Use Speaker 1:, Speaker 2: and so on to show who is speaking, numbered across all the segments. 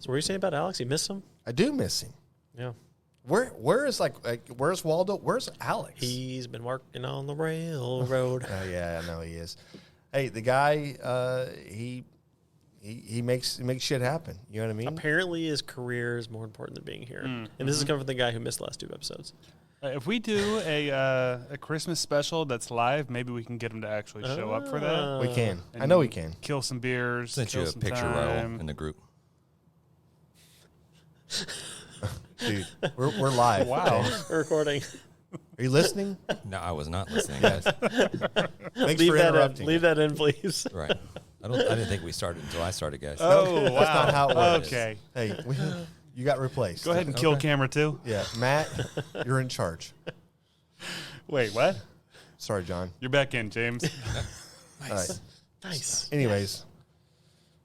Speaker 1: So what are you saying about Alex? You miss him?
Speaker 2: I do miss him.
Speaker 1: Yeah.
Speaker 2: Where's Waldo? Where's Alex?
Speaker 1: He's been working on the railroad.
Speaker 2: Oh yeah, I know he is. Hey, the guy, he makes shit happen. You know what I mean?
Speaker 1: Apparently, his career is more important than being here. And this is coming from the guy who missed the last 2 episodes.
Speaker 3: If we do a Christmas special that's live, maybe we can get him to actually show up for that.
Speaker 2: We can.
Speaker 3: And
Speaker 2: I know we can.
Speaker 3: Kill some beers.
Speaker 4: Sent you a picture roll in the group.
Speaker 2: Dude, we're live.
Speaker 3: Wow.
Speaker 1: We're recording.
Speaker 2: Are you listening?
Speaker 4: No, I was not listening, guys.
Speaker 2: Thanks
Speaker 1: Leave
Speaker 2: for
Speaker 1: that
Speaker 2: interrupting.
Speaker 1: in. Leave that in, please.
Speaker 4: Right. I didn't think we started until I started, guys.
Speaker 3: Oh, wow.
Speaker 2: That's not how it works.
Speaker 3: Okay.
Speaker 2: Hey, you got replaced.
Speaker 3: Go ahead and kill camera 2.
Speaker 2: Yeah, Matt, you're in charge.
Speaker 3: Wait, what?
Speaker 2: Sorry, John.
Speaker 3: You're back in, James.
Speaker 2: All right.
Speaker 1: Nice.
Speaker 2: Anyways,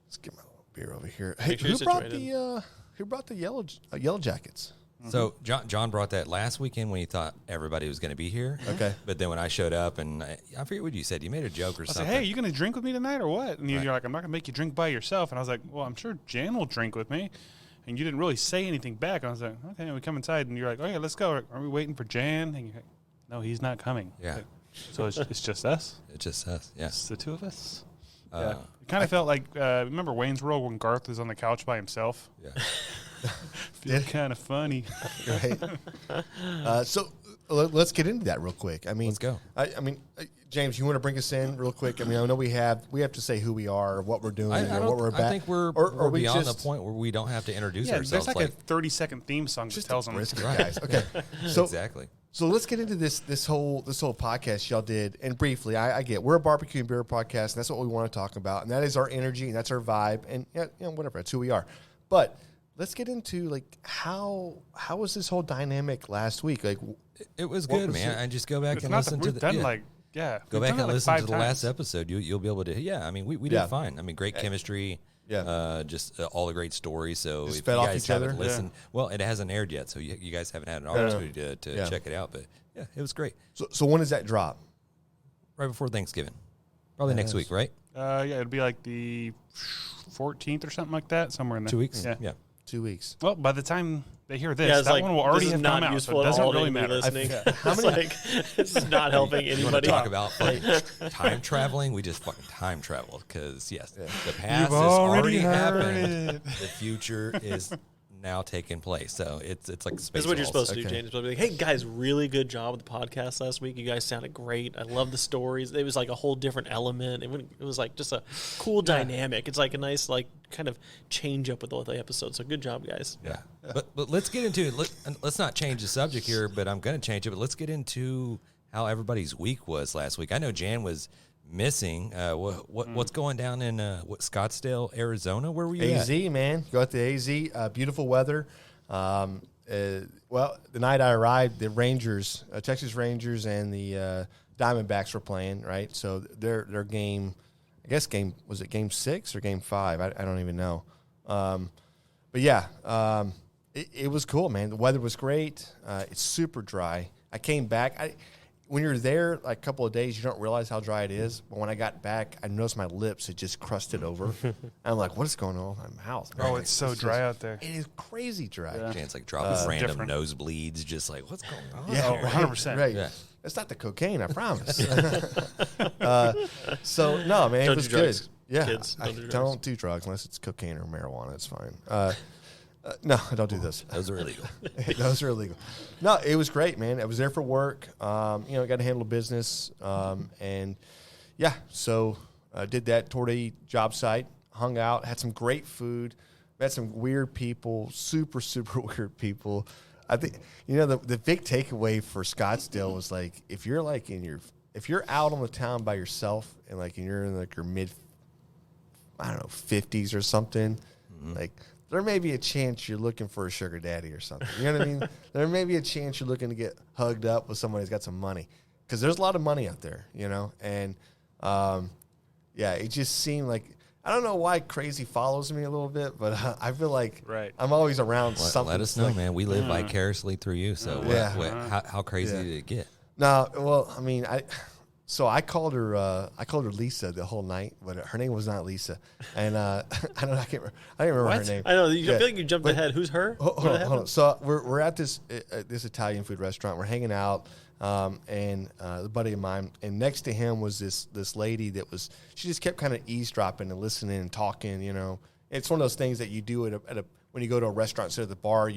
Speaker 2: let's get my little beer over here. Hey,
Speaker 1: Make sure you're
Speaker 2: who brought the yellow jackets?
Speaker 4: So John brought that last weekend when he thought everybody was going to be here.
Speaker 2: Okay.
Speaker 4: But then when I showed up, and I forget what you said. You made a joke or
Speaker 3: I
Speaker 4: something.
Speaker 3: said, hey, you going to drink with me tonight or what? And you're like, I'm not going to make you drink by yourself. And I was like, well, I'm sure Jan will drink with me. And you didn't really say anything back. And I was like, okay. And we come inside, and you're like, okay, let's go. Are we waiting for Jan? And you're like, no, he's not coming.
Speaker 4: Yeah.
Speaker 3: Like, so it's just us?
Speaker 4: It's just us. Yeah.
Speaker 3: It's the 2 of us? Yeah. It kind of felt like, remember Wayne's World when Garth was on the couch by himself?
Speaker 4: Yeah.
Speaker 3: Feels kind of funny.
Speaker 2: Right. So let's get into that real quick. I mean,
Speaker 4: Let's go.
Speaker 2: I mean, James, you want to bring us in real quick? I mean, I know we have to say who we are, what we're doing, what we're about.
Speaker 4: I think we're
Speaker 2: we
Speaker 4: beyond
Speaker 2: just,
Speaker 4: the point where we don't have to introduce
Speaker 3: Yeah,
Speaker 4: ourselves.
Speaker 3: there's like a 30-second theme song that tells them.
Speaker 2: brisket, guys. Okay. So
Speaker 4: exactly.
Speaker 2: So let's get into this whole podcast y'all did. And briefly, I get we're a barbecue and beer podcast, and that's what we want to talk about, and that is our energy and that's our vibe, and whatever, that's who we are. But let's get into like how was this whole dynamic last week? Like
Speaker 4: It was good, man. I just go back and listen to the.
Speaker 3: Go
Speaker 4: we've
Speaker 3: done
Speaker 4: back and
Speaker 3: it like
Speaker 4: listen
Speaker 3: 5
Speaker 4: to the
Speaker 3: times.
Speaker 4: last episode. You'll be able to. Yeah, I mean, we did fine. I mean, great chemistry.
Speaker 2: Yeah.
Speaker 4: Just all the great stories. So
Speaker 2: Just
Speaker 4: if
Speaker 2: fed
Speaker 4: you
Speaker 2: off
Speaker 4: guys
Speaker 2: each
Speaker 4: haven't
Speaker 2: other?
Speaker 4: listened, well, it hasn't aired yet, so you guys haven't had an opportunity to check it out. But yeah, it was great.
Speaker 2: So when does that drop?
Speaker 4: Right before Thanksgiving, probably next week, right?
Speaker 3: Yeah, it'd be like the 14th or something like that, somewhere in there.
Speaker 4: 2 weeks.
Speaker 3: Yeah.
Speaker 2: 2 weeks.
Speaker 3: Well, by the time they hear this,
Speaker 1: Yeah, it's
Speaker 3: that
Speaker 1: like,
Speaker 3: one will already
Speaker 1: this is
Speaker 3: have
Speaker 1: not
Speaker 3: come out, so
Speaker 1: useful
Speaker 3: it
Speaker 1: at
Speaker 3: doesn't
Speaker 1: all to
Speaker 3: really
Speaker 1: anybody
Speaker 3: matter.
Speaker 1: listening. It's like, this is not helping
Speaker 4: You want
Speaker 1: anybody.
Speaker 4: to talk about like, time traveling? We just fucking time traveled because yes, the past
Speaker 3: You've
Speaker 4: has
Speaker 3: already
Speaker 4: already
Speaker 3: heard
Speaker 4: happened.
Speaker 3: it.
Speaker 4: The future is now taking place. So it's like space.
Speaker 1: This is what you're supposed to do,
Speaker 2: Okay.
Speaker 1: James. You're supposed to be like, hey, guys, really good job with the podcast last week. You guys sounded great. I love the stories. It was like a whole different element. It was like just a cool dynamic. It's like a nice, like, kind of change up with all the episodes. So good job, guys.
Speaker 4: Yeah. But let's get into it. Let's not change the subject here, but I'm going to change it. But let's get into how everybody's week was last week. I know Jan was missing. What's going down in Scottsdale, Arizona? Where were you
Speaker 2: AZ,
Speaker 4: at?
Speaker 2: man. Go out to AZ. Beautiful weather. Well, the night I arrived, the Rangers, Texas Rangers, and the Diamondbacks were playing. Right, so their game. I guess was it game 6 or game 5? I don't even know. But yeah, it was cool, man. The weather was great. It's super dry. I came back. When you're there like a couple of days, you don't realize how dry it is. But when I got back, I noticed my lips had just crusted over. And I'm like, what is going on with my mouth? Man?
Speaker 3: Oh, it's so dry out there.
Speaker 2: It is crazy dry.
Speaker 3: Yeah.
Speaker 4: Jan's like dropping random
Speaker 3: different.
Speaker 4: nosebleeds, just like what's going on?
Speaker 2: Yeah,
Speaker 4: here?
Speaker 2: right,
Speaker 3: 100%.
Speaker 2: Right.
Speaker 4: Yeah.
Speaker 2: It's not the cocaine, I promise. So no, man,
Speaker 1: Don't
Speaker 2: it was
Speaker 1: do
Speaker 2: good.
Speaker 1: drugs,
Speaker 2: Yeah,
Speaker 1: kids.
Speaker 2: I
Speaker 1: Don't do drugs.
Speaker 2: don't do drugs unless it's cocaine or marijuana. It's fine. No, I don't do this.
Speaker 4: Those are illegal.
Speaker 2: Those are illegal. No, it was great, man. I was there for work. Got to handle business, and yeah, so did that. Toured a job site, hung out, had some great food, met some weird people, super weird people. I think the big takeaway for Scottsdale was like if you're out on the town by yourself and you're in like your mid, I don't know, 50s or something, like. There may be a chance you're looking for a sugar daddy or something. You know what I mean? There may be a chance you're looking to get hugged up with somebody who's got some money. Because there's a lot of money out there, And, it just seemed like, I don't know why crazy follows me a little bit, but I feel like I'm always around something.
Speaker 4: Let us know, man. We live vicariously through you. So how crazy did it get?
Speaker 2: No, well, I mean, So I called her Lisa the whole night, but her name was not Lisa. And I don't know, I can't remember her name.
Speaker 1: I know. I feel like you jumped ahead. Who's her?
Speaker 2: Hold on. So we're at this Italian food restaurant. We're hanging out, and a buddy of mine, and next to him was this lady she just kept kind of eavesdropping and listening and talking. You know, it's one of those things that you do when you go to a restaurant instead of the bar.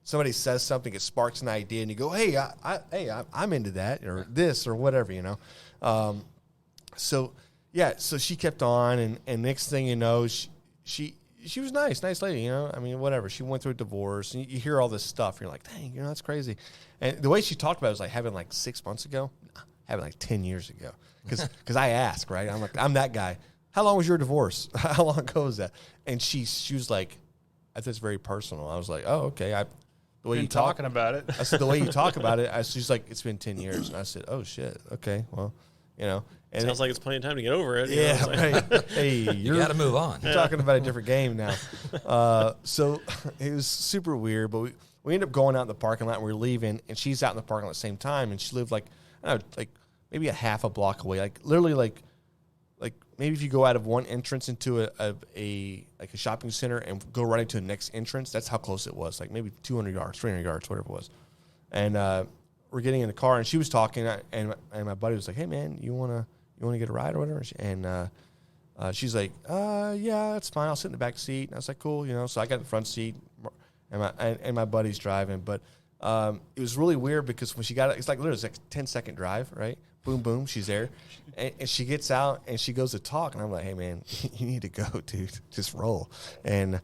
Speaker 2: Somebody says something, it sparks an idea, and you go, "Hey, I'm into that," or this, or whatever, you know. So she kept on, and next thing you know, she was nice lady, you know. I mean, whatever. She went through a divorce, and you hear all this stuff. You're like, dang, you know, that's crazy. And the way she talked about it was like having like 6 months ago, having like 10 years ago. Because I asked, right? I'm like, I'm that guy. How long was your divorce? How long ago was that? And she was like, I thought it's very personal. I was like, oh, okay. The way you
Speaker 3: talking about it.
Speaker 2: I said, the way you talk about it. She's like, it's been 10 years. And I said, oh, shit. Okay, well, you know. And
Speaker 1: Sounds like it's plenty of time to get over it.
Speaker 2: Yeah, right. Hey,
Speaker 4: You got to move on.
Speaker 2: You're talking about a different game now. So it was super weird, but we ended up going out in the parking lot, and we were leaving, and she's out in the parking lot at the same time, and she lived like, I don't know, like maybe a half a block away, like literally like maybe if you go out of one entrance into a shopping center and go right into the next entrance, that's how close it was, like maybe 200 yards, 300 yards, whatever it was. And we're getting in the car, and she was talking, and my buddy was like, hey, man, you want to get a ride or whatever? And she's like, yeah, that's fine. I'll sit in the back seat. And I was like, cool, you know. So I got in the front seat, and my buddy's driving. But it was really weird because when she got it, it's like literally a 10-second drive, right? Boom, boom, she's there. And she gets out, and she goes to talk. And I'm like, hey, man, you need to go, dude. Just roll. And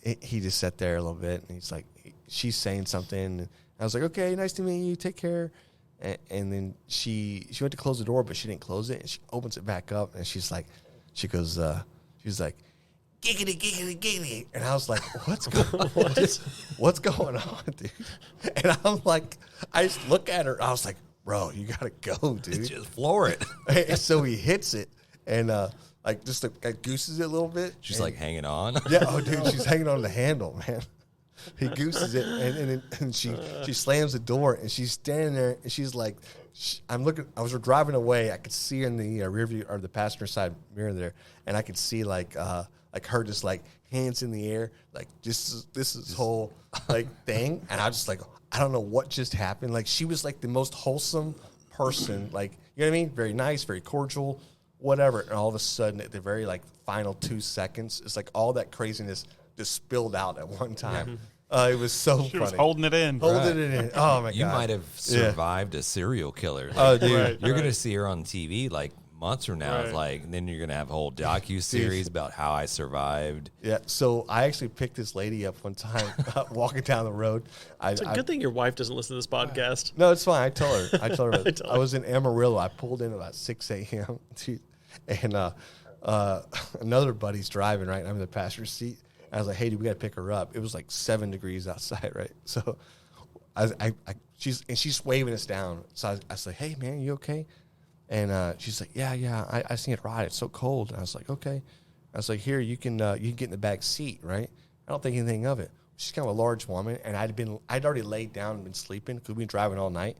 Speaker 2: he just sat there a little bit, and he's like, she's saying something. And I was like, okay, nice to meet you. Take care. And then she went to close the door, but she didn't close it. And she opens it back up, and she like, giggity, giggity, giggity. And I was like, what's going on, dude? And I'm like, I just look at her. I was like, bro, you got to go, dude.
Speaker 4: Just floor it.
Speaker 2: And so he hits it, and just gooses it a little bit.
Speaker 4: She's like hanging on.
Speaker 2: Yeah, oh, dude, she's hanging on the handle, man. He gooses it, and she slams the door, and she's standing there, and she's like, I was driving away. I could see her in the rear view or the passenger side mirror there, and I could see like her just like hands in the air, like this whole like thing, and I was just like, I don't know what just happened. Like she was like the most wholesome person, like, you know what I mean? Very nice, very cordial, whatever. And all of a sudden, at the very like final 2 seconds, it's like all that craziness just spilled out at one time. It was so funny.
Speaker 3: She was holding it in.
Speaker 2: Holding it in. Oh, my God.
Speaker 4: You might have survived a serial killer.
Speaker 2: Oh, dude.
Speaker 3: Right,
Speaker 4: You're going to see her on TV like months from now.
Speaker 3: Right.
Speaker 4: Like, and then you're going to have a whole docu-series about how I survived.
Speaker 2: Yeah, so I actually picked this lady up one time walking down the road.
Speaker 1: It's a good thing your wife doesn't listen to this podcast.
Speaker 2: No, it's fine. I told her. I was in Amarillo. I pulled in about 6 a.m. And another buddy's driving, right? I'm in the passenger seat. I was like, hey, dude, we got to pick her up. It was like 7 degrees outside, right? So she's waving us down. So I was like, hey, man, you okay? And she's like, yeah, I seen it ride. It's so cold. And I was like, okay. I was like, here, you can get in the back seat, right? I don't think anything of it. She's kind of a large woman, and I'd already laid down and been sleeping because we've been driving all night.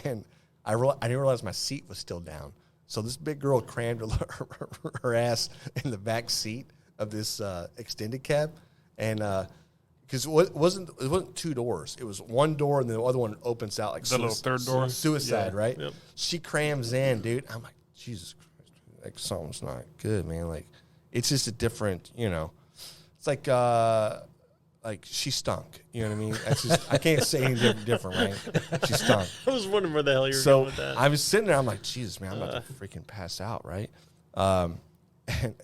Speaker 2: And I didn't realize my seat was still down. So this big girl crammed her ass in the back seat of this extended cab, and because it wasn't 2 doors, it was 1 door, and the other one opens out like
Speaker 3: the little third door.
Speaker 2: Suicide, right?
Speaker 1: Yep.
Speaker 2: She crams in, dude. I'm like, Jesus Christ, like something's not good, man. Like it's just a different, you know. It's like she stunk. You know what I mean? That's just, I can't say anything different, right? She stunk.
Speaker 1: I was wondering where the hell you were going with that.
Speaker 2: I was sitting there. I'm like, Jesus, man, I'm about to freaking pass out, right?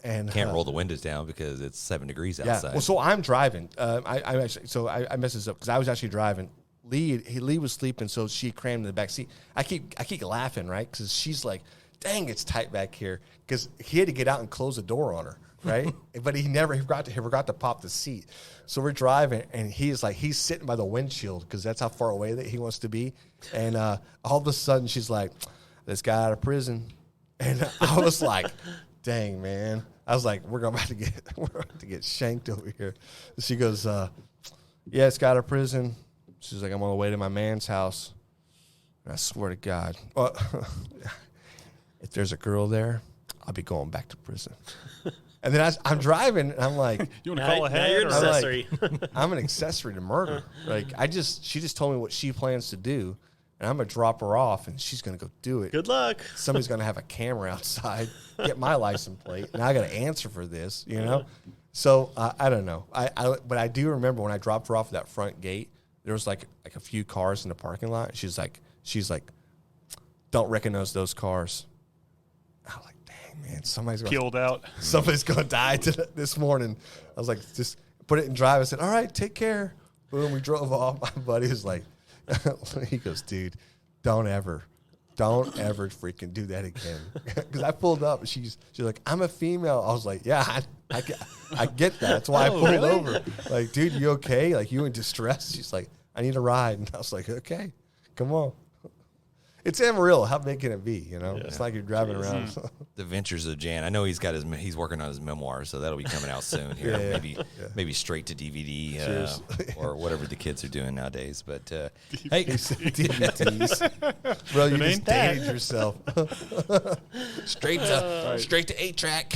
Speaker 2: And
Speaker 4: Can't roll the windows down because it's 7 degrees outside.
Speaker 2: Yeah. Well, so I'm driving. I messed this up because I was actually driving. Lee was sleeping, so she crammed in the back seat. I keep laughing, right? Because she's like, "Dang, it's tight back here." Because he had to get out and close the door on her, right? But he forgot to pop the seat. So we're driving, and he's sitting by the windshield because that's how far away that he wants to be. And all of a sudden, she's like, "This guy out of prison," and I was like, dang, man. I was like, we're about to get shanked over here. She goes, yeah, it's got out of prison. She's like, I'm on the way to my man's house. And I swear to God. Well, if there's a girl there, I'll be going back to prison. And then I'm driving, and I'm like,
Speaker 3: You want to call
Speaker 1: Now
Speaker 3: ahead?
Speaker 1: you're an
Speaker 3: or-
Speaker 1: accessory.
Speaker 2: I'm an accessory to murder. Like, she just told me what she plans to do, and I'm going to drop her off, and she's going to go do it.
Speaker 1: Good luck.
Speaker 2: Somebody's going to have a camera outside, get my license plate, and I got to answer for this, you know? So, I don't know. But I do remember when I dropped her off at that front gate, there was like a few cars in the parking lot. She's like, don't recognize those cars. I was like, dang, man, somebody's going to die this morning. I was like, just put it in drive. I said, all right, take care. Boom, we drove off. My buddy was like, he goes, dude, don't ever freaking do that again. Because I pulled up, and she's like, I'm a female. I was like, yeah, I get that. That's why I pulled over. Like, dude, you okay? Like, you in distress? She's like, I need a ride. And I was like, okay, come on. It's Amarillo. How big can it be? You know, it's like you're driving around.
Speaker 4: The Ventures of Jan. I know he's working on his memoir, so that'll be coming out soon. Here, maybe straight to DVD or whatever the kids are doing nowadays. But hey,
Speaker 2: DVDs, bro, you just dated yourself.
Speaker 4: straight to 8-track.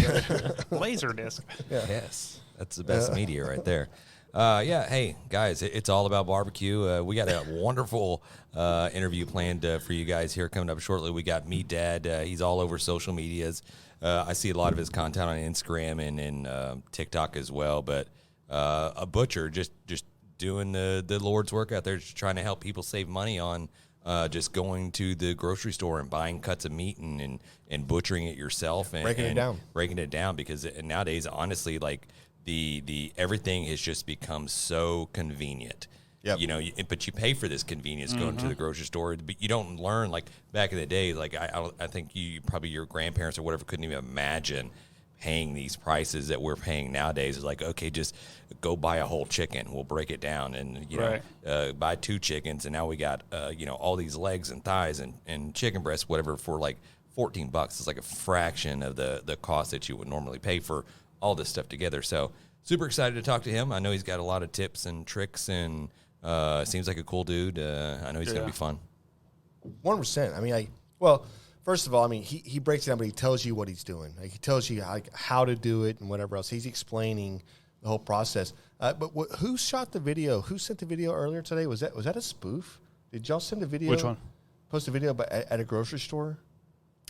Speaker 3: Laserdisc.
Speaker 4: Yes, that's the best media right there. Hey guys, it's all about barbecue. We got a wonderful interview planned for you guys here coming up shortly. We got Meatdad. He's all over social medias. I see a lot of his content on Instagram and TikTok as well. But a butcher just doing the Lord's work out there, just trying to help people save money on just going to the grocery store and buying cuts of meat and butchering it yourself and breaking it down because nowadays, honestly, like. The everything has just become so convenient.
Speaker 2: Yep.
Speaker 4: You know, but you pay for this convenience going to the grocery store, but you don't learn like back in the day. Like I think your grandparents or whatever couldn't even imagine paying these prices that we're paying nowadays. It's like, okay, just go buy a whole chicken. We'll break it down and buy 2 chickens, and now we got all these legs and thighs and chicken breasts, whatever, for like $14. It's like a fraction of the cost that you would normally pay for all this stuff together. So super excited to talk to him. I know he's got a lot of tips and tricks and seems like a cool dude. I know he's going to be fun.
Speaker 2: 100%. I mean, first of all, I mean, he breaks it down, but he tells you what he's doing. Like, he tells you how to do it and whatever else. He's explaining the whole process. But who shot the video? Who sent the video earlier today? Was that a spoof? Did y'all send a video?
Speaker 3: Which one?
Speaker 2: Post a video at a grocery store?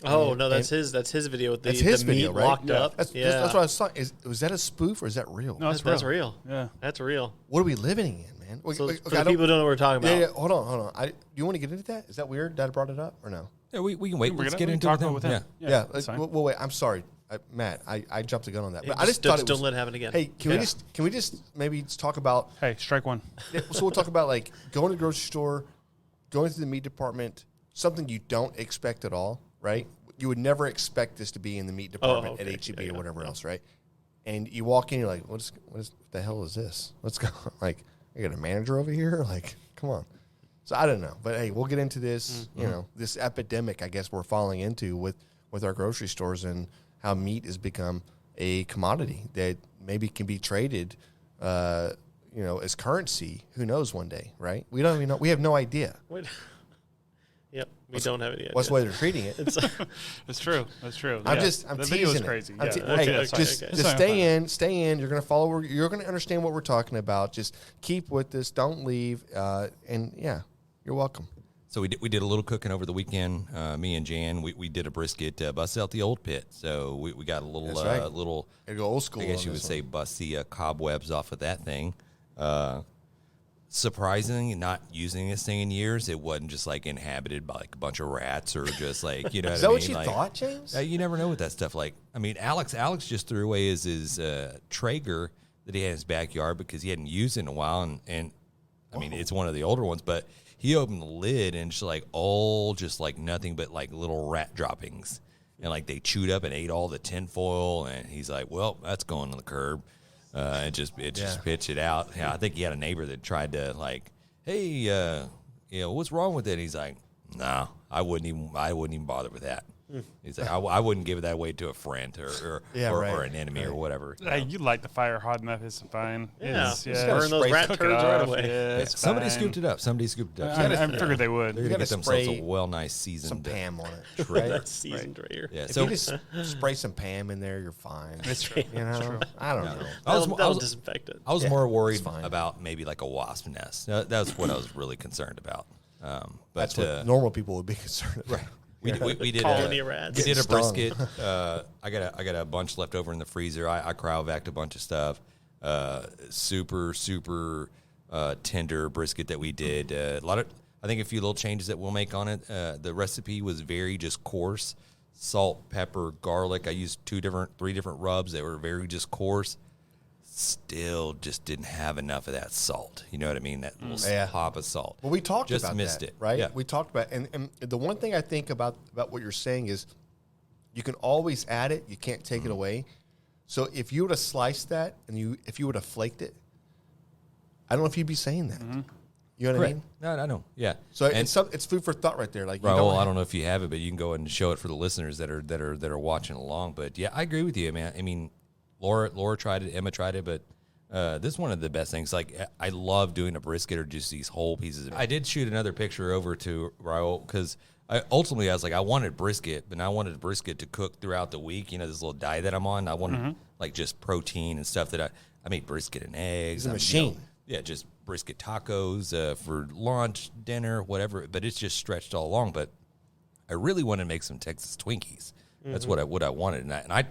Speaker 1: Oh no, that's his video with the
Speaker 2: video,
Speaker 1: meat
Speaker 2: right?
Speaker 1: locked up.
Speaker 2: That's what I was talking. Was that a spoof or is that real?
Speaker 3: No,
Speaker 1: That's real.
Speaker 3: Yeah,
Speaker 1: that's real.
Speaker 2: What are we living in, man?
Speaker 1: So for the people who don't know what we're talking about.
Speaker 2: Yeah, hold on. Do you want to get into that? Is that weird that I brought it up or no?
Speaker 4: Yeah, we can wait. Let's get into
Speaker 3: talk
Speaker 4: it
Speaker 3: with him.
Speaker 2: Yeah.
Speaker 3: That's fine.
Speaker 2: Well, wait. I'm sorry, Matt. I jumped the gun on that. But
Speaker 1: Yeah,
Speaker 2: I just thought it was.
Speaker 1: don't let it happen again.
Speaker 2: Hey, can we just maybe talk about?
Speaker 3: Hey, strike one.
Speaker 2: So we'll talk about like going to the grocery store, going to the meat department, something you don't expect at all, right? You would never expect this to be in the meat department at H-E-B or whatever else, right? And you walk in, you're like, what the hell is this? What's going on? Like, I got a manager over here? Like, come on. So I don't know. But, hey, we'll get into this, this epidemic, I guess, we're falling into with our grocery stores and how meat has become a commodity that maybe can be traded, as currency. Who knows one day, right? We don't even know. We have no idea.
Speaker 1: Yep, we don't have any idea.
Speaker 2: What's the way they're treating it?
Speaker 3: It's true. That's true.
Speaker 2: I'm
Speaker 3: the
Speaker 2: teasing
Speaker 3: video is
Speaker 2: it.
Speaker 3: crazy.
Speaker 2: Just stay in. You're going to follow. You're going to understand what we're talking about. Just keep with us. Don't leave. You're welcome.
Speaker 4: So we did a little cooking over the weekend. Me and Jan, we did a brisket, bust out the old pit. So we got a little little.
Speaker 2: Gotta go old school.
Speaker 4: I guess you would say bust the cobwebs off of that thing. Surprisingly, not using this thing in years, it wasn't just like inhabited by like a bunch of rats or just like,
Speaker 2: Is that what you thought, James?
Speaker 4: You never know what that stuff like. I mean, Alex just threw away his Traeger that he had in his backyard because he hadn't used it in a while, and I mean, it's one of the older ones, but he opened the lid and just like nothing but like little rat droppings, and like they chewed up and ate all the tinfoil, and he's like, well, that's going on the curb. It just pitched it out. Yeah, I think he had a neighbor that tried to like, hey, what's wrong with it? He's like, no, I wouldn't even bother with that. He's like, I wouldn't give that away to a friend or an enemy or whatever.
Speaker 3: Hey, you light the fire hot enough, it's fine.
Speaker 1: Yeah,
Speaker 3: yeah.
Speaker 1: burn those rat
Speaker 3: Cook it
Speaker 1: turds right
Speaker 3: off,
Speaker 1: away.
Speaker 3: yeah,
Speaker 4: Yeah,
Speaker 3: it's
Speaker 4: somebody
Speaker 3: fine.
Speaker 4: scooped it up.
Speaker 3: I figured they would.
Speaker 4: They're
Speaker 2: You
Speaker 4: gonna
Speaker 2: gotta
Speaker 4: get themselves
Speaker 2: spray
Speaker 4: a well nice seasoned
Speaker 2: some Pam on it.
Speaker 4: tray.
Speaker 1: That's seasoned right here.
Speaker 4: Yeah,
Speaker 2: If
Speaker 4: so
Speaker 2: you just spray some Pam in there, you're fine.
Speaker 3: It's true.
Speaker 2: You know, I don't know.
Speaker 1: That'll disinfect it.
Speaker 4: I was
Speaker 2: Yeah,
Speaker 4: more
Speaker 2: it's
Speaker 4: worried
Speaker 2: fine.
Speaker 4: about maybe like a wasp nest. That's what I was really concerned about. But
Speaker 2: That's what normal people would be concerned about.
Speaker 4: we did
Speaker 1: Colony of rats.
Speaker 4: we did a
Speaker 2: Getting
Speaker 4: brisket. I got a bunch left over in the freezer. I cryovac a bunch of stuff. Super tender brisket that we did. I think a few little changes that we'll make on it. The recipe was very just coarse. Salt, pepper, garlic. I used 3 different rubs that were very just coarse. Still just didn't have enough of that salt. You know what I mean? That little pop of salt.
Speaker 2: Well, we talked
Speaker 4: just
Speaker 2: about
Speaker 4: missed
Speaker 2: that,
Speaker 4: it,
Speaker 2: right?
Speaker 4: Yeah.
Speaker 2: We talked about, and the one thing I think about what you're saying is, you can always add it. You can't take it away. So if you would have sliced that and if you would have flaked it, I don't know if you'd be saying that. You know what I mean?
Speaker 4: No, I know. Yeah.
Speaker 2: So it's food for thought right there. Like,
Speaker 4: Raul, I don't know if you have it, but you can go and show it for the listeners that are watching along. But yeah, I agree with you, man. I mean, Laura tried it, Emma tried it, but this is one of the best things. Like, I love doing a brisket or just these whole pieces. I did shoot another picture over to Raul because ultimately I was like, I wanted brisket, but I wanted brisket to cook throughout the week. You know, this little diet that I'm on. I wanted like just protein and stuff that I made brisket and eggs.
Speaker 2: It's a machine.
Speaker 4: Yeah, just brisket tacos for lunch, dinner, whatever. But it's just stretched all along. But I really wanted to make some Texas Twinkies. That's what I wanted, and I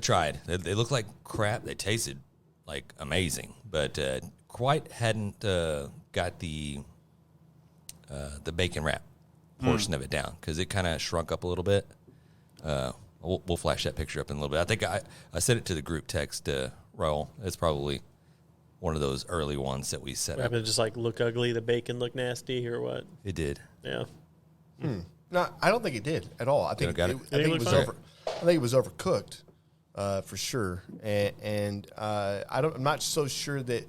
Speaker 4: tried. They looked like crap. They tasted like amazing, but quite hadn't got the bacon wrap portion of it down because it kind of shrunk up a little bit. We'll flash that picture up in a little bit. I think I sent it to the group text, Raul. It's probably one of those early ones that we set
Speaker 1: What
Speaker 4: up.
Speaker 1: happened to just like look ugly, the bacon look nasty, or what?
Speaker 4: It did.
Speaker 1: Yeah.
Speaker 2: No, I don't think it did at all. I think
Speaker 4: got it?
Speaker 2: I think it
Speaker 1: look
Speaker 2: was
Speaker 1: fine?
Speaker 2: I think it was overcooked, for sure. And I'm not so sure that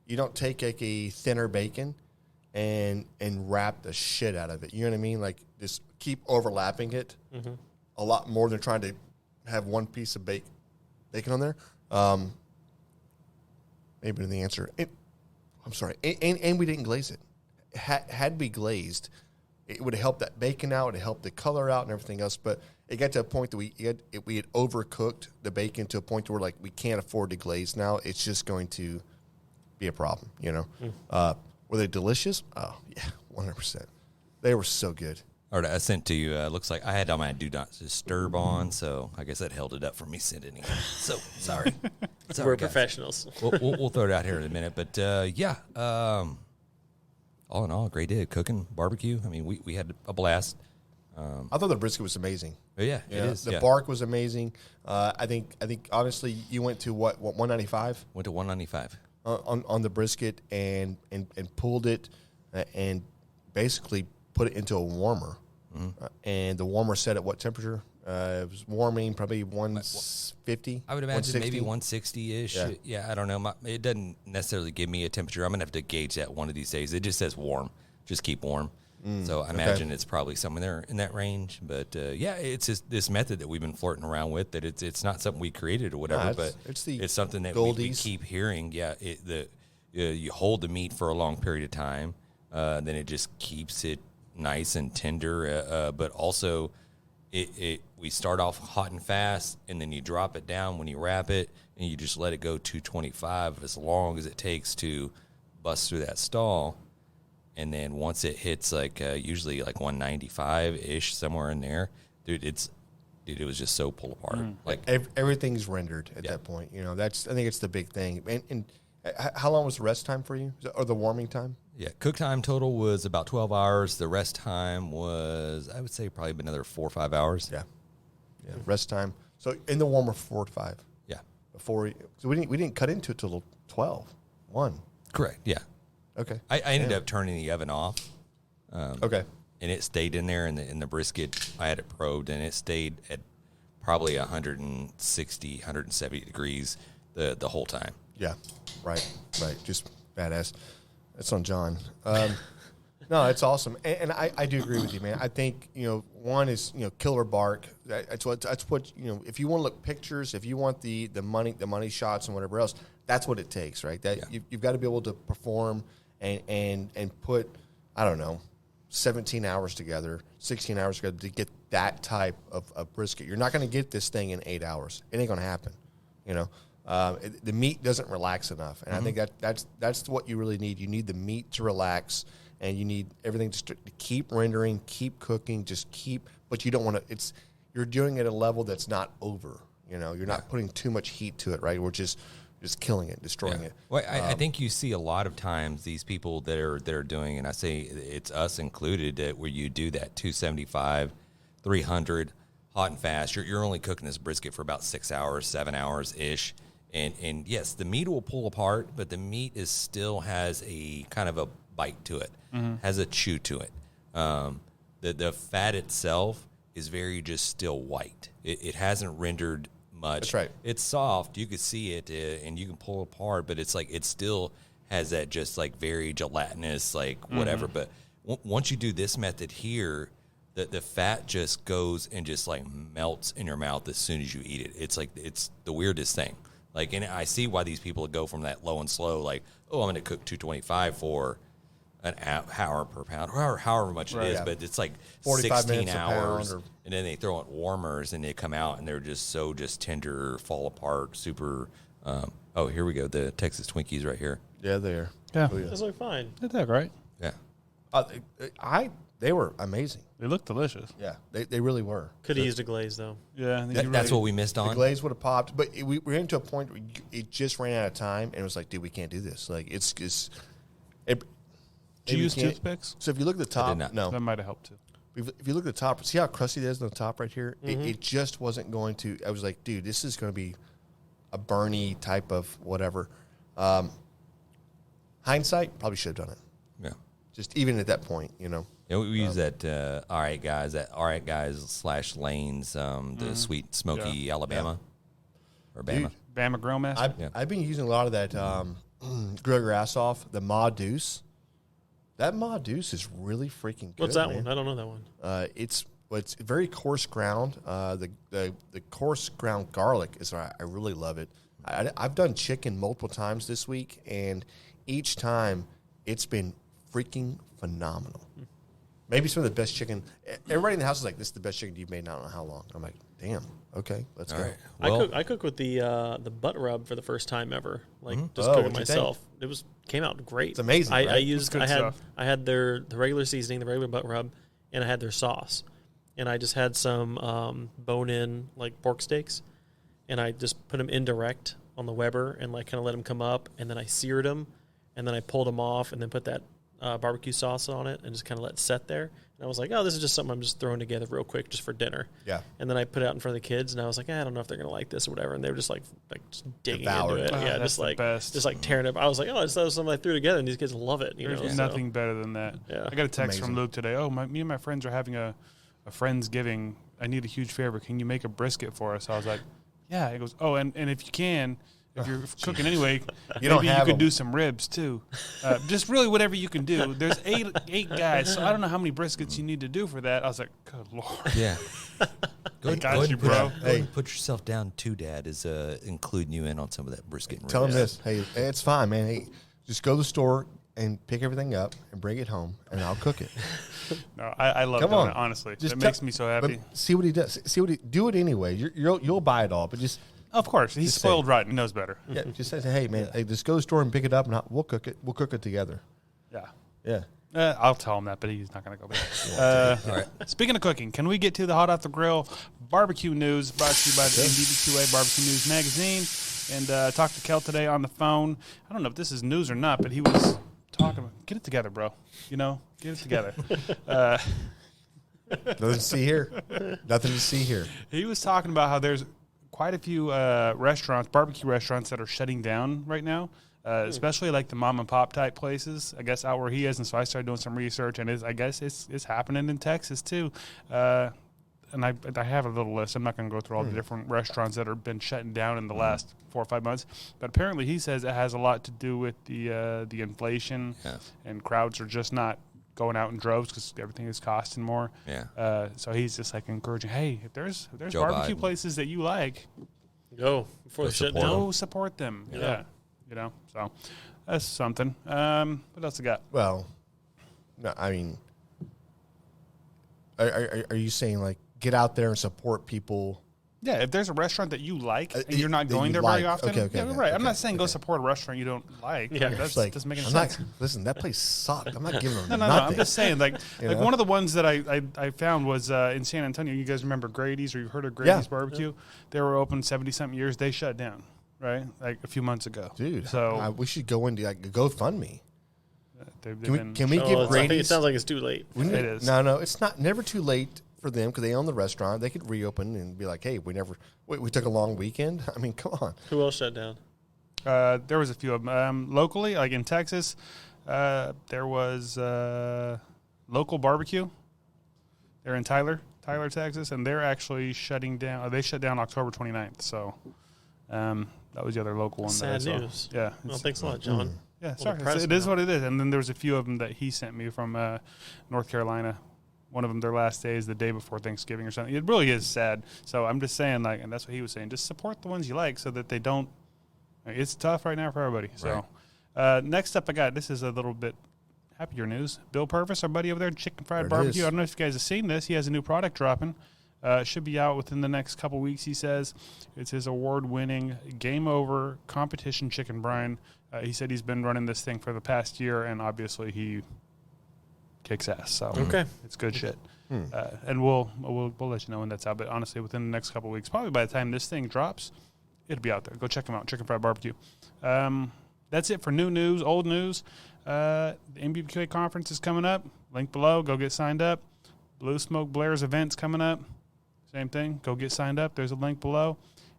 Speaker 2: you don't take like a thinner bacon and wrap the shit out of it. You know what I mean? Like, just keep overlapping it a lot more than trying to have one piece of bacon on there. Maybe the answer. I'm sorry. And we didn't glaze it. Had we glazed, it would have helped that bacon out. It helped the color out and everything else. But it got to a point that we had overcooked the bacon to a point where, like, we can't afford to glaze now. It's just going to be a problem, you know. Were they delicious? Oh, yeah, 100%. They were so good.
Speaker 4: All right, I sent to you. Looks like I had on my do not disturb on, so I guess that held it up for me sending it. So sorry.
Speaker 1: We're
Speaker 4: guys.
Speaker 1: professionals.
Speaker 4: We'll throw it out here in a minute, but yeah. All in all, great day cooking barbecue. I mean, we had a blast.
Speaker 2: I thought the brisket was amazing.
Speaker 4: But yeah, it is.
Speaker 2: The
Speaker 4: yeah.
Speaker 2: bark was amazing. I think honestly, you went to what 195
Speaker 4: Went to 195.
Speaker 2: on the brisket and pulled it and basically put it into a warmer. And the warmer set at what temperature? It was warming probably 150.
Speaker 4: I would imagine maybe 160-ish.
Speaker 2: Yeah.
Speaker 4: Yeah, I don't know. It doesn't necessarily give me a temperature. I'm going to have to gauge that one of these days. It just says warm. Just keep warm. So I imagine it's probably somewhere there in that range. But, yeah, it's just this method that we've been flirting around with, that it's not something we created or whatever, but it's something that we keep hearing. Yeah, you hold the meat for a long period of time, then it just keeps it nice and tender, but also we start off hot and fast, and then you drop it down when you wrap it, and you just let it go 225 as long as it takes to bust through that stall. And then once it hits like usually like 195-ish, somewhere in there, dude, it was just so pull apart. Like
Speaker 2: everything's rendered at that point. You know, I think it's the big thing. And how long was the rest time for you, or the warming time?
Speaker 4: Yeah, cook time total was about 12 hours. The rest time was, I would say, probably another 4 or 5 hours.
Speaker 2: Yeah, rest time. So in the warmer 4 to 5.
Speaker 4: Yeah,
Speaker 2: So we didn't cut into it till 1.
Speaker 4: correct. Yeah.
Speaker 2: Okay.
Speaker 4: I ended up turning the oven off.
Speaker 2: Okay.
Speaker 4: And it stayed in there in the brisket. I had it probed, and it stayed at probably 160, 170 degrees the whole time.
Speaker 2: Yeah. Right. Just badass. That's on John. No, it's awesome, and I do agree with you, man. I think one is killer bark. That's what if you want to look pictures, if you want the money shots and whatever else, that's what it takes, right? You've got to be able to perform and put 17 hours together, 16 hours together to get that type of brisket. You're not going to get this thing in 8 hours. It ain't going to happen. The meat doesn't relax enough, and I think that's what you really need. You need the meat to relax, and you need everything to keep rendering, keep cooking, but you don't want to. You're doing it at a level that's not over. You're not putting too much heat to it, right? We're just killing it, destroying it.
Speaker 4: Well, I think you see a lot of times these people that are doing, and I say it's us included, where you do that 275, 300, hot and fast. You're only cooking this brisket for about 6 hours, 7 hours ish, and yes, the meat will pull apart, but the meat still has a kind of a bite to it, has a chew to it. The fat itself is very just still white. It hasn't rendered much.
Speaker 2: That's right.
Speaker 4: It's soft. You can see it, and you can pull it apart, but it's like it still has that just like very gelatinous, like whatever. But once you do this method here, the fat just goes and just like melts in your mouth as soon as you eat it. It's like it's the weirdest thing. Like, and I see why these people go from that low and slow, like, oh, I'm going to cook 225 for an hour per pound, or however much it is, but it's like 16 hours, and then they throw in warmers, and they come out, and they're just so just tender, fall apart, super. Oh, here we go, the Texas Twinkies right here.
Speaker 2: Yeah, they are.
Speaker 3: Yeah,
Speaker 1: those look fine.
Speaker 3: Did that right?
Speaker 4: Yeah,
Speaker 2: they were amazing.
Speaker 3: They look delicious.
Speaker 2: Yeah, they really were.
Speaker 1: Could have used a glaze though.
Speaker 3: Yeah,
Speaker 4: that's what we missed on.
Speaker 2: The glaze would have popped, but we were into a point where it just ran out of time, and it was like, dude, we can't do this. Like, it's
Speaker 3: Did you use toothpicks?
Speaker 2: So if you look at the top, no.
Speaker 3: That might have helped too.
Speaker 2: If you look at the top, see how crusty it is on the top right here? It just wasn't going to. I was like, dude, this is going to be a Bernie type of whatever. Hindsight, probably should have done it.
Speaker 4: Yeah.
Speaker 2: Just even at that point,
Speaker 4: Yeah, we use that All Right Guys / Lanes, the sweet smoky Alabama or Bama.
Speaker 2: Dude,
Speaker 3: Bama Grill Master.
Speaker 2: I've been using a lot of that grill your ass off, the Ma Deuce. That Ma Deuce is really freaking good.
Speaker 1: What's that
Speaker 2: man.
Speaker 1: one? I don't know that one.
Speaker 2: It's very coarse ground. The coarse ground garlic is I really love it. I've done chicken multiple times this week, and each time it's been freaking phenomenal. Maybe some of the best chicken. Everybody in the house is like, "This is the best chicken you've made in I don't know how long." I'm like, "Damn, okay, let's go."
Speaker 4: Right.
Speaker 1: Well, I cook with the butt rub for the first time ever. Like just
Speaker 2: Oh,
Speaker 1: cooking
Speaker 2: what'd you
Speaker 1: myself. It came out great.
Speaker 2: It's amazing,
Speaker 1: I
Speaker 2: right?
Speaker 1: used
Speaker 3: good stuff.
Speaker 1: I had the regular seasoning, the regular butt rub, and I had their sauce, and I just had some bone-in like pork steaks, and I just put them indirect on the Weber and like kind of let them come up, and then I seared them, and then I pulled them off, and then put that barbecue sauce on it, and just kind of let it set there. And I was like, oh, this is just something I'm just throwing together real quick just for dinner.
Speaker 2: Yeah.
Speaker 1: And then I put it out in front of the kids, and I was like, I don't know if they're gonna like this or whatever. And they were just like just digging
Speaker 2: Devoured
Speaker 1: into it.
Speaker 2: it.
Speaker 1: Yeah,
Speaker 3: that's
Speaker 1: just like tearing it up. I was like, oh, it's something I threw together, and these kids love it.
Speaker 3: There's
Speaker 1: so.
Speaker 3: nothing better than that.
Speaker 1: Yeah.
Speaker 3: I got a text
Speaker 2: Amazing.
Speaker 3: from Luke today. Oh, me and my friends are having a Friendsgiving. I need a huge favor. Can you make a brisket for us? I was like, yeah. He goes, oh, and if you can, if you're cooking anyway,
Speaker 2: don't
Speaker 3: maybe
Speaker 2: have
Speaker 3: you could
Speaker 2: them.
Speaker 3: do some ribs too. Just really whatever you can do. There's eight guys, so I don't know how many briskets you need to do for that. I was like, good Lord.
Speaker 4: Yeah. Go
Speaker 3: Got
Speaker 4: ahead
Speaker 3: you,
Speaker 4: and put-
Speaker 3: bro.
Speaker 4: Go ahead and put yourself down too, Dad, is including you in on some of that brisket. And
Speaker 2: Tell them
Speaker 4: ribs.
Speaker 2: this. Hey, it's fine, man. Hey, just go to the store and pick everything up and bring it home, and I'll cook it.
Speaker 3: No, I love
Speaker 2: Come
Speaker 3: doing
Speaker 2: on.
Speaker 3: it, honestly.
Speaker 2: Just
Speaker 3: It makes me so happy.
Speaker 2: But see what he does. See what he do it anyway. You'll buy it all, but just
Speaker 3: Of course. He's
Speaker 2: Just
Speaker 3: spoiled
Speaker 2: say-
Speaker 3: rotten. He knows better.
Speaker 2: yeah, just say, hey man, hey, just go to the store and pick it up, and we'll cook it. We'll cook it together.
Speaker 3: Yeah.
Speaker 2: Yeah.
Speaker 3: I'll tell him that, but he's not going to go back.
Speaker 4: All right.
Speaker 3: Speaking of cooking, can we get to the Hot Off the Grill barbecue news brought to you by the NBBQA Barbecue News Magazine? And talked to Kel today on the phone. I don't know if this is news or not, but he was talking about, get it together, bro. Get it together.
Speaker 2: Nothing to see here. Nothing to see here.
Speaker 3: He was talking about how there's quite a few restaurants, barbecue restaurants, that are shutting down right now. Especially like the mom and pop type places, I guess, out where he is. And so I started doing some research, and I guess it's happening in Texas too. And I have a little list. I'm not going to go through all the different restaurants that have been shutting down in the last 4 or 5 months. But apparently he says it has a lot to do with the inflation, and crowds are just not going out in droves because everything is costing more.
Speaker 4: Yeah.
Speaker 3: So he's just like encouraging, hey, if there's
Speaker 4: Joe
Speaker 3: barbecue
Speaker 4: Biden.
Speaker 3: places that you like,
Speaker 1: Go before the
Speaker 4: support
Speaker 1: shutdown.
Speaker 3: go support them. Yeah. So that's something. What else I got?
Speaker 2: Well, no, I mean, are you saying like get out there and support people?
Speaker 3: Yeah, if there's a restaurant that you like and
Speaker 2: that
Speaker 3: you're not going
Speaker 2: you
Speaker 3: there very
Speaker 2: like.
Speaker 3: often,
Speaker 2: Okay,
Speaker 3: yeah,
Speaker 2: okay,
Speaker 3: right. I'm
Speaker 2: okay,
Speaker 3: not saying go
Speaker 2: okay.
Speaker 3: support a restaurant you don't like.
Speaker 1: Yeah.
Speaker 3: That
Speaker 2: It's like,
Speaker 3: doesn't make any
Speaker 2: I'm
Speaker 3: sense.
Speaker 2: not, listen, that place sucked. I'm not giving them
Speaker 3: No,
Speaker 2: nothing.
Speaker 3: I'm just saying, like
Speaker 2: know?
Speaker 3: one of the ones that I found was in San Antonio. You guys remember Grady's, or you've heard of Grady's Barbecue? They were open 70-something years. They shut down, right? Like a few months ago.
Speaker 2: Dude,
Speaker 3: So
Speaker 2: we should go into like a GoFundMe.
Speaker 3: they've
Speaker 2: Can we,
Speaker 3: been,
Speaker 2: can we
Speaker 1: Oh,
Speaker 2: give
Speaker 1: I think it
Speaker 2: Grady's?
Speaker 1: sounds like it's too late.
Speaker 3: It is.
Speaker 2: No, it's not. Never too late for them because they own the restaurant. They could reopen and be like, hey, we took a long weekend. I mean, come on.
Speaker 1: Who else shut down?
Speaker 3: there was a few of them. Locally, like in Texas, there was Local Barbecue. They're in Tyler, Texas, and they're actually shutting down. They shut down October 29th. So that was the other local one.
Speaker 1: Sad
Speaker 3: that I saw.
Speaker 1: news.
Speaker 3: Yeah.
Speaker 1: Well, thanks a lot, John.
Speaker 3: Yeah,
Speaker 1: Well,
Speaker 3: sorry.
Speaker 1: depressing
Speaker 3: It is
Speaker 1: now.
Speaker 3: what it is. And then there was a few of them that he sent me from North Carolina. One of them, their last day is the day before Thanksgiving or something. It really is sad. So I'm just saying, like, and that's what he was saying. Just support the ones you like so that they don't. It's tough right now for everybody. So next up, I got, this is a little bit happier news. Bill Purvis, our buddy over there, Chicken Fried
Speaker 2: There it
Speaker 3: Barbecue.
Speaker 2: is.
Speaker 3: I don't know if you guys have seen this. He has a new product dropping. Should be out within the next couple weeks, he says. It's his award-winning Game Over competition chicken brine. He said he's been running this thing for the past year, and obviously he kicks ass. So
Speaker 1: Okay.
Speaker 3: it's good shit. And we'll let you know when that's out. But honestly, within the next couple of weeks, probably by the time this thing drops, it'll be out there. Go check them out. Chicken Fried Barbecue. That's it for new news, old news. The NBBQA Conference is coming up. Link below. Go get signed up. Blue Smoke Blaire's event's coming up. Same thing. Go get signed up. There's a link below.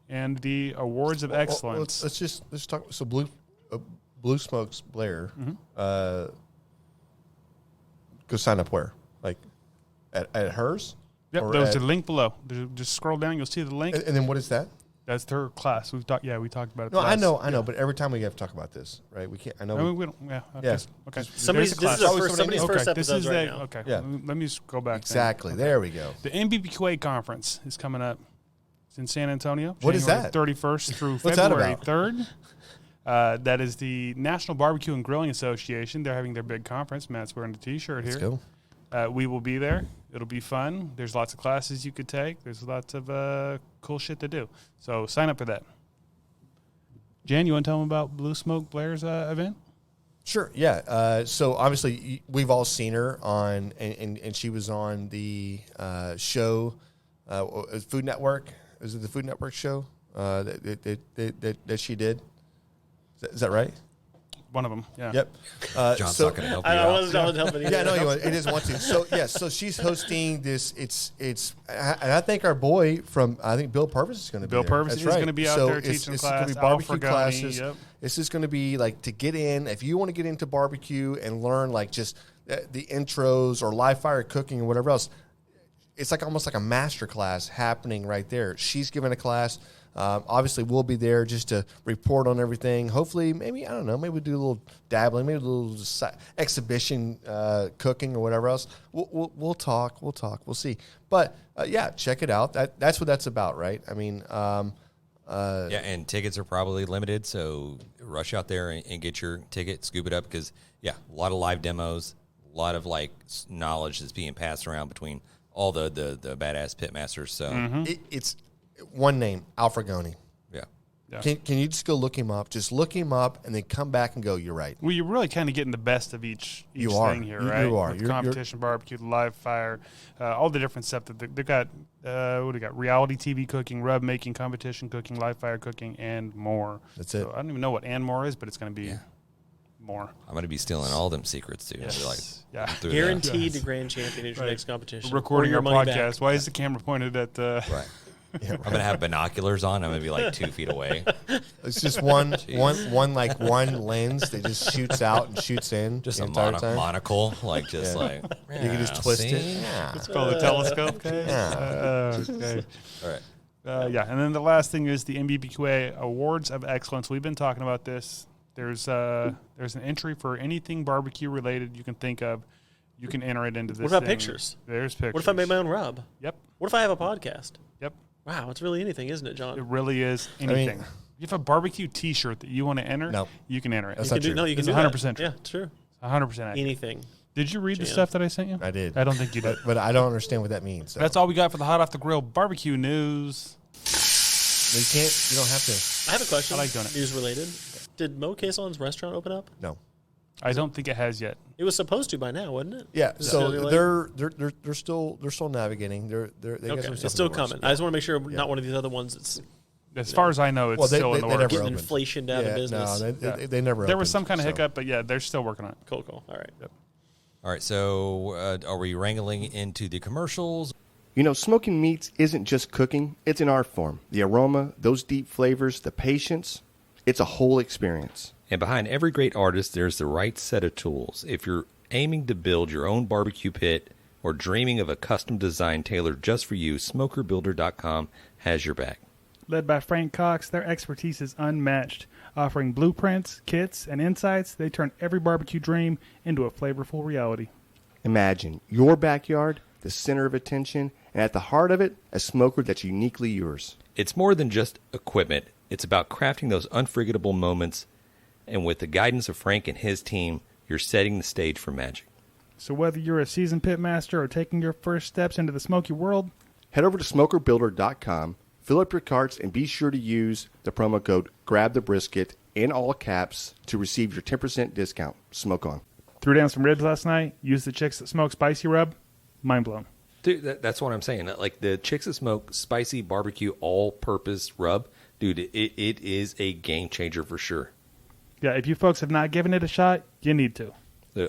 Speaker 3: And the Awards of Excellence.
Speaker 2: Let's talk. So Blue Smokes Blaire. Go sign up where? Like at hers?
Speaker 3: Yep,
Speaker 2: Or
Speaker 3: there's
Speaker 2: at-
Speaker 3: a link below. Just scroll down. You'll see the link.
Speaker 2: And then what is that?
Speaker 3: That's their class. We talked about it.
Speaker 2: No, I
Speaker 3: last-
Speaker 2: know. But every time we have to talk about this, right? We can't. I know.
Speaker 3: I mean, we don't. Yeah. Okay.
Speaker 2: Yeah.
Speaker 3: Okay.
Speaker 1: Somebody's,
Speaker 3: There's a
Speaker 1: this is
Speaker 3: class.
Speaker 1: our first, somebody's
Speaker 3: Okay,
Speaker 1: first
Speaker 3: this
Speaker 1: episode
Speaker 3: is
Speaker 1: right
Speaker 3: the,
Speaker 1: now.
Speaker 3: Okay.
Speaker 2: Yeah.
Speaker 3: Let me just go back.
Speaker 2: Exactly. There we go.
Speaker 3: The NBBQA Conference is coming up. It's in San Antonio.
Speaker 2: What is
Speaker 3: January
Speaker 2: that?
Speaker 3: 31st through
Speaker 2: What's that
Speaker 3: February
Speaker 2: about?
Speaker 3: 3rd. That is the National Barbecue and Grilling Association. They're having their big conference. Matt's wearing a T-shirt
Speaker 2: Let's
Speaker 3: here.
Speaker 2: go.
Speaker 3: We will be there. It'll be fun. There's lots of classes you could take. There's lots of cool shit to do. So sign up for that. Jan, you want to tell them about Blue Smoke Blaire's event?
Speaker 2: Sure. Yeah. So obviously we've all seen her on, and she was on the show, Food Network. Is it the Food Network show that she did? Is that right?
Speaker 3: One of them. Yeah.
Speaker 2: Yep.
Speaker 4: John's
Speaker 2: so,
Speaker 4: not going to help you
Speaker 1: I
Speaker 4: out.
Speaker 1: wasn't helping either.
Speaker 2: Yeah, no, it is one too. So yeah, so she's hosting this. It's and I think our boy from Bill Purvis is going to be
Speaker 3: Bill
Speaker 2: there.
Speaker 3: Purvis
Speaker 2: That's
Speaker 3: is
Speaker 2: right.
Speaker 3: going to be out
Speaker 2: So
Speaker 3: there
Speaker 2: it's-
Speaker 3: teaching
Speaker 2: it's
Speaker 3: class.
Speaker 2: gonna be
Speaker 3: Al
Speaker 2: barbecue
Speaker 3: Fragoni,
Speaker 2: classes.
Speaker 3: Yep.
Speaker 2: This is going to be like to get in. If you want to get into barbecue and learn like just the intros or live fire cooking or whatever else, it's like almost like a master class happening right there. She's giving a class. Obviously, we'll be there just to report on everything. Hopefully, maybe, I don't know, maybe we'll do a little dabbling, maybe a little exhibition cooking or whatever else. We'll talk. We'll see. But, yeah, check it out. That's what that's about, right? I mean,
Speaker 4: Yeah, and tickets are probably limited, so rush out there and get your ticket, scoop it up, because, yeah, a lot of live demos, a lot of, like, knowledge that's being passed around between all the badass pitmasters. So,
Speaker 2: it's one name, Al Fragoni.
Speaker 4: yeah.
Speaker 3: Yeah.
Speaker 2: Can you just go look him up? Just look him up and then come back and go, you're right.
Speaker 3: Well, you're really kind of getting the best of each
Speaker 2: You are.
Speaker 3: thing here,
Speaker 2: You
Speaker 3: right?
Speaker 2: are.
Speaker 3: With
Speaker 2: You're-
Speaker 3: competition, barbecue, live fire, all the different stuff that they've got. What do they got? Reality TV cooking, rub making, competition cooking, live fire cooking, and more.
Speaker 2: That's it.
Speaker 3: So I don't even know what "and more" is, but it's going to be more.
Speaker 4: I'm going to be stealing all them secrets, too.
Speaker 3: Yes.
Speaker 4: I'll be like,
Speaker 3: Yeah.
Speaker 4: through that.
Speaker 1: Guaranteed the grand champion is your
Speaker 3: Right.
Speaker 1: next competition.
Speaker 3: We're recording
Speaker 1: Or
Speaker 3: our
Speaker 1: your money
Speaker 3: podcast.
Speaker 1: back.
Speaker 3: Why is the camera pointed at?
Speaker 4: Right.
Speaker 2: Yeah,
Speaker 4: I'm going to have binoculars on. I'm going to be like 2 feet away.
Speaker 2: It's just one lens that just shoots out and shoots in
Speaker 4: Just
Speaker 2: the
Speaker 4: a
Speaker 2: entire time.
Speaker 4: monocle, like just
Speaker 2: Yeah.
Speaker 4: like
Speaker 2: You can just twist
Speaker 4: see?
Speaker 2: it. Yeah.
Speaker 3: It's called a telescope. Okay.
Speaker 2: Yeah.
Speaker 3: Okay.
Speaker 4: All right.
Speaker 3: Yeah, and then the last thing is the NBBQA Awards of Excellence. We've been talking about this. There's an entry for anything barbecue related you can think of. You can enter it into this.
Speaker 1: What about
Speaker 3: thing.
Speaker 1: pictures?
Speaker 3: There's pictures.
Speaker 1: What if I make my own rub?
Speaker 3: Yep.
Speaker 1: What if I have a podcast?
Speaker 3: Yep.
Speaker 1: Wow, it's really anything, isn't it, John?
Speaker 3: It really is anything. You have a barbecue T-shirt that you want to enter.
Speaker 2: Nope.
Speaker 3: You can enter it.
Speaker 2: That's
Speaker 1: you
Speaker 2: not
Speaker 1: can
Speaker 2: true.
Speaker 1: No, you can
Speaker 3: It's
Speaker 1: do
Speaker 3: 100%
Speaker 1: that.
Speaker 3: true.
Speaker 1: Yeah, it's true.
Speaker 3: 100% accurate.
Speaker 1: Anything.
Speaker 3: Did you read the
Speaker 1: Jan.
Speaker 3: stuff that I sent you?
Speaker 2: I did.
Speaker 3: I don't think you did.
Speaker 2: But I don't understand what that means. So.
Speaker 3: That's all we got for the hot off the grill barbecue news.
Speaker 2: You don't have to.
Speaker 1: I have a question.
Speaker 3: I like doing it.
Speaker 1: News related. Did Mo Queson's restaurant open up?
Speaker 2: No.
Speaker 3: I don't think it has yet.
Speaker 1: It was supposed to by now, wasn't it?
Speaker 2: Yeah,
Speaker 1: Is it
Speaker 2: so
Speaker 1: still
Speaker 2: they're still navigating. They got
Speaker 1: okay.
Speaker 2: some
Speaker 1: It's
Speaker 2: stuff
Speaker 1: still
Speaker 2: in the works.
Speaker 1: coming. I just want to make sure not one of these other ones that's
Speaker 3: As far as I know, it's still in the
Speaker 2: they
Speaker 3: works.
Speaker 2: never
Speaker 1: getting
Speaker 2: opened.
Speaker 1: inflation down in business.
Speaker 2: No, they never.
Speaker 3: There was
Speaker 2: opened,
Speaker 3: some kind of
Speaker 2: so.
Speaker 3: hiccup, but yeah, they're still working on it.
Speaker 1: Cool. All right.
Speaker 3: Yep.
Speaker 4: All right, so are we wrangling into the commercials?
Speaker 5: You know, smoking meats isn't just cooking, it's an art form. The aroma, those deep flavors, the patience, it's a whole experience.
Speaker 6: And behind every great artist, there's the right set of tools. If you're aiming to build your own barbecue pit or dreaming of a custom design tailored just for you, SmokerBuilder.com has your back.
Speaker 7: Led by Frank Cox, their expertise is unmatched. Offering blueprints, kits, and insights, they turn every barbecue dream into a flavorful reality.
Speaker 5: Imagine your backyard, the center of attention, and at the heart of it, a smoker that's uniquely yours.
Speaker 6: It's more than just equipment. It's about crafting those unforgettable moments. And with the guidance of Frank and his team, you're setting the stage for magic.
Speaker 7: So whether you're a seasoned pit master or taking your first steps into the smoky world,
Speaker 5: Head over to SmokerBuilder.com, fill up your carts, and be sure to use the promo code GRABTHEBRISKET in all caps to receive your 10% discount. Smoke on.
Speaker 7: threw down some ribs last night, used the Chicks That Smoke spicy rub, mind blown.
Speaker 6: Dude, that's what I'm saying. Like the Chicks That Smoke spicy barbecue all-purpose rub, dude, it is a game changer for sure.
Speaker 7: Yeah, if you folks have not given it a shot, you need to.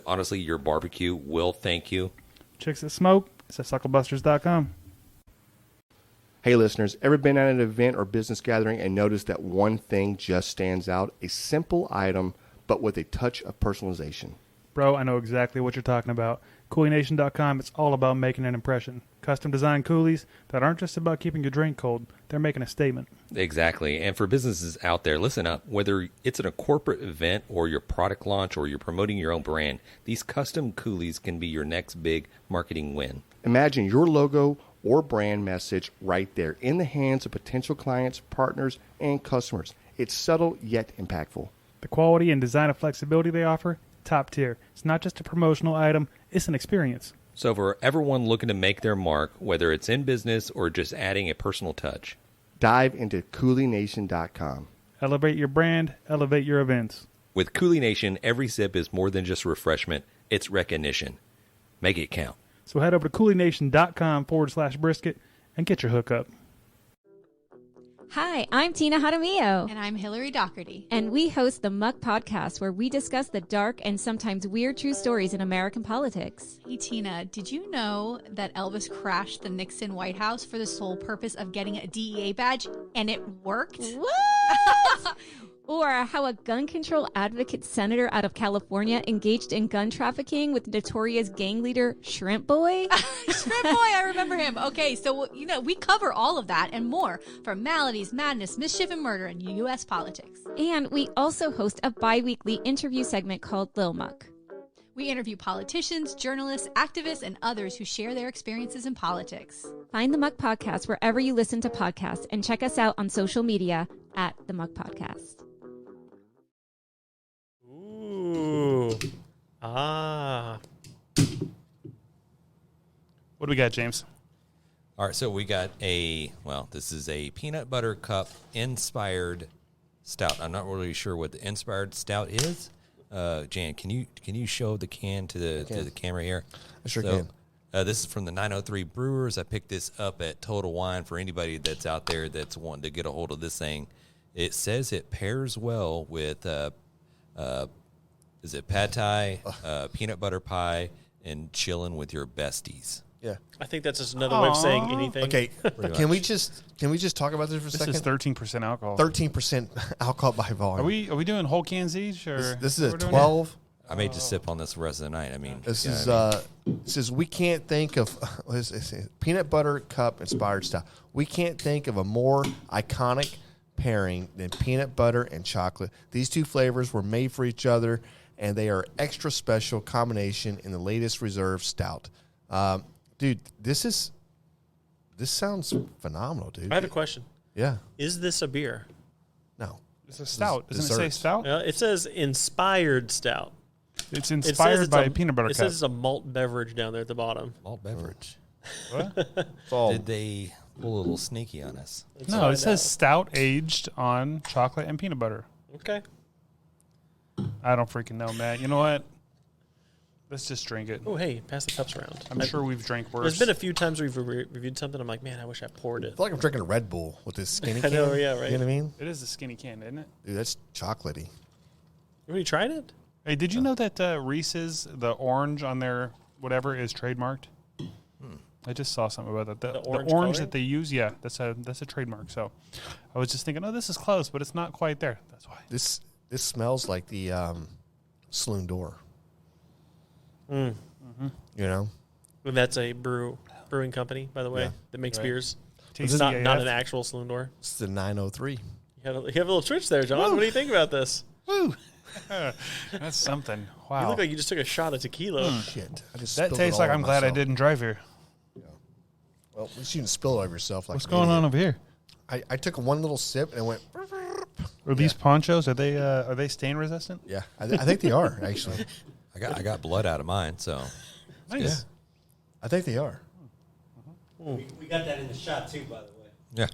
Speaker 6: Honestly, your barbecue will thank you.
Speaker 7: Chicks That Smoke, it's at SUCKLEBUSTERS.com.
Speaker 5: Hey listeners, ever been at an event or business gathering and noticed that one thing just stands out? A simple item, but with a touch of personalization.
Speaker 7: Bro, I know exactly what you're talking about. CoolieNation.com, it's all about making an impression. Custom designed coolies that aren't just about keeping your drink cold, they're making a statement.
Speaker 6: Exactly. And for businesses out there, listen up. Whether it's at a corporate event or your product launch or you're promoting your own brand, these custom coolies can be your next big marketing win.
Speaker 5: Imagine your logo or brand message right there in the hands of potential clients, partners, and customers. It's subtle yet impactful.
Speaker 7: The quality and design of flexibility they offer, top tier. It's not just a promotional item, it's an experience.
Speaker 6: So for everyone looking to make their mark, whether it's in business or just adding a personal touch,
Speaker 5: Dive into CoolieNation.com.
Speaker 7: Elevate your brand, elevate your events.
Speaker 6: with Coolie Nation, every sip is more than just refreshment, it's recognition. Make it count.
Speaker 7: So head over to CoolieNation.com/brisket and get your hookup.
Speaker 8: Hi, I'm Tina Jaramillo.
Speaker 9: And I'm Hillary Doherty.
Speaker 8: And we host the Muck podcast, where we discuss the dark and sometimes weird true stories in American politics.
Speaker 9: Hey, Tina, did you know that Elvis crashed the Nixon White House for the sole purpose of getting a DEA badge, and it worked?
Speaker 8: What? Or how a gun control advocate senator out of California engaged in gun trafficking with notorious gang leader Shrimp Boy.
Speaker 9: Shrimp Boy, I remember him. Okay, so, we cover all of that and more from maladies, madness, mischief, and murder in U.S. politics.
Speaker 8: And we also host a bi-weekly interview segment called Lil Muck.
Speaker 9: We interview politicians, journalists, activists, and others who share their experiences in politics.
Speaker 8: Find the Muck Podcast wherever you listen to podcasts, and check us out on social media at the Muck Podcast.
Speaker 1: Ooh. Ah.
Speaker 3: What do we got, James?
Speaker 4: All right, so we got this is a peanut butter cup inspired stout. I'm not really sure what the inspired stout is. Jan, can you show the can to the camera here?
Speaker 2: I sure can.
Speaker 4: This is from the 903 Brewers. I picked this up at Total Wine for anybody that's out there that's wanting to get a hold of this thing. It says it pairs well with is it pad thai, peanut butter pie, and chilling with your besties.
Speaker 2: Yeah.
Speaker 1: I think that's just another way of saying anything.
Speaker 2: Okay. Can we just talk about this for a
Speaker 3: This
Speaker 2: second?
Speaker 3: is 13% alcohol.
Speaker 2: 13% alcohol by volume.
Speaker 3: Are we doing whole cans each? Or
Speaker 2: This is a
Speaker 3: what we're doing
Speaker 2: 12.
Speaker 4: I may just sip on this the rest of the night. I mean,
Speaker 2: This
Speaker 4: yeah,
Speaker 2: is
Speaker 4: I mean,
Speaker 2: it says we can't think of it's peanut butter cup inspired style. We can't think of a more iconic pairing than peanut butter and chocolate. These two flavors were made for each other, and they are extra special combination in the latest reserve stout. Dude, this sounds phenomenal, dude.
Speaker 1: I have a question.
Speaker 2: Yeah.
Speaker 1: Is this a beer?
Speaker 2: No.
Speaker 3: It's a stout. Doesn't it say
Speaker 2: Desserts.
Speaker 3: stout?
Speaker 1: It says inspired stout.
Speaker 3: It's
Speaker 1: It says
Speaker 3: inspired
Speaker 1: it's
Speaker 3: by
Speaker 1: a
Speaker 3: peanut butter
Speaker 1: It
Speaker 3: cup.
Speaker 1: says it's a malt beverage down there at the bottom.
Speaker 4: Malt beverage.
Speaker 2: It's all
Speaker 4: Did they pull a little sneaky on us?
Speaker 1: Let's
Speaker 3: No,
Speaker 1: find
Speaker 3: it says
Speaker 1: out.
Speaker 3: stout aged on chocolate and peanut butter.
Speaker 1: Okay.
Speaker 3: I don't freaking know, Matt. You know what? Let's just drink it.
Speaker 1: Oh, hey, pass the cups around.
Speaker 3: I'm sure we've drank worse.
Speaker 1: There's been a few times we've reviewed something. I'm like, man, I wish I poured it.
Speaker 2: I feel like I'm drinking a Red Bull with this skinny
Speaker 1: I
Speaker 2: can.
Speaker 1: know, yeah, right.
Speaker 2: You know what I mean?
Speaker 3: It is a skinny can, isn't it?
Speaker 2: Dude, that's chocolatey.
Speaker 1: Have you tried it?
Speaker 3: Hey, did you know that Reese's, the orange on their whatever, is trademarked? I just saw something about that. The
Speaker 1: orange
Speaker 3: orange
Speaker 1: color?
Speaker 3: that they use, yeah, that's a trademark. So I was just thinking, oh, this is close, but it's not quite there. That's why.
Speaker 2: This smells like the saloon door. You know?
Speaker 1: And that's a brewing company, by the way,
Speaker 2: Yeah.
Speaker 1: that makes
Speaker 3: Right.
Speaker 1: beers.
Speaker 3: Tasty
Speaker 1: It's not
Speaker 3: AF.
Speaker 1: an actual saloon door.
Speaker 2: It's the 903.
Speaker 1: You have a little twitch there, John. What do you think about this?
Speaker 3: Woo! That's something.
Speaker 1: You
Speaker 3: Wow.
Speaker 1: look like you just took a shot of tequila.
Speaker 2: Shit. I just
Speaker 3: That
Speaker 2: spilled it
Speaker 3: tastes
Speaker 2: all
Speaker 3: like
Speaker 2: on
Speaker 3: I'm glad I
Speaker 2: myself.
Speaker 3: didn't drive here.
Speaker 2: Well, at least you didn't spill it over yourself. Like
Speaker 3: What's
Speaker 2: an
Speaker 3: going
Speaker 2: idiot.
Speaker 3: on over here?
Speaker 2: I took one little sip and it went.
Speaker 3: Are these ponchos? Are they stain resistant?
Speaker 2: Yeah, I think they are actually.
Speaker 4: I got blood out of mine, so
Speaker 3: Nice.
Speaker 2: I think they are.
Speaker 10: We got that in the shot too, by the way.
Speaker 4: yeah.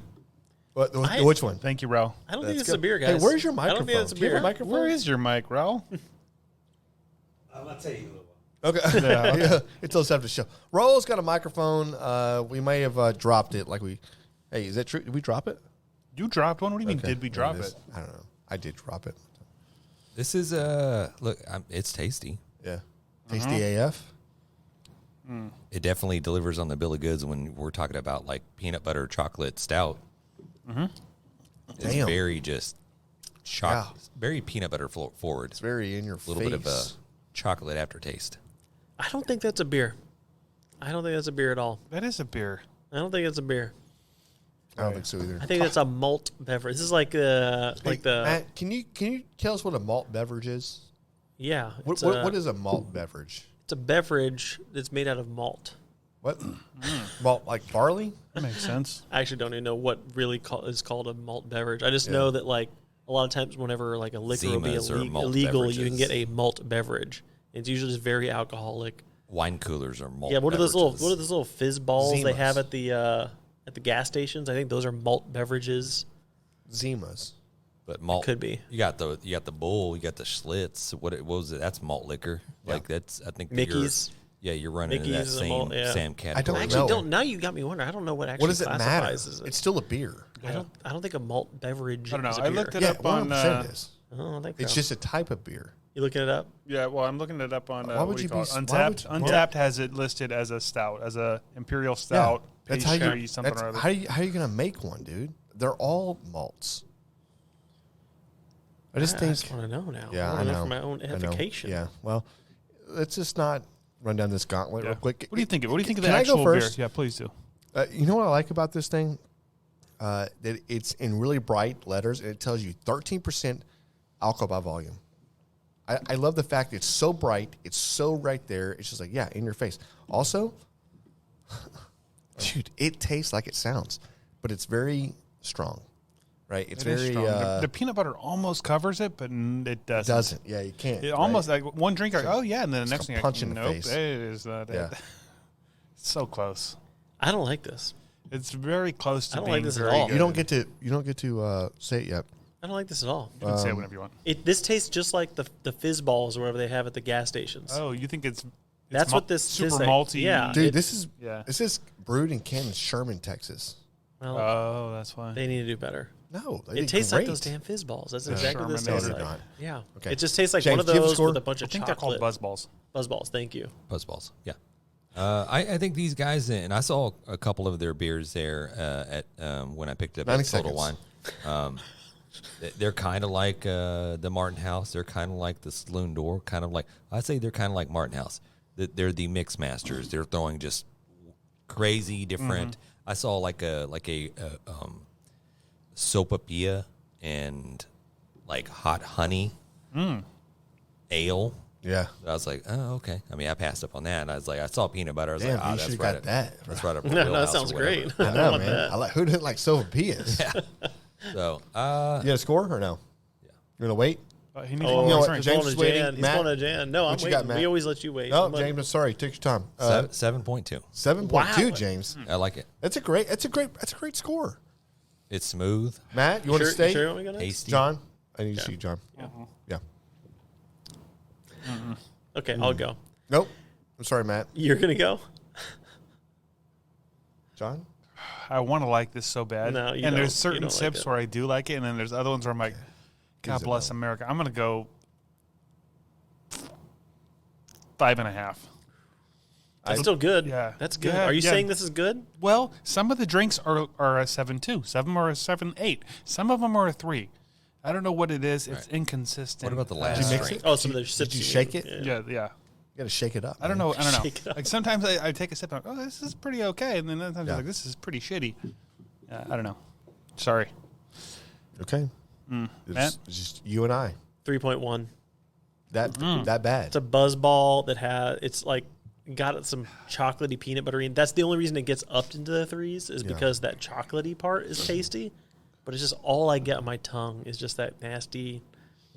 Speaker 2: What,
Speaker 1: I-
Speaker 2: which one?
Speaker 3: Thank you, Raul.
Speaker 1: I don't
Speaker 2: That's
Speaker 1: think it's a
Speaker 2: good.
Speaker 1: beer,
Speaker 2: Hey,
Speaker 1: guys.
Speaker 2: where's your
Speaker 1: I
Speaker 2: microphone?
Speaker 1: don't think it's a
Speaker 2: Do you have
Speaker 1: beer.
Speaker 2: a microphone?
Speaker 3: Where is your mic, Raul?
Speaker 10: I'm gonna tell you.
Speaker 2: Okay. Yeah, it's us after the show. Raul's got a microphone. We may have dropped it. Hey, is that true? Did we drop it?
Speaker 3: You dropped one? What do you mean,
Speaker 2: Okay.
Speaker 3: did we drop it?
Speaker 2: I don't know. I did drop it.
Speaker 4: This is look, it's tasty.
Speaker 2: Yeah. Tasty AF.
Speaker 4: It definitely delivers on the bill of goods when we're talking about like peanut butter chocolate stout. It's
Speaker 2: Damn.
Speaker 4: very just very peanut butter forward.
Speaker 2: It's very in your
Speaker 4: A little bit of a
Speaker 2: face.
Speaker 4: chocolate aftertaste.
Speaker 1: I don't think that's a beer. I don't think that's a beer at all.
Speaker 3: That is a beer.
Speaker 1: I don't think it's a beer.
Speaker 2: I don't think so either.
Speaker 1: I think it's a malt beverage. This is like the
Speaker 2: Matt, can you tell us what a malt beverage is?
Speaker 1: yeah.
Speaker 2: What is a malt beverage?
Speaker 1: It's a beverage that's made out of malt.
Speaker 2: What? Malt like barley?
Speaker 3: That makes sense.
Speaker 1: I actually don't even know what really is called a malt beverage. I just know that like a lot of times whenever like a liquor will be
Speaker 4: Zimas or malt
Speaker 1: illegal, you can
Speaker 4: beverages.
Speaker 1: get a malt beverage. It's usually just very alcoholic.
Speaker 4: Wine coolers are malt.
Speaker 1: Yeah, what are those
Speaker 4: beverages.
Speaker 1: little fizz balls they
Speaker 2: Zimas.
Speaker 1: have at the gas stations? I think those are malt beverages.
Speaker 2: Zimas.
Speaker 4: But malt
Speaker 1: Could be.
Speaker 4: You got the bull. You got the Schlitz. What was it? That's malt liquor. Like that's I think that you're-
Speaker 1: Mickey's.
Speaker 4: Yeah, you're running in that
Speaker 1: Mickey's is a
Speaker 4: same
Speaker 1: malt, yeah.
Speaker 4: same
Speaker 2: I
Speaker 4: category.
Speaker 2: don't
Speaker 1: I actually
Speaker 2: know.
Speaker 1: don't. Now you got me wondering. I don't know what actually
Speaker 2: What does it matter?
Speaker 1: classifies as
Speaker 2: It's still a beer.
Speaker 1: I don't think a malt beverage.
Speaker 3: I don't know.
Speaker 1: Is a
Speaker 3: I
Speaker 1: beer.
Speaker 3: looked it
Speaker 2: Yeah,
Speaker 3: up on.
Speaker 2: 100% it is.
Speaker 1: I don't think
Speaker 2: It's
Speaker 1: so.
Speaker 2: just a type of beer.
Speaker 1: You looking it up?
Speaker 3: Yeah, well, I'm looking it up on.
Speaker 2: Why
Speaker 3: what
Speaker 2: would
Speaker 3: do
Speaker 2: you
Speaker 3: call
Speaker 2: be-
Speaker 3: it?
Speaker 2: why
Speaker 3: Untapped?
Speaker 2: would-
Speaker 3: Untapped has it listed as a stout, as a imperial stout.
Speaker 2: That's how
Speaker 3: pastry,
Speaker 2: you.
Speaker 3: something
Speaker 2: That's
Speaker 3: or other.
Speaker 2: how you gonna make one, dude? They're all malts. I just
Speaker 1: I
Speaker 2: think.
Speaker 1: just want to know now.
Speaker 2: Yeah, I
Speaker 1: wanna
Speaker 2: know.
Speaker 1: for my own
Speaker 2: I know.
Speaker 1: edification.
Speaker 2: Yeah. Well, let's just not run down this gauntlet
Speaker 3: Yeah.
Speaker 2: real quick.
Speaker 3: What do you think? What do you think of the
Speaker 2: Can I go
Speaker 3: actual beer?
Speaker 2: first?
Speaker 3: Yeah, please do.
Speaker 2: You know what I like about this thing? That it's in really bright letters, and it tells you 13% alcohol by volume. I love the fact it's so bright. It's so right there. It's just like, yeah, in your face. Also, dude, it tastes like it sounds, but it's very strong, right? It's
Speaker 3: It is
Speaker 2: very
Speaker 3: strong. The peanut butter almost covers it, but it doesn't.
Speaker 2: doesn't. Yeah, you can't.
Speaker 3: It
Speaker 2: right?
Speaker 3: almost like one drink, like, oh yeah, and then the
Speaker 2: It's
Speaker 3: next
Speaker 2: a
Speaker 3: thing, like,
Speaker 2: punch in the
Speaker 3: nope,
Speaker 2: face.
Speaker 3: it is not.
Speaker 2: Yeah.
Speaker 3: It's so close.
Speaker 1: I don't like this.
Speaker 3: It's very close to
Speaker 1: I don't
Speaker 3: being
Speaker 1: like this at
Speaker 3: very
Speaker 1: all.
Speaker 3: good.
Speaker 2: You don't get to say it yet.
Speaker 1: I don't like this at all.
Speaker 3: You can say it whenever you want.
Speaker 1: This tastes just like the fizz balls or whatever they have at the gas stations.
Speaker 3: Oh, you think it's
Speaker 1: That's what this
Speaker 3: super
Speaker 1: tastes like.
Speaker 3: malty?
Speaker 1: Yeah.
Speaker 2: Dude,
Speaker 1: it-
Speaker 2: this is
Speaker 3: Yeah.
Speaker 2: this is brewed in Canton, Sherman, Texas.
Speaker 1: Well,
Speaker 3: Oh, that's why.
Speaker 1: they need to do better.
Speaker 2: No, they
Speaker 1: It
Speaker 2: did
Speaker 1: tastes
Speaker 2: great.
Speaker 1: like those damn fizz balls. That's
Speaker 3: Yeah.
Speaker 1: exactly what this
Speaker 3: Sherman
Speaker 1: tastes
Speaker 3: made
Speaker 1: like.
Speaker 2: it.
Speaker 1: Yeah.
Speaker 2: Okay.
Speaker 1: It just tastes like
Speaker 2: James,
Speaker 1: one of
Speaker 2: do you have a
Speaker 1: those
Speaker 2: score?
Speaker 1: with a bunch
Speaker 3: I
Speaker 1: of
Speaker 3: think they're called
Speaker 1: chocolate.
Speaker 3: buzzballs.
Speaker 1: Buzzballs. Thank you.
Speaker 4: Buzzballs. Yeah. I think these guys, and I saw a couple of their beers there at when I picked up
Speaker 2: 90
Speaker 4: at Total
Speaker 2: seconds.
Speaker 4: Wine. They're kind of like the Martin House. They're kind of like the Saloon Door. Kind of like I say they're kind of like Martin House. They're the mix masters. They're throwing just crazy different. I saw like a sopapilla and like hot honey. ale.
Speaker 2: Yeah.
Speaker 4: I was like, oh, okay. I mean, I passed up on that. And I was like, I saw peanut butter. I was
Speaker 2: Damn,
Speaker 4: like, oh,
Speaker 2: you
Speaker 4: that's
Speaker 2: should've
Speaker 4: right.
Speaker 2: got that.
Speaker 4: That's right up my
Speaker 1: No, that
Speaker 4: wheelhouse
Speaker 1: sounds
Speaker 4: or whatever.
Speaker 1: great.
Speaker 2: I know,
Speaker 1: want
Speaker 2: man.
Speaker 1: that.
Speaker 2: Who didn't like sopapillas?
Speaker 4: Yeah. So,
Speaker 2: You got a score or no?
Speaker 4: Yeah.
Speaker 2: You want to wait?
Speaker 3: He needs
Speaker 1: Oh,
Speaker 3: one
Speaker 2: You know
Speaker 3: more
Speaker 2: what,
Speaker 3: drink.
Speaker 1: he's
Speaker 2: James
Speaker 1: going
Speaker 2: is
Speaker 1: to
Speaker 2: waiting.
Speaker 1: Jan. He's
Speaker 2: Matt,
Speaker 1: going to Jan. No, I'm
Speaker 2: what you
Speaker 1: waiting.
Speaker 2: got, Matt?
Speaker 1: We always let you wait.
Speaker 2: No,
Speaker 1: I'm like-
Speaker 2: James, I'm sorry. Take your time.
Speaker 4: 7.2.
Speaker 2: 7.2,
Speaker 1: Wow.
Speaker 2: James.
Speaker 4: I like it.
Speaker 2: That's a great score.
Speaker 4: It's smooth,
Speaker 2: Matt, you want to
Speaker 1: Sure,
Speaker 2: stay?
Speaker 1: you sure you want me to go next?
Speaker 4: tasty.
Speaker 2: John, I need to see you, John. Yeah.
Speaker 1: Okay, I'll go.
Speaker 2: Nope. I'm sorry, Matt.
Speaker 1: You're going to go?
Speaker 2: John?
Speaker 3: I want to like this so bad.
Speaker 1: No, you
Speaker 3: and
Speaker 1: don't.
Speaker 3: there's
Speaker 1: You
Speaker 3: certain
Speaker 1: don't like
Speaker 3: sips
Speaker 1: it.
Speaker 3: where I do like it, and then there's other ones where I'm like, God
Speaker 2: Is it
Speaker 3: bless
Speaker 2: no?
Speaker 3: America. I'm going to go 5.5.
Speaker 1: That's still good.
Speaker 3: Yeah.
Speaker 1: That's good.
Speaker 3: Yeah,
Speaker 1: Are you
Speaker 3: yeah.
Speaker 1: saying this is good?
Speaker 3: Well, some of the drinks are a 7.2. Some are a 7.8. Some of them are a 3. I don't know what it is. It's inconsistent.
Speaker 4: What about the
Speaker 2: Did
Speaker 4: last
Speaker 2: you mix
Speaker 4: drink?
Speaker 2: it?
Speaker 1: Oh, some of the sips.
Speaker 2: Did you shake it?
Speaker 1: Yeah.
Speaker 3: Yeah.
Speaker 2: You got to shake it up.
Speaker 3: I don't know.
Speaker 1: Shake it up.
Speaker 3: Like sometimes I take a sip and I'm like, oh, this is pretty okay. And then other times
Speaker 2: Yeah.
Speaker 3: I'm like, this is pretty shitty. I don't know. Sorry.
Speaker 2: Okay.
Speaker 3: Matt?
Speaker 2: It's just you and I.
Speaker 1: 3.1.
Speaker 2: That bad.
Speaker 1: It's a buzz ball that it's like got some chocolatey peanut buttery. And that's the only reason it gets upped into the 3s is because that chocolatey part is tasty. But it's just all I get on my tongue is just that nasty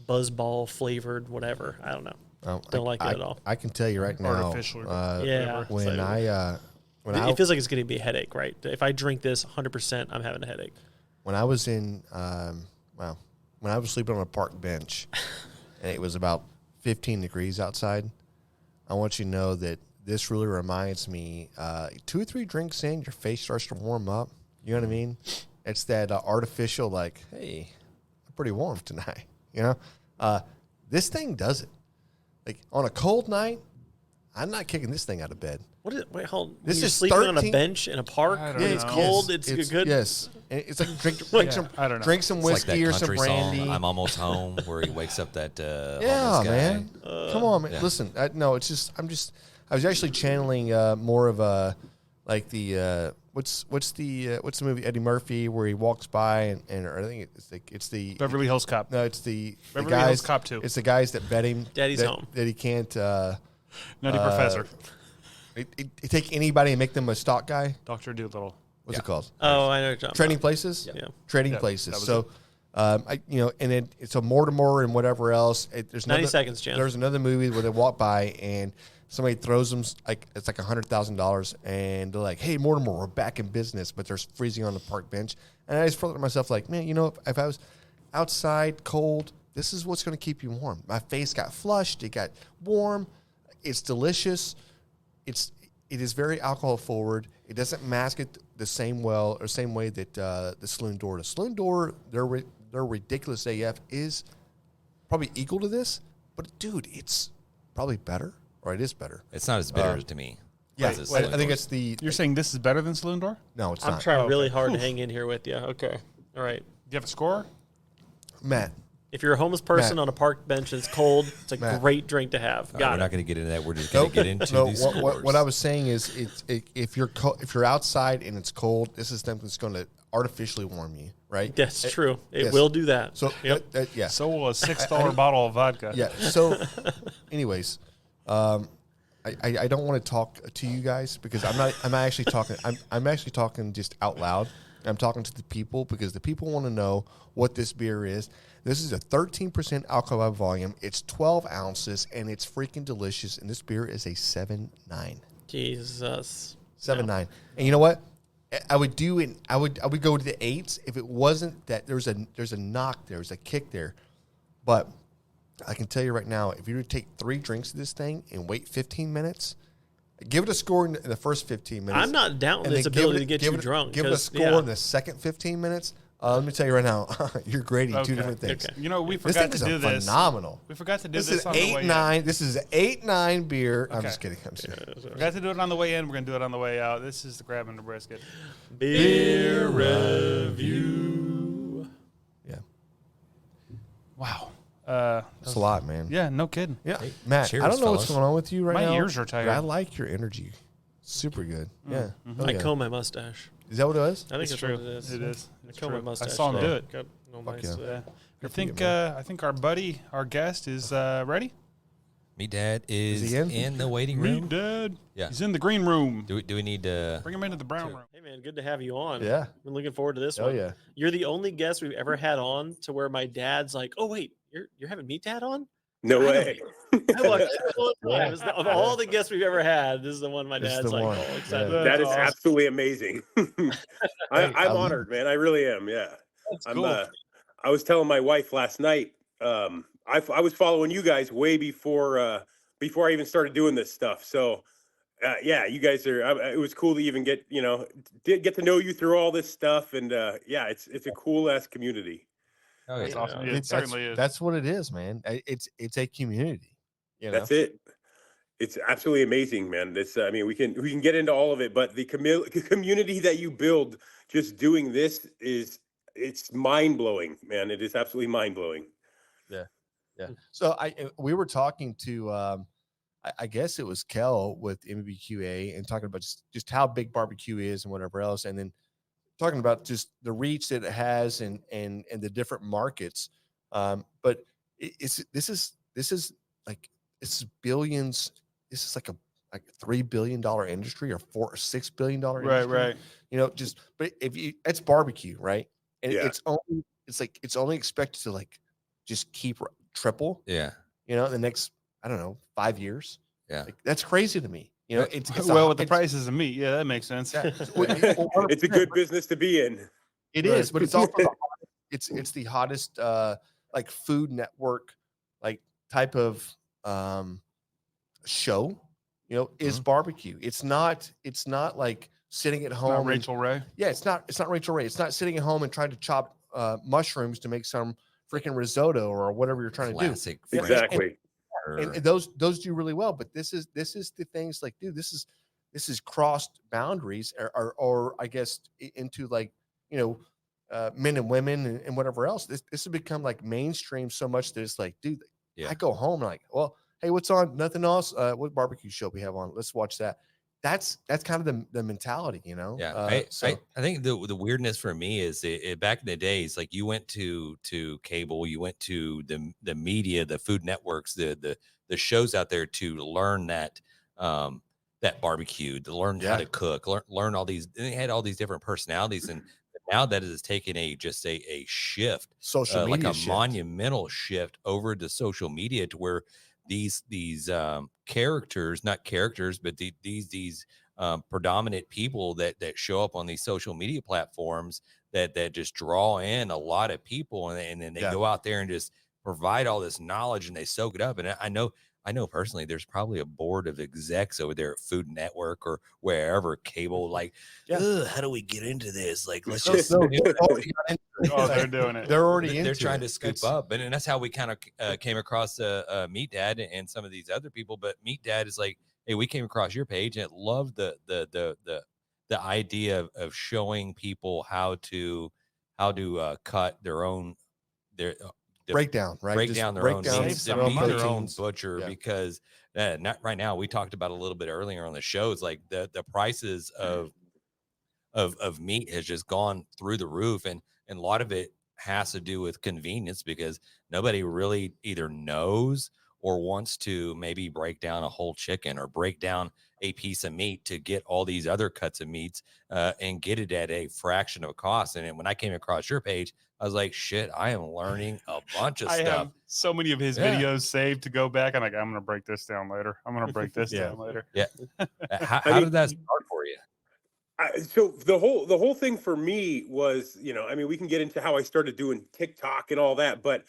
Speaker 1: buzz ball flavored whatever. I don't know. Don't like it at all.
Speaker 2: I can tell you right now.
Speaker 3: Artificial.
Speaker 1: Yeah.
Speaker 2: When
Speaker 1: It feels like it's going to be a headache, right? If I drink this 100%, I'm having a headache.
Speaker 2: when I was in, when I was sleeping on a park bench, and it was about 15 degrees outside, I want you to know that this really reminds me. 2 or 3 drinks in, your face starts to warm up. You know what I mean? It's that artificial, like, hey, I'm pretty warm tonight. You know, this thing does it. Like on a cold night, I'm not kicking this thing out of bed.
Speaker 1: What is it? Wait, hold on.
Speaker 2: This
Speaker 1: You're
Speaker 2: is
Speaker 1: sleeping on a
Speaker 2: 13
Speaker 1: bench in a park
Speaker 3: I don't
Speaker 1: when
Speaker 3: know.
Speaker 1: it's cold.
Speaker 2: Yes,
Speaker 1: It's good.
Speaker 2: Yes, and it's like drink
Speaker 3: I don't know.
Speaker 2: drink some
Speaker 4: It's like
Speaker 2: whiskey
Speaker 4: that
Speaker 2: or some
Speaker 4: country
Speaker 2: brandy.
Speaker 4: song, I'm Almost Home, where he wakes up that
Speaker 2: Yeah,
Speaker 4: homeless guy.
Speaker 2: man. Come on, man.
Speaker 4: yeah.
Speaker 2: Listen, no, it's just I was actually channeling more of a like the what's the movie Eddie Murphy where he walks by and or I think it's the
Speaker 3: Beverly Hills Cop.
Speaker 2: no, it's the
Speaker 3: Beverly
Speaker 2: guys,
Speaker 3: Hills Cop 2.
Speaker 2: It's the guys that bet him
Speaker 1: Daddy's
Speaker 2: that,
Speaker 1: home.
Speaker 2: that he can't
Speaker 3: Nutty Professor.
Speaker 2: take anybody and make them a stock guy.
Speaker 3: Dr. Doolittle.
Speaker 2: What's it called?
Speaker 1: Oh, I know what you're talking
Speaker 2: Trading
Speaker 1: about.
Speaker 2: places.
Speaker 1: Yeah.
Speaker 2: Trading
Speaker 3: Yeah,
Speaker 2: places.
Speaker 3: that was
Speaker 2: So, and it's a Mortimer and whatever else. There's
Speaker 1: 90
Speaker 2: another,
Speaker 1: seconds, Jan.
Speaker 2: There's another movie where they walk by and somebody throws them it's like $100,000, and they're like, "Hey, Mortimer, we're back in business," but they're freezing on the park bench. And I just thought to myself, like, man, you know, if I was outside cold, this is what's going to keep you warm. My face got flushed. It got warm. It's delicious. It is very alcohol forward. It doesn't mask it the same way that the Saloon Door. The Saloon Door, their ridiculous AF is probably equal to this, but dude, it's probably better, or it is better.
Speaker 4: It's not as bitter to me.
Speaker 2: Yeah,
Speaker 4: as it's
Speaker 2: I
Speaker 4: like-
Speaker 2: think it's the
Speaker 3: You're saying this is better than Saloon Door?
Speaker 2: no, it's
Speaker 1: I'm
Speaker 2: not.
Speaker 1: trying really hard to
Speaker 3: Oof.
Speaker 1: hang in here with you. Okay. All right.
Speaker 3: Do you have a score?
Speaker 2: Matt.
Speaker 1: If you're a homeless person
Speaker 2: Matt.
Speaker 1: on a park bench and it's cold, it's a
Speaker 2: Matt.
Speaker 1: great drink to have.
Speaker 4: All right,
Speaker 1: Got
Speaker 4: we're
Speaker 1: it.
Speaker 4: not going to get into that. We're just going to get into
Speaker 2: No,
Speaker 4: these
Speaker 2: what
Speaker 4: scores.
Speaker 2: I was saying is, if you're outside and it's cold, this is something that's going to artificially warm you, right?
Speaker 1: That's true. It
Speaker 2: yes.
Speaker 1: will do that.
Speaker 2: So
Speaker 1: Yep.
Speaker 2: yeah,
Speaker 3: So will a $6 bottle of vodka.
Speaker 2: yeah. So, anyways, I don't want to talk to you guys because I'm not actually talking. I'm actually talking just out loud. I'm talking to the people because the people want to know what this beer is. This is a 13% alcohol by volume. It's 12 ounces and it's freaking delicious. And this beer is a 7.9.
Speaker 1: Jesus.
Speaker 2: 7.9. And you know what? I would go to the 8s if it wasn't that there's a knock there, there's a kick there. But I can tell you right now, if you were to take 3 drinks of this thing and wait 15 minutes, give it a score in the first 15 minutes.
Speaker 1: I'm not doubting
Speaker 2: and
Speaker 1: its
Speaker 2: then
Speaker 1: ability to get
Speaker 2: give
Speaker 1: you
Speaker 2: it-
Speaker 1: drunk.
Speaker 2: Give it a
Speaker 1: 'cause,
Speaker 2: score
Speaker 1: yeah.
Speaker 2: in the second 15 minutes. Let me tell you right now, you're grading two
Speaker 3: Okay.
Speaker 2: different things.
Speaker 1: Okay.
Speaker 3: You know, we
Speaker 2: This
Speaker 3: forgot
Speaker 2: thing
Speaker 3: to do
Speaker 2: is
Speaker 3: this.
Speaker 2: phenomenal.
Speaker 3: We forgot to do
Speaker 2: This
Speaker 3: this
Speaker 2: is
Speaker 3: on the way
Speaker 2: 8.9. This is an 8.9 beer. I'm
Speaker 3: Okay.
Speaker 2: just kidding. I'm just kidding.
Speaker 3: in. Forgot to do it on the way in. We're going to do it on the way out. This is the Grabbing the Brisket.
Speaker 1: Beer review.
Speaker 2: Yeah,
Speaker 3: Wow.
Speaker 2: it's a lot, man.
Speaker 3: Yeah, no kidding.
Speaker 2: Yeah, Matt.
Speaker 4: cheers,
Speaker 2: I don't know what's
Speaker 4: fellas.
Speaker 2: going on with you right
Speaker 3: My
Speaker 2: now.
Speaker 3: ears are tired.
Speaker 2: but I like your energy. Super good. Yeah. Oh,
Speaker 1: I
Speaker 2: yeah.
Speaker 1: comb my mustache.
Speaker 2: Is that what it was?
Speaker 1: I think
Speaker 3: It's
Speaker 1: that's
Speaker 3: true.
Speaker 1: what it is.
Speaker 3: It is.
Speaker 1: I
Speaker 3: It's
Speaker 1: comb my
Speaker 3: true.
Speaker 1: mustache.
Speaker 3: I saw him
Speaker 1: today.
Speaker 3: do it.
Speaker 1: Got no
Speaker 2: Fuck
Speaker 1: nice,
Speaker 2: yeah.
Speaker 3: I
Speaker 2: Good for
Speaker 3: think
Speaker 2: you, man.
Speaker 3: I think our buddy, our guest, is ready.
Speaker 4: Meatdad is
Speaker 2: he in?
Speaker 4: in the waiting room.
Speaker 3: Meatdad.
Speaker 4: Yeah.
Speaker 3: He's in the green room.
Speaker 4: Do we need to
Speaker 3: Bring him into the brown room.
Speaker 1: Hey, man, good to have you on.
Speaker 2: Yeah.
Speaker 1: Been looking forward to this
Speaker 2: Oh
Speaker 1: one.
Speaker 2: yeah.
Speaker 1: You're the only guest we've ever had on to where my dad's like, oh, wait, you're having Meatdad on?
Speaker 11: No way.
Speaker 1: I watch it all the time. Of all the guests we've ever had, this is the one my
Speaker 2: This is
Speaker 1: dad's
Speaker 2: the
Speaker 1: like,
Speaker 2: one.
Speaker 1: oh, excited.
Speaker 2: Yeah.
Speaker 11: That is
Speaker 3: awesome.
Speaker 11: absolutely amazing. I'm
Speaker 2: I love
Speaker 11: honored, man. I really am. Yeah.
Speaker 1: That's
Speaker 11: I'm.
Speaker 1: cool.
Speaker 11: I was telling my wife last night. I was following you guys way before I even started doing this stuff. So, yeah, you guys are. It was cool to even get get to know you through all this stuff, and yeah, it's a cool ass community.
Speaker 4: Oh,
Speaker 3: That's
Speaker 4: yeah.
Speaker 3: awesome. Yeah, it certainly is.
Speaker 2: That's what it is, man. It's a community. You know?
Speaker 11: That's it. It's absolutely amazing, man. It's I mean, we can get into all of it, but the community that you build just doing this it's mind blowing, man. It is absolutely mind blowing.
Speaker 2: Yeah. So we were talking to I guess it was Kel with NBBQA and talking about just how big barbecue is and whatever else, and then talking about just the reach that it has and the different markets. But this is like it's billions. This is like a $3 billion industry or $4 or $6 billion industry.
Speaker 3: Right.
Speaker 2: You know, but it's barbecue, right? And
Speaker 11: Yeah.
Speaker 2: it's only expected to like just keep triple.
Speaker 4: Yeah.
Speaker 2: You know, the next, I don't know, 5 years.
Speaker 4: Yeah.
Speaker 2: Like, that's crazy to me. You know, it's
Speaker 3: well, with the prices of meat, yeah, that makes sense.
Speaker 2: Yeah,
Speaker 11: It's a good business to be in.
Speaker 2: It is, but it's also it's the hottest like Food Network like type of show. You know, is barbecue. It's not like sitting at home.
Speaker 3: Not Rachel Ray.
Speaker 2: Yeah, it's not Rachel Ray. It's not sitting at home and trying to chop mushrooms to make some freaking risotto or whatever you're trying
Speaker 4: Classic
Speaker 2: to do.
Speaker 11: Exactly.
Speaker 2: And those do really well, but this is the things like, dude, this is crossed boundaries or I guess into like, you know, men and women and whatever else. This has become like mainstream so much that it's like, dude, I go home and like, well, hey, what's on? Nothing else. What barbecue show we have on? Let's watch that. That's kind of the mentality, you know.
Speaker 4: Yeah, I think the weirdness for me is back in the days, like you went to cable, you went to the media, the food networks, the shows out there to learn that barbecue, to learn how to cook, learn all these. And they had all these different personalities, and now that has taken a shift,
Speaker 2: social media,
Speaker 4: like a monumental shift over to social media, to where these characters, not characters, but these predominant people that show up on these social media platforms that just draw in a lot of people, and then they go out there and just provide all this knowledge and they soak it up. And I know personally, there's probably a board of execs over there at Food Network or wherever cable, like, how do we get into this? Like, let's just.
Speaker 3: Oh, they're doing it.
Speaker 2: They're already into
Speaker 4: They're trying to scoop up, and that's how we kind of came across Meatdad and some of these other people. But Meatdad is like, hey, we came across your page and loved the idea of showing people how to cut their own
Speaker 2: breakdown, right?
Speaker 4: Break down their own meats,
Speaker 2: their
Speaker 4: to
Speaker 2: own
Speaker 4: be their own
Speaker 2: proteins.
Speaker 4: butcher, because not right now. We talked about a little bit earlier on the shows, like the prices of meat has just gone through the roof, and a lot of it has to do with convenience, because nobody really either knows or wants to maybe break down a whole chicken or break down a piece of meat to get all these other cuts of meats and get it at a fraction of a cost. And when I came across your page, I was like, shit, I am learning a bunch of
Speaker 3: I
Speaker 4: stuff.
Speaker 3: have so many of his videos saved to go back. I'm like, I'm going to break this down later. I'm going to break this down later.
Speaker 4: Yeah. How did that start for you?
Speaker 11: So the whole thing for me was, I mean, we can get into how I started doing TikTok and all that, but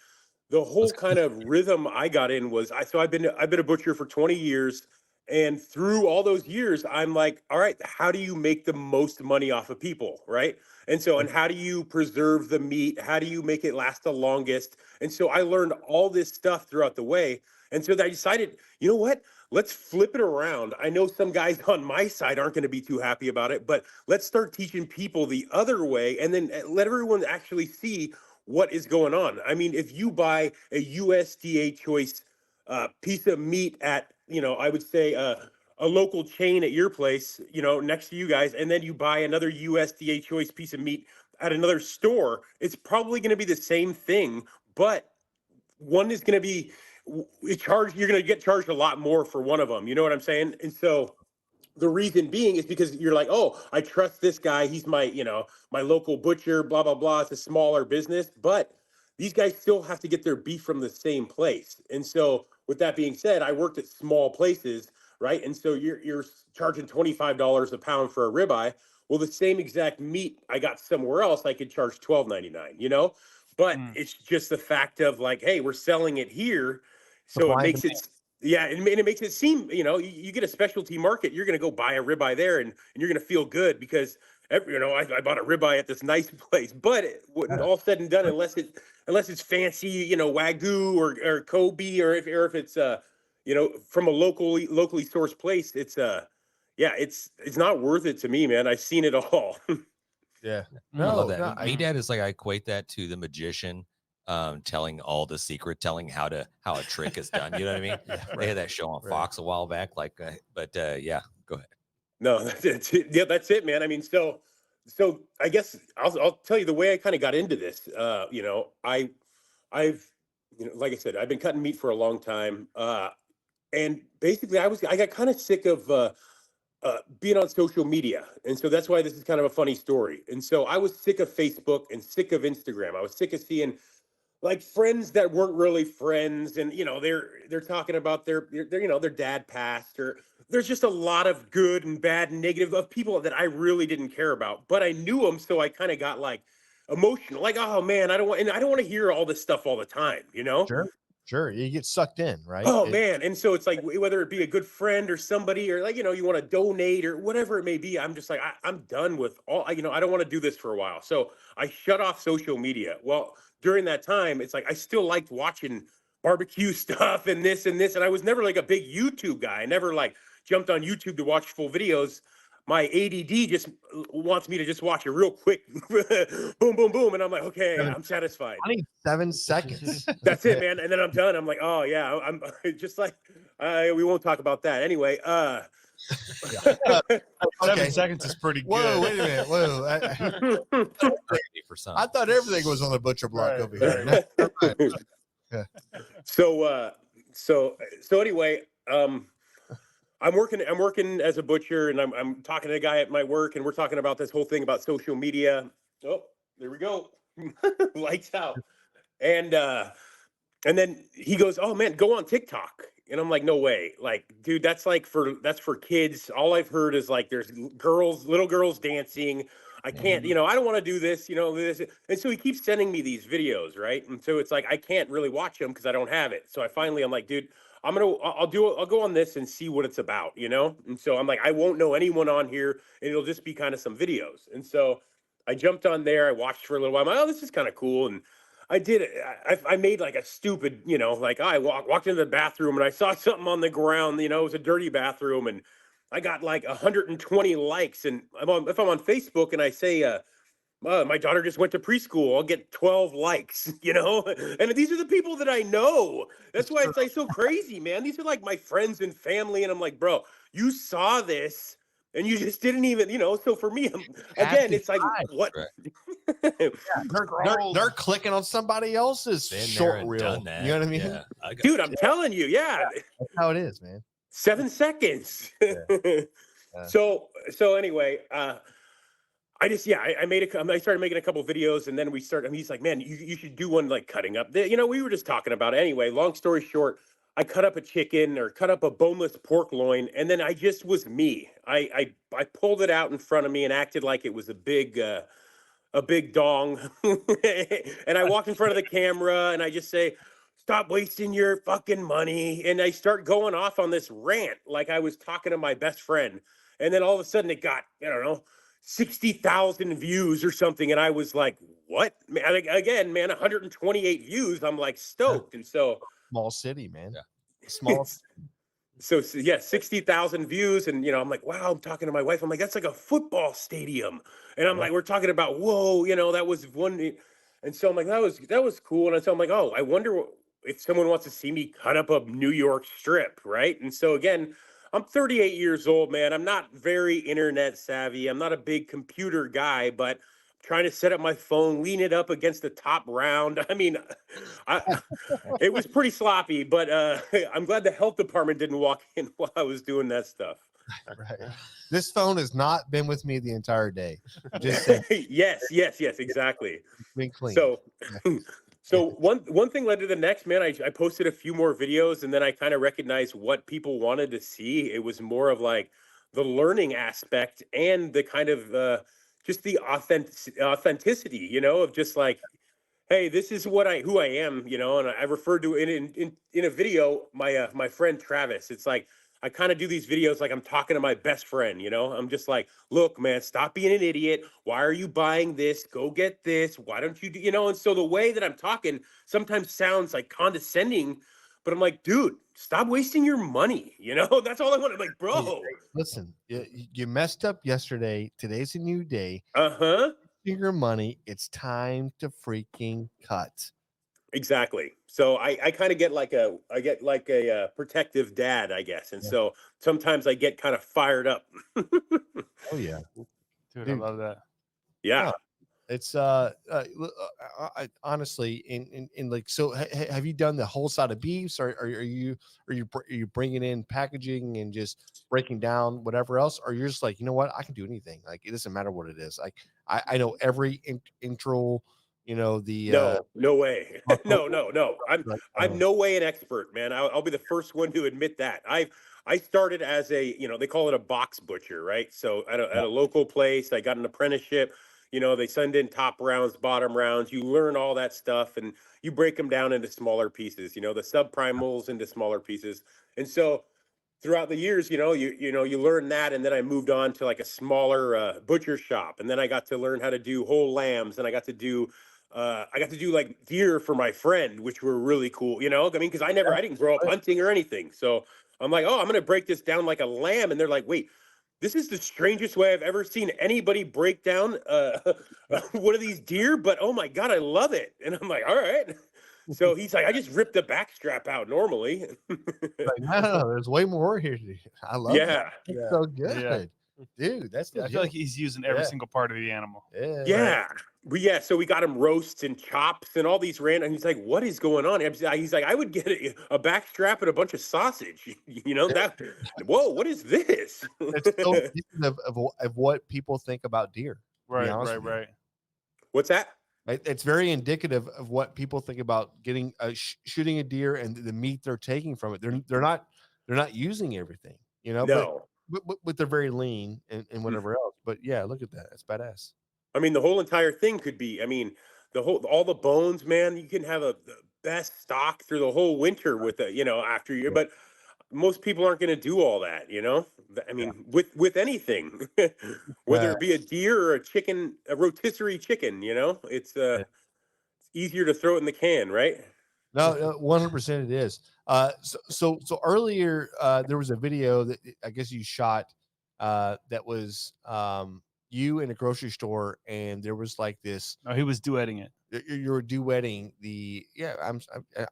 Speaker 11: the whole kind of rhythm I got in was I've been a butcher for 20 years. And through all those years, I'm like, all right, how do you make the most money off of people? Right. And so, and how do you preserve the meat? How do you make it last the longest? And so I learned all this stuff throughout the way. And so I decided, you know what? Let's flip it around. I know some guys on my side aren't going to be too happy about it, but let's start teaching people the other way, and then let everyone actually see what is going on. I mean, if you buy a USDA choice piece of meat at, I would say a local chain at your place, next to you guys, and then you buy another USDA choice piece of meat at another store, it's probably going to be the same thing, but one is going to be you're going to get charged a lot more for one of them. You know what I'm saying? And so the reason being is because you're like, oh, I trust this guy. He's my, my local butcher, blah, blah, blah. It's a smaller business, but these guys still have to get their beef from the same place. And so with that being said, I worked at small places, right? And so you're charging $25 a pound for a ribeye. Well, the same exact meat I got somewhere else, I could charge $12.99, but it's just the fact of like, hey, we're selling it here. So it makes it, and it makes it seem, you get a specialty market, you're going to go buy a ribeye there and you're going to feel good because, I bought a ribeye at this nice place, but when all said and done, unless it's fancy, Wagyu or Kobe, or if it's, from a locally sourced place, it's not worth it to me, man. I've seen it all.
Speaker 2: Yeah.
Speaker 4: I love that. Meatdad is like, I equate that to the magician telling all the secret, telling how a trick is done. You know what I mean? They had that show on Fox a while back. Like, but yeah, go ahead.
Speaker 11: No, that's it. Yeah, that's it, man. I mean, so I guess I'll tell you the way I kind of got into this. I've like I said, I've been cutting meat for a long time, and basically I got kind of sick of being on social media, and so that's why this is kind of a funny story. And so I was sick of Facebook and sick of Instagram. I was sick of seeing like friends that weren't really friends, and they're talking about their dad passed, or there's just a lot of good and bad and negative of people that I really didn't care about, but I knew them, so I kind of got like emotional, like, oh man, I don't want to hear all this stuff all the time,
Speaker 2: Sure, you get sucked in, right?
Speaker 11: Oh man, and so it's like whether it be a good friend or somebody, or like you want to donate or whatever it may be, I'm just like I'm done with all. I don't want to do this for a while, so I shut off social media. Well, during that time, it's like I still liked watching barbecue stuff and this, and I was never like a big YouTube guy. I never like jumped on YouTube to watch full videos. My ADD just wants me to just watch it real quick, boom, boom, boom, and I'm like, okay, I'm satisfied.
Speaker 2: 27 seconds.
Speaker 11: That's it, man. And then I'm done. I'm like, oh yeah, I'm just like, we won't talk about that anyway.
Speaker 3: 7 seconds is pretty good.
Speaker 2: Whoa, wait a minute. Whoa, I thought everything was on the butcher block over here. Yeah.
Speaker 11: So anyway, I'm working as a butcher, and I'm talking to a guy at my work, and we're talking about this whole thing about social media. Oh, there we go. Lights out. And then he goes, oh man, go on TikTok. And I'm like, no way. Like, dude, that's for kids. All I've heard is like, there's little girls dancing. I can't, I don't want to do this, this. And so he keeps sending me these videos. Right. And so it's like, I can't really watch them because I don't have it. So I'm like, dude, I'll go on this and see what it's about, And so I'm like, I won't know anyone on here, and it'll just be kind of some videos. And so I jumped on there. I watched for a little while. I'm like, oh, this is kind of cool. And I did it. I made like a stupid, like I walked into the bathroom and I saw something on the ground, it was a dirty bathroom, and I got like 120 likes. And if I'm on Facebook and I say, my daughter just went to preschool, I'll get 12 likes, and these are the people that I know. That's why it's like so crazy, man. These are like my friends and family. And I'm like, bro, you saw this and you just didn't even, so for me, again, it's like, what?
Speaker 2: They're clicking on somebody else's short reel. You know what I mean?
Speaker 11: Yeah, dude, I'm telling you, yeah.
Speaker 2: That's how it is, man.
Speaker 11: 7 seconds. Yeah. So anyway, I started making a couple videos, and then he's like, man, you should do one like cutting up. We were just talking about it. Anyway, long story short, I cut up a chicken or cut up a boneless pork loin, and then I just was me. I pulled it out in front of me and acted like it was a big dong. And I walked in front of the camera and I just say, stop wasting your fucking money. And I start going off on this rant like I was talking to my best friend. And then all of a sudden it got, 60,000 views or something. And I was like, what? Again, man, 128 views. I'm like stoked. And so
Speaker 2: small city, man. Yeah. Small
Speaker 11: So yeah, 60,000 views. And, I'm like, wow, I'm talking to my wife. I'm like, that's like a football stadium. And I'm like, we're talking about, whoa, that was one. And so I'm like, that was cool. And so I'm like, oh, I wonder if someone wants to see me cut up a New York strip. Right. And so again, I'm 38 years old, man. I'm not very internet savvy. I'm not a big computer guy, but trying to set up my phone, lean it up against the top round. I mean, it was pretty sloppy, but I'm glad the health department didn't walk in while I was doing that stuff.
Speaker 2: Right. This phone has not been with me the entire day. Just saying.
Speaker 11: yes, exactly.
Speaker 2: Been clean.
Speaker 11: So, so one thing led to the next, man. I posted a few more videos, and then I kind of recognized what people wanted to see. It was more of like the learning aspect and the kind of just the authenticity, you know, of just like, hey, this is who I am, you know. And I referred to in a video my friend Travis. It's like, I kind of do these videos like I'm talking to my best friend, you know. I'm just like, look, man, stop being an idiot. Why are you buying this? Go get this. Why don't you do, you know? And so the way that I'm talking sometimes sounds like condescending, but I'm like, dude, stop wasting your money. You know, that's all I want. I'm like, bro,
Speaker 2: listen, you messed up yesterday. Today's a new day. Your money. It's time to freaking cut.
Speaker 11: Exactly. So I kind of get like a protective dad, I guess. And so sometimes I get kind of fired up.
Speaker 2: Oh yeah.
Speaker 3: Dude, I love that.
Speaker 11: Yeah.
Speaker 2: It's honestly in like, so have you done the whole side of beefs, or are you bringing in packaging and just breaking down whatever else, or you're just like, you know what, I can do anything, like it doesn't matter what it is, like I know every intro, you know, the
Speaker 11: no way. no. I'm no way an expert, man. I'll be the first one to admit that. I started as a, you know, they call it a box butcher, right? So at a local place, I got an apprenticeship. You know, they send in top rounds, bottom rounds. You learn all that stuff, and you break them down into smaller pieces. You know, the subprimals into smaller pieces. And so throughout the years, you learn that. And then I moved on to like a smaller butcher shop, and then I got to learn how to do whole lambs, and I got to do like deer for my friend, which were really cool. You know, I mean, because I didn't grow up hunting or anything. So I'm like, oh, I'm going to break this down like a lamb. And they're like, wait, this is the strangest way I've ever seen anybody break down one of these deer, but oh my God, I love it. And I'm like, all right. So he's like, I just ripped the back strap out normally.
Speaker 2: Like, no, there's way more here. I love it. It's so good. Yeah. Dude, that's
Speaker 3: I feel like he's using every single part of the animal.
Speaker 11: Yeah. Right. So we got him roasts and chops and all these random. And he's like, "What is going on?" He's like, "I would get a back strap and a bunch of sausage." You know that? Whoa, what is this?
Speaker 2: It's so indicative of what people think about deer.
Speaker 3: Right.
Speaker 11: What's that?
Speaker 2: It's very indicative of what people think about getting shooting a deer and the meat they're taking from it. They're not using everything, you know.
Speaker 11: No.
Speaker 2: But they're very lean and whatever else. But yeah, look at that. It's badass.
Speaker 11: I mean, the whole entire thing could be, I mean, all the bones, man, you can have the best stock through the whole winter with after you, but most people aren't going to do all that, you know? I mean, with anything, whether it be a deer or a chicken, a rotisserie chicken, you know, it's easier to throw it in the can, right?
Speaker 2: No, 100% it is. So earlier there was a video that I guess you shot that was you in a grocery store, and there was like this.
Speaker 3: Oh, he was duetting it.
Speaker 2: You were duetting the. Yeah,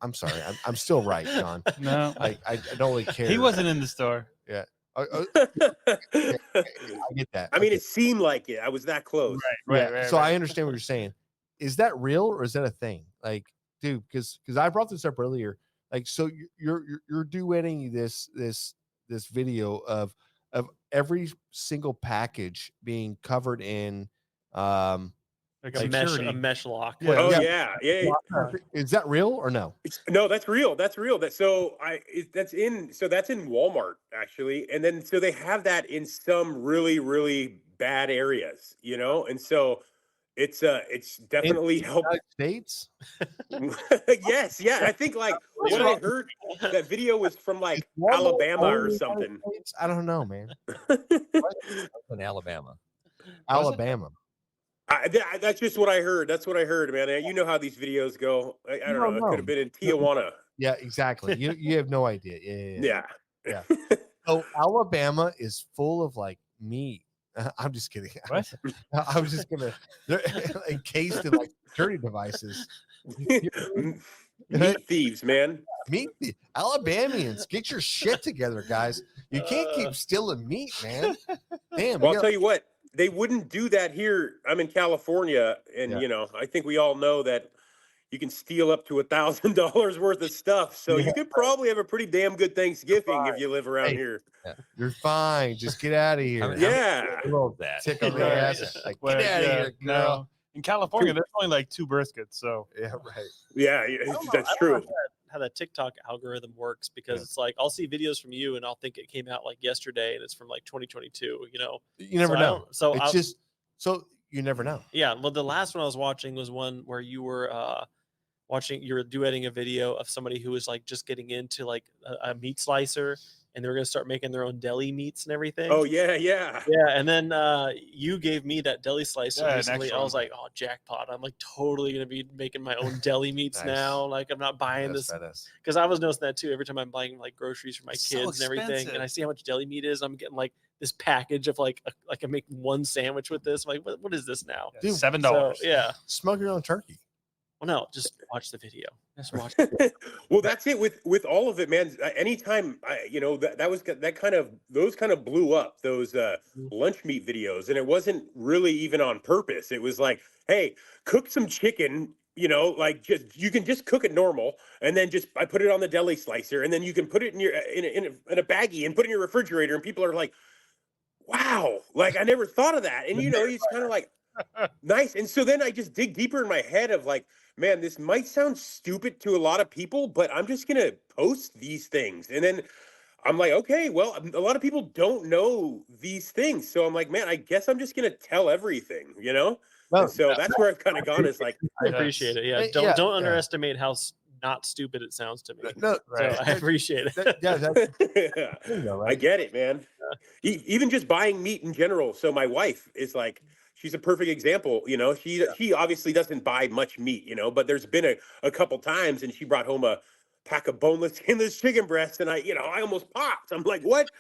Speaker 2: I'm sorry. I'm still right, John.
Speaker 3: No,
Speaker 2: I don't really care.
Speaker 3: He wasn't in the store.
Speaker 2: Yeah. I get that.
Speaker 11: I mean, it seemed like it. I was that close.
Speaker 2: Right. So I understand what you're saying. Is that real or is that a thing? Like, dude, because I brought this up earlier. Like, so you're duetting this video of every single package being covered in
Speaker 1: like a mesh lock.
Speaker 11: Yeah.
Speaker 2: Is that real or no?
Speaker 11: No, that's real. That's in Walmart actually, and then so they have that in some really, really bad areas, you know, and so it's definitely helped.
Speaker 2: States.
Speaker 11: Yes, yeah. I think like when I heard that video was from like Alabama or something.
Speaker 2: I don't know, man.
Speaker 4: In Alabama.
Speaker 11: That's just what I heard. That's what I heard, man. You know how these videos go. I don't know. It could have been in Tijuana.
Speaker 2: Yeah, exactly. You have no idea. Yeah. So Alabama is full of like meat. I'm just kidding.
Speaker 3: What?
Speaker 2: I was just gonna. They're encased in like security devices.
Speaker 11: Meat thieves, man.
Speaker 2: Alabamians, get your shit together, guys. You can't keep stealing meat, man. Damn.
Speaker 11: Well, I'll tell you what. they wouldn't do that here. I'm in California, and you know, I think we all know that you can steal up to $1,000 worth of stuff. So you could probably have a pretty damn good Thanksgiving if you live around here.
Speaker 2: You're fine. Just get out of here.
Speaker 11: Yeah.
Speaker 2: Tick on the ass. Like, get out of here, girl.
Speaker 3: No. In California, there's only like 2 briskets. So
Speaker 2: yeah, right.
Speaker 11: Yeah, that's true.
Speaker 1: How that TikTok algorithm works, because it's like I'll see videos from you and I'll think it came out like yesterday and it's from like 2022. You know,
Speaker 2: you never know.
Speaker 1: So
Speaker 2: it's just so you never know.
Speaker 1: Yeah. Well, the last one I was watching was one where you were you were duetting a video of somebody who was like just getting into like a meat slicer, and they were going to start making their own deli meats and everything.
Speaker 11: Oh yeah.
Speaker 1: And then you gave me that deli slicer recently. I was like, oh, jackpot. I'm like totally going to be making my own deli meats now. Like, I'm not buying this. Because I was noticing that too. Every time I'm buying like groceries for my kids and everything, and I see how much deli meat is, I'm getting like this package of like I make one sandwich with this. I'm like, what is this now?
Speaker 2: Dude,
Speaker 3: $7.
Speaker 1: So, yeah.
Speaker 2: Smoke your own turkey.
Speaker 1: Well, no, just watch the video. Just watch.
Speaker 11: Well, that's it with all of it, man. Anytime those kind of blew up, those lunch meat videos, and it wasn't really even on purpose. It was like, hey, cook some chicken. You know, like you can just cook it normal, and then I put it on the deli slicer, and then you can put it in a baggie and put it in your refrigerator, and people are like, wow, like I never thought of that. And you know, it's kind of like nice. And so then I just dig deeper in my head of like, man, this might sound stupid to a lot of people, but I'm just going to post these things. And then I'm like, okay, well, a lot of people don't know these things. So I'm like, man, I guess I'm just going to tell everything, you know?
Speaker 2: Well,
Speaker 11: and so that's where I've kind of gone. It's like,
Speaker 1: I appreciate it. Yeah. Don't underestimate how not stupid it sounds to me.
Speaker 2: No,
Speaker 1: right. So I appreciate it.
Speaker 11: I get it, man. Even just buying meat in general. So my wife is like, she's a perfect example. You know, she obviously doesn't buy much meat, you know, but there's been a couple times, and she brought home a pack of boneless, skinless chicken breasts, and I almost popped. I'm like, what?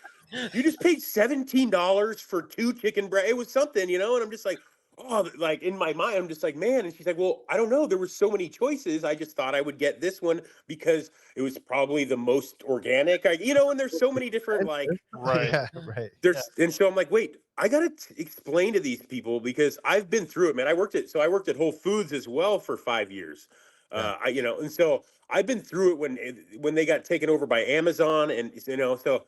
Speaker 11: You just paid $17 for 2 chicken breasts? It was something, you know, and I'm just like, oh, like in my mind, I'm just like, man. And she's like, well, I don't know. There were so many choices. I just thought I would get this one because it was probably the most organic. And there's so many different right.
Speaker 2: Yeah, right.
Speaker 11: And so I'm like, wait, I got to explain to these people because I've been through it, man. I worked at Whole Foods as well for 5 years. And so I've been through it when they got taken over by Amazon, and so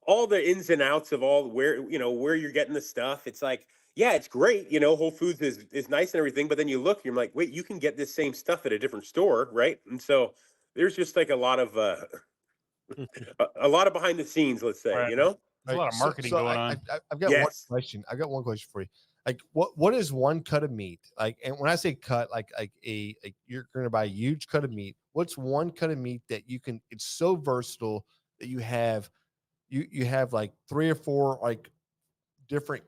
Speaker 11: all the ins and outs of all where you're getting the stuff. It's like, yeah, it's great. Whole Foods is nice and everything, but then you look, you're like, wait, you can get this same stuff at a different store, right? And so there's just like a lot of behind the scenes, let's say,
Speaker 3: right. There's a lot of marketing going on.
Speaker 2: I've got one question. I've got one question for you. Like, what is one cut of meat? Like, and when I say cut, like you're going to buy a huge cut of meat. What's one cut of meat that you can? It's so versatile that you have like 3 or 4 like different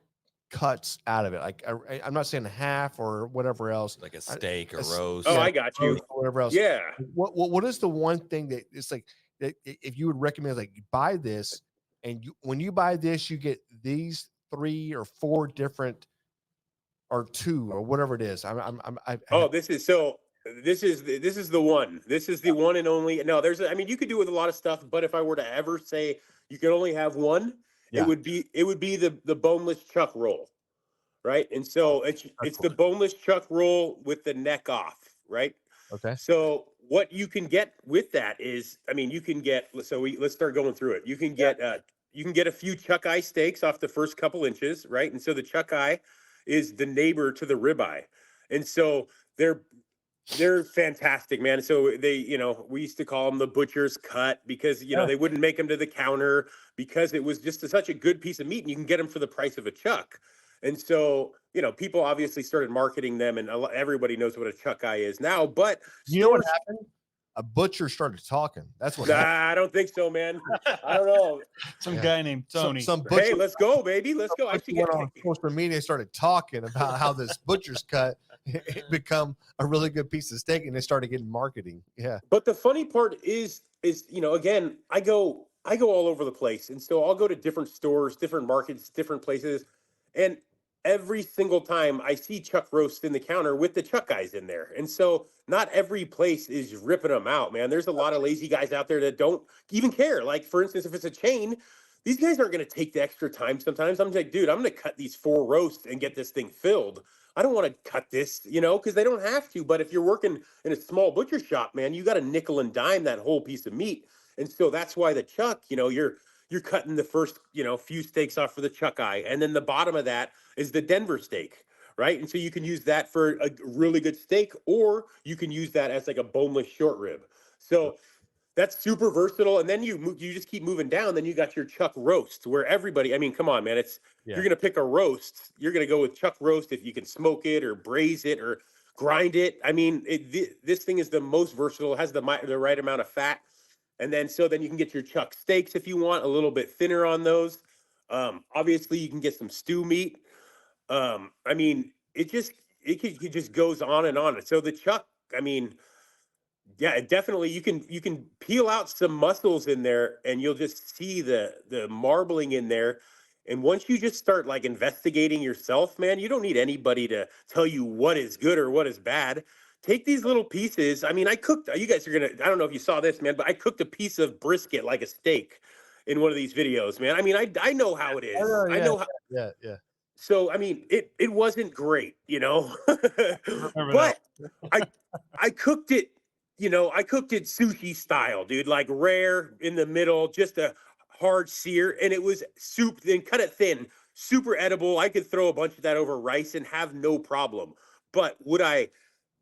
Speaker 2: cuts out of it. Like I'm not saying a half or whatever else,
Speaker 4: like a steak or roast.
Speaker 11: Oh, I got you.
Speaker 2: Or whatever else.
Speaker 11: Yeah.
Speaker 2: What is the one thing that it's like that if you would recommend, like, you buy this, and when you buy this, you get these 3 or 4 different, or 2 or whatever it is.
Speaker 11: This is the one. This is the one and only. No, you could do it with a lot of stuff, but if I were to ever say you could only have one, it would be the boneless chuck roll, right? And so it's the boneless chuck roll with the neck off, right?
Speaker 2: Okay.
Speaker 11: So what you can get with that is, you can get. Let's start going through it. You can get a few chuck eye steaks off the first couple inches, right? And so the chuck eye is the neighbor to the ribeye, and so they're fantastic, man. So they, we used to call them the butcher's cut because, they wouldn't make them to the counter because it was just such a good piece of meat, and you can get them for the price of a chuck. And so, people obviously started marketing them, and everybody knows what a chuck eye is now, but
Speaker 2: you know what happened? A butcher started talking. That's what happened.
Speaker 11: I don't think so, man. I don't know.
Speaker 3: Some guy named Tony.
Speaker 2: Some butcher,
Speaker 11: hey, let's go, baby. Let's go. I
Speaker 2: went on social media, started talking about how this butcher's cut it become a really good piece of steak, and they started getting marketing. Yeah.
Speaker 11: But the funny part is, again, I go all over the place. And so I'll go to different stores, different markets, different places. And every single time I see chuck roast in the counter with the chuck guys in there. And so not every place is ripping them out, man. There's a lot of lazy guys out there that don't even care. Like, for instance, if it's a chain, these guys aren't going to take the extra time sometimes. I'm like, dude, I'm going to cut these 4 roasts and get this thing filled. I don't want to cut this, because they don't have to. But if you're working in a small butcher shop, man, you got to nickel and dime that whole piece of meat. And so that's why the chuck, you're cutting the first, few steaks off for the chuck eye. And then the bottom of that is the Denver steak, right? And so you can use that for a really good steak, or you can use that as like a boneless short rib. So that's super versatile. And then you just keep moving down. Then you got your chuck roast, where everybody, I mean, come on, man, you're going to pick a roast. You're going to go with chuck roast if you can smoke it or braise it or grind it. I mean, this thing is the most versatile. It has the right amount of fat. And then you can get your chuck steaks if you want, a little bit thinner on those. Obviously, you can get some stew meat. I mean, it just goes on and on. So the chuck, I mean, yeah, definitely you can peel out some muscles in there, and you'll just see the marbling in there. And once you just start like investigating yourself, man, you don't need anybody to tell you what is good or what is bad. Take these little pieces. I mean, you guys are I don't know if you saw this, man, but I cooked a piece of brisket like a steak in one of these videos, man. I mean, I know how it is. I know how.
Speaker 2: Yeah.
Speaker 11: So, I mean, it wasn't great, but I cooked it, I cooked it sushi style, dude, like rare in the middle, just a hard sear. And it was soup, then cut it thin, super edible. I could throw a bunch of that over rice and have no problem. But would I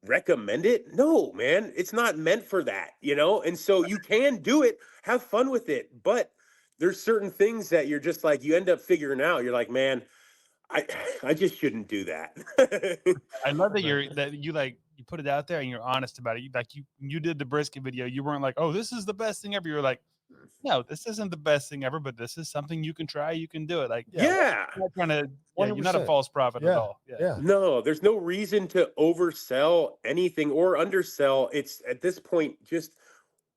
Speaker 11: recommend it? No, man, it's not meant for that, And so you can do it, have fun with it. But there's certain things that you're just like, you end up figuring out. You're like, man, I just shouldn't do that.
Speaker 3: I love that you put it out there and you're honest about it. You did the brisket video. You weren't like, oh, this is the best thing ever. You're like, no, this isn't the best thing ever, but this is something you can try. You can do it. Like,
Speaker 11: yeah.
Speaker 3: You're not a false prophet at all.
Speaker 2: Yeah.
Speaker 11: No, there's no reason to oversell anything or undersell. It's at this point, just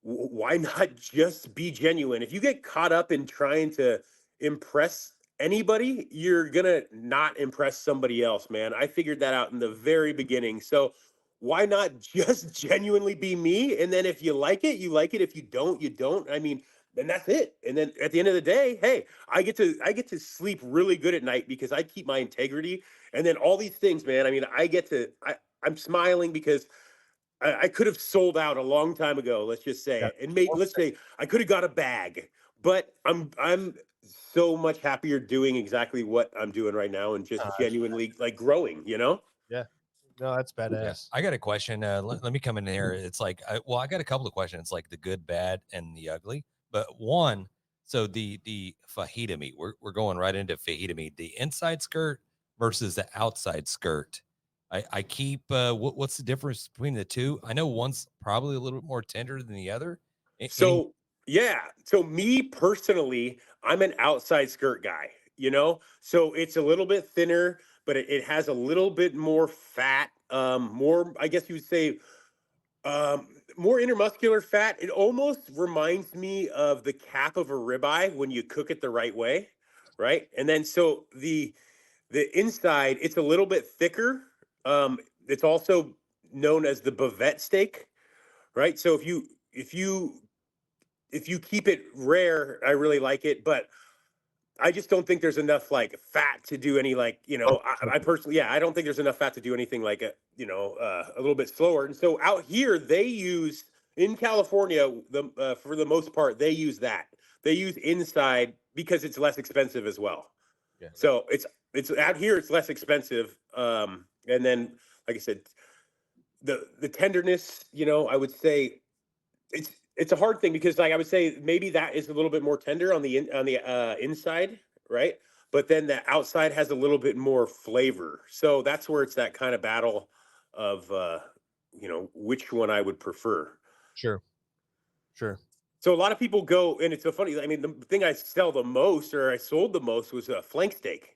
Speaker 11: why not just be genuine? If you get caught up in trying to impress anybody, you're gonna not impress somebody else, man. I figured that out in the very beginning. So why not just genuinely be me? And then if you like it, you like it. If you don't, you don't. I mean, then that's it. And then at the end of the day, hey, I get to sleep really good at night because I keep my integrity. And then all these things, man. I mean, I'm smiling because I could have sold out a long time ago. Let's just say, let's say I could have got a bag, but I'm so much happier doing exactly what I'm doing right now and just genuinely like growing,
Speaker 2: Yeah. No, that's badass.
Speaker 4: Yeah. I got a question. Let me come in here. It's like, I got a couple of questions, like the good, bad, and the ugly. But one, so the fajita meat, we're going right into fajita meat. The inside skirt versus the outside skirt. I keep, what's the difference between the two? I know one's probably a little bit more tender than the other.
Speaker 11: So me personally, I'm an outside skirt guy, so it's a little bit thinner, but it has a little bit more fat, more, I guess you would say, more intermuscular fat. It almost reminds me of the cap of a ribeye when you cook it the right way, right? And then so the inside, it's a little bit thicker. It's also known as the bavette steak, right? So if you keep it rare, I really like it, but I just don't think there's enough like fat to do any like, I personally, I don't think there's enough fat to do anything like a little bit slower. And so out here in California, for the most part, they use inside because it's less expensive as well. Yeah. So it's out here, it's less expensive. And then, like I said, the tenderness, I would say it's a hard thing because, like, I would say maybe that is a little bit more tender on the inside, right? But then the outside has a little bit more flavor. So that's where it's that kind of battle of, which one I would prefer.
Speaker 2: Sure.
Speaker 11: So a lot of people go, and it's so funny. I mean, the thing I sold the most was a flank steak.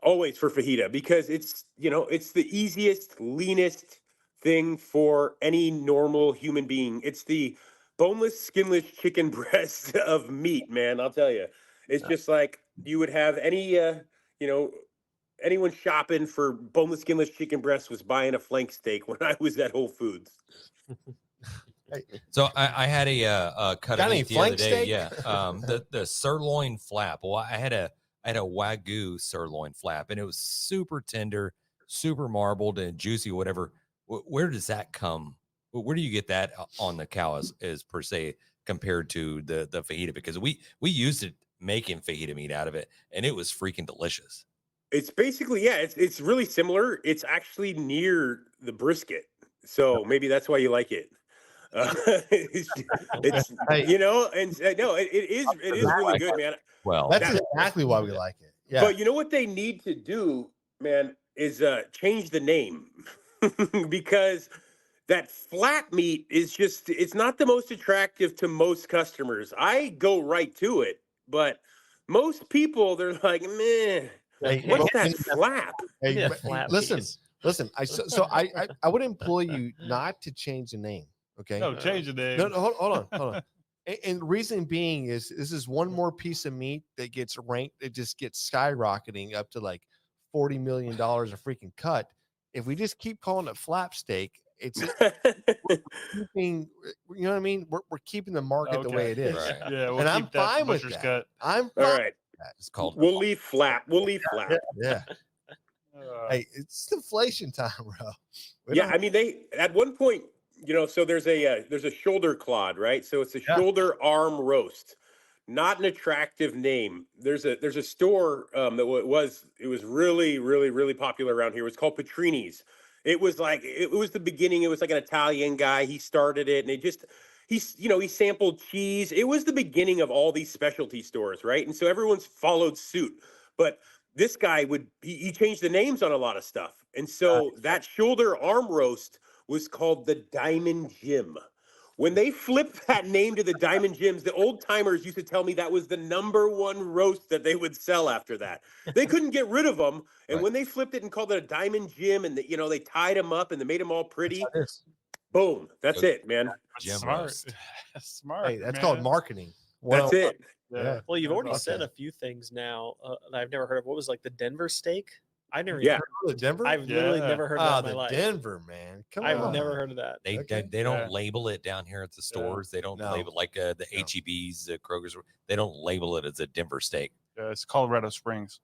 Speaker 11: Always for fajita, because it's the easiest, leanest thing for any normal human being. It's the boneless, skinless chicken breast of meat, man. I'll tell you, it's just like you would have any, anyone shopping for boneless, skinless chicken breast was buying a flank steak when I was at Whole Foods.
Speaker 4: So I had a cut
Speaker 2: Got
Speaker 4: of
Speaker 2: any
Speaker 4: meat the other
Speaker 2: flank
Speaker 4: day.
Speaker 2: steak?
Speaker 4: Yeah, the sirloin flap. Well, I had a Wagyu sirloin flap, and it was super tender, super marbled and juicy. Whatever. Where does that come? Where do you get that on the cow as per se compared to the fajita? Because we used it making fajita meat out of it, and it was freaking delicious.
Speaker 11: It's basically, yeah, it's really similar. It's actually near the brisket, so maybe that's why you like it. It's you know, and no, it is really good, man.
Speaker 4: Well,
Speaker 2: That's exactly why we like it. Yeah.
Speaker 11: But you know what they need to do, man, is change the name because that flat meat is just, it's not the most attractive to most customers. I go right to it, but most people, they're like, meh, what's that flap?
Speaker 2: Hey,
Speaker 1: Yeah,
Speaker 2: but
Speaker 1: flap
Speaker 2: listen,
Speaker 1: piece.
Speaker 2: listen. I would implore you not to change the name. Okay.
Speaker 3: No, change the name.
Speaker 2: No, hold on. And the reason being is this is one more piece of meat that gets ranked. It just gets skyrocketing up to like $40 million a freaking cut. If we just keep calling it flap steak, it's keeping, you know what I mean? We're keeping the market the way it is.
Speaker 4: Right.
Speaker 3: Yeah, we'll
Speaker 2: And I'm
Speaker 3: keep that
Speaker 2: fine with
Speaker 3: butcher's
Speaker 2: that.
Speaker 3: cut.
Speaker 2: I'm
Speaker 11: All
Speaker 2: fine.
Speaker 11: right.
Speaker 4: It's called.
Speaker 11: We'll leave flap. We'll leave flap.
Speaker 2: Yeah. Hey, it's inflation time, bro.
Speaker 11: Yeah, I mean, they at one point, you know, so there's a shoulder clod, right? So it's a shoulder arm roast. Not an attractive name. There's a store that it was really, really, really popular around here. It was called Petrini's. It was the beginning. It was like an Italian guy. He started it, and he sampled cheese. It was the beginning of all these specialty stores, right? And so everyone's followed suit. But this guy he changed the names on a lot of stuff. And so that shoulder arm roast was called the Diamond Jim. When they flipped that name to the Diamond Jims, the old timers used to tell me that was the #1 roast that they would sell after that. They couldn't get rid of them. And when they flipped it and called it a Diamond Jim, and they tied them up and they made them all pretty, boom, that's it, man.
Speaker 3: Smart. Smart.
Speaker 2: Hey, that's
Speaker 3: man.
Speaker 2: called marketing.
Speaker 11: That's it.
Speaker 2: Yeah.
Speaker 1: Well, you've already
Speaker 2: Okay.
Speaker 1: said a few things now that I've never heard of. What was like the Denver steak? I never.
Speaker 11: Yeah.
Speaker 1: Even
Speaker 2: The Denver?
Speaker 1: I've literally
Speaker 3: Yeah.
Speaker 1: never heard of that in my
Speaker 2: the
Speaker 1: life.
Speaker 2: Denver, man. Come
Speaker 1: I've
Speaker 2: on.
Speaker 1: never heard of that.
Speaker 4: They
Speaker 2: Okay.
Speaker 4: they don't
Speaker 3: Yeah.
Speaker 4: label it down here at the stores. They don't
Speaker 2: No.
Speaker 4: label like the HEBs, the Kroger's. They don't label it as a Denver steak.
Speaker 3: It's Colorado Springs.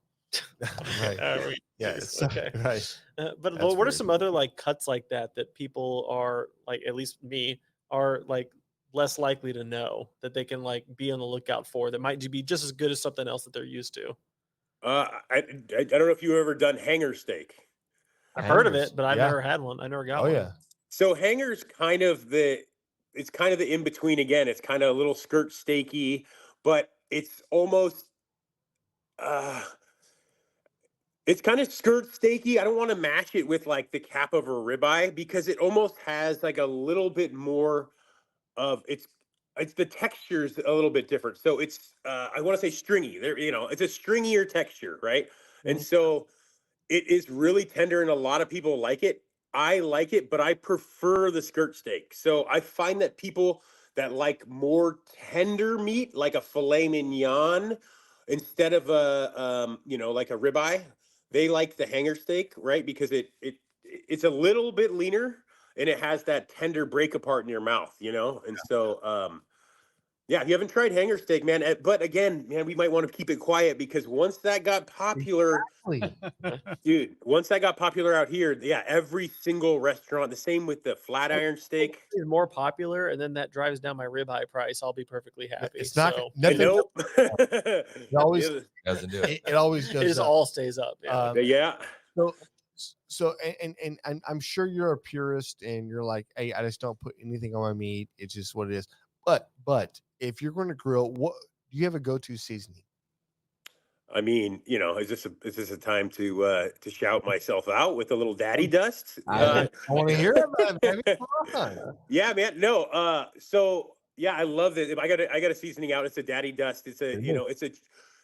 Speaker 2: Right. Yeah. It's,
Speaker 1: Okay.
Speaker 2: Right.
Speaker 1: But
Speaker 2: That's
Speaker 1: what are
Speaker 2: weird.
Speaker 1: some other like cuts like that people are like, at least me, are like less likely to know that they can like be on the lookout for that might be just as good as something else that they're used to?
Speaker 11: I don't know if you've ever done hanger steak.
Speaker 1: I've heard of
Speaker 2: Hangers.
Speaker 1: it, but I've
Speaker 2: Yeah.
Speaker 1: never had one. I never got
Speaker 2: Oh
Speaker 1: one.
Speaker 2: yeah.
Speaker 11: So hanger's kind of the in between. Again, it's kind of a little skirt steaky, but it's almost it's kind of skirt steaky. I don't want to mash it with like the cap of a ribeye because it almost has like a little bit more of it's the texture's a little bit different. So it's I want to say stringy. It's a stringier texture, right? And so it is really tender, and a lot of people like it. I like it, but I prefer the skirt steak. So I find that people that like more tender meat, like a filet mignon, instead of like a ribeye, they like the hanger steak, right? Because it's a little bit leaner and it has that tender break apart in your mouth, And so yeah, if you haven't tried hanger steak, man, but again, man, we might want to keep it quiet because once that got popular, dude, once that got popular out here, yeah, every single restaurant, the same with the flat iron steak.
Speaker 1: It's more popular, and then that drives down my ribeye price. I'll be perfectly happy.
Speaker 2: It's not
Speaker 1: So
Speaker 11: I
Speaker 2: nothing.
Speaker 11: know.
Speaker 2: It always
Speaker 4: Doesn't do it.
Speaker 2: it always
Speaker 1: it
Speaker 2: goes
Speaker 1: just
Speaker 2: up.
Speaker 1: all stays up. Yeah.
Speaker 11: Yeah.
Speaker 2: So and I'm sure you're a purist and you're like, hey, I just don't put anything on my meat. It's just what it is. But if you're going to grill, what do you have a go-to seasoning?
Speaker 11: I mean, is this a time to shout myself out with a little daddy dust?
Speaker 2: I want to hear about it, baby. Come on.
Speaker 11: Yeah, man. No. So yeah, I love it. I got a seasoning out. It's a daddy dust. It's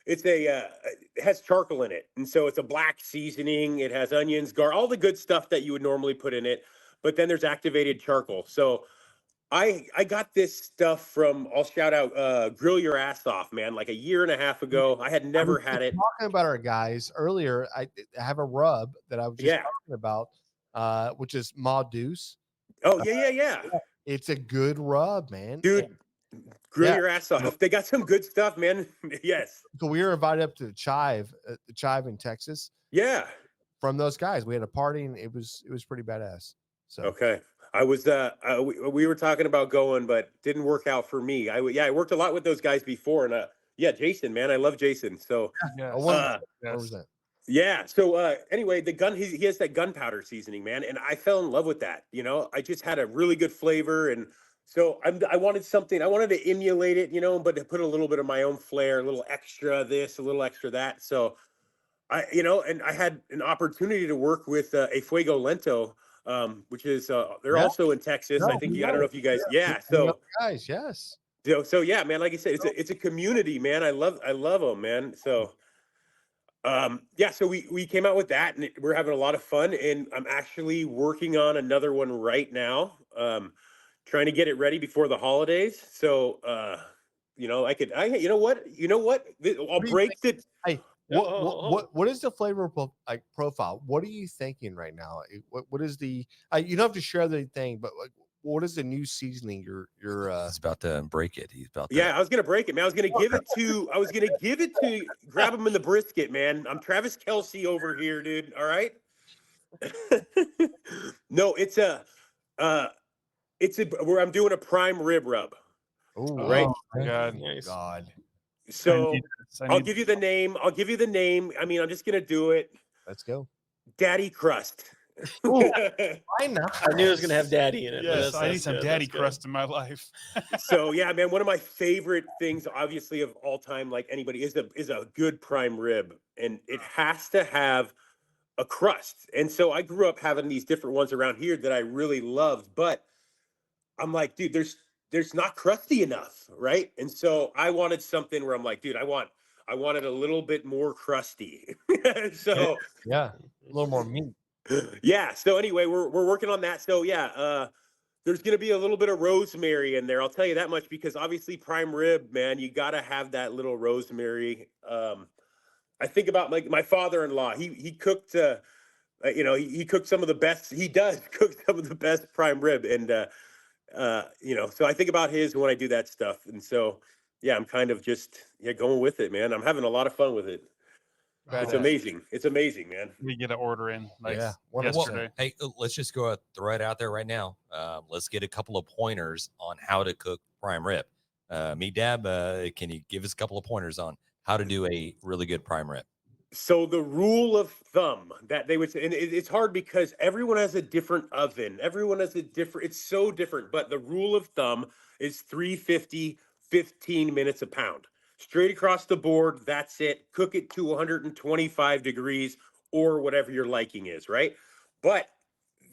Speaker 11: it has charcoal in it. And so it's a black seasoning. It has onions, all the good stuff that you would normally put in it. But then there's activated charcoal. So I got this stuff from, I'll shout out Grill Your Ass Off, man, like a year and a half ago. I had never had it.
Speaker 2: Talking about our guys earlier, I have a rub that I was just talking about, which is Ma Deuce.
Speaker 11: Oh, yeah.
Speaker 2: It's a good rub, man.
Speaker 11: Dude,
Speaker 2: And,
Speaker 11: grill
Speaker 2: yeah.
Speaker 11: your ass off. They got some good stuff, man. Yes.
Speaker 2: So we were invited up to the Chive in Texas
Speaker 11: Yeah.
Speaker 2: from those guys. We had a party and it was pretty badass. So
Speaker 11: Okay. I was we were talking about going, but didn't work out for me. I worked a lot with those guys before, and yeah, Jason, man, I love Jason. So
Speaker 7: Yeah.
Speaker 2: 100%.
Speaker 11: yeah. So anyway, the gun he has that gunpowder seasoning, man, and I fell in love with that. You know, I just had a really good flavor, and so I wanted something. I wanted to emulate it, you know, but to put a little bit of my own flair, a little extra this, a little extra that. So and I had an opportunity to work with a Fuego Lento, which is they're
Speaker 2: Yeah.
Speaker 11: also in Texas.
Speaker 2: No,
Speaker 11: I think
Speaker 2: we
Speaker 11: I don't
Speaker 2: know.
Speaker 11: know if you guys, yeah.
Speaker 2: We know
Speaker 11: So
Speaker 2: guys, yes.
Speaker 11: so yeah, man. Like I said, it's a community, man. I love them, man. So yeah, so we came out with that, and we're having a lot of fun. And I'm actually working on another one right now, trying to get it ready before the holidays. So you know, you know what, I'll
Speaker 2: do you
Speaker 11: break it.
Speaker 2: Hey, what is the flavor profile? What are you thinking right now? What is the? You don't have to share the thing, but like, what is the new seasoning?
Speaker 4: He's about to break it. He's about to.
Speaker 11: Yeah, I was gonna break it, man. I was gonna give it to grab him in the brisket, man. I'm Travis Kelsey over here, dude. All right. No, it's where I'm doing a prime rib rub.
Speaker 2: Oh,
Speaker 11: right.
Speaker 3: my God.
Speaker 1: Nice.
Speaker 2: God.
Speaker 11: So
Speaker 3: I
Speaker 11: I'll
Speaker 3: need-
Speaker 11: give you the name. I mean, I'm just gonna do it.
Speaker 2: Let's go.
Speaker 11: Daddy Crust.
Speaker 2: Why not?
Speaker 1: I knew it was gonna have daddy in it. but
Speaker 3: Yes, I need
Speaker 1: that's
Speaker 3: some
Speaker 1: good,
Speaker 3: daddy
Speaker 1: that's good.
Speaker 3: crust in my life.
Speaker 11: So yeah, man, one of my favorite things, obviously, of all time, like anybody, is a good prime rib, and it has to have a crust. And so I grew up having these different ones around here that I really loved, but I'm like, dude, there's not crusty enough, right? And so I wanted something where I'm like, dude, I wanted a little bit more crusty. So
Speaker 2: Yeah, a little more meat.
Speaker 11: yeah. So anyway, we're working on that. So yeah, there's going to be a little bit of rosemary in there. I'll tell you that much, because obviously prime rib, man, you got to have that little rosemary. I think about like my father-in-law. He cooked, he cooked some of the best. He does cook some of the best prime rib, and so I think about his when I do that stuff. And so yeah, I'm kind of just going with it, man. I'm having a lot of fun with it. It's amazing. It's amazing, man.
Speaker 3: We get an order in like
Speaker 2: Yeah,
Speaker 3: yesterday.
Speaker 4: Hey, let's just go throw it out there right now. Let's get a couple of pointers on how to cook prime rib. Meatdad, can you give us a couple of pointers on how to do a really good prime rib?
Speaker 11: So the rule of thumb that they would say, and it's hard because everyone has a different oven. Everyone has a different, it's so different, but the rule of thumb is 350, 15 minutes a pound. Straight across the board, that's it. Cook it to 125 degrees or whatever your liking is, right? But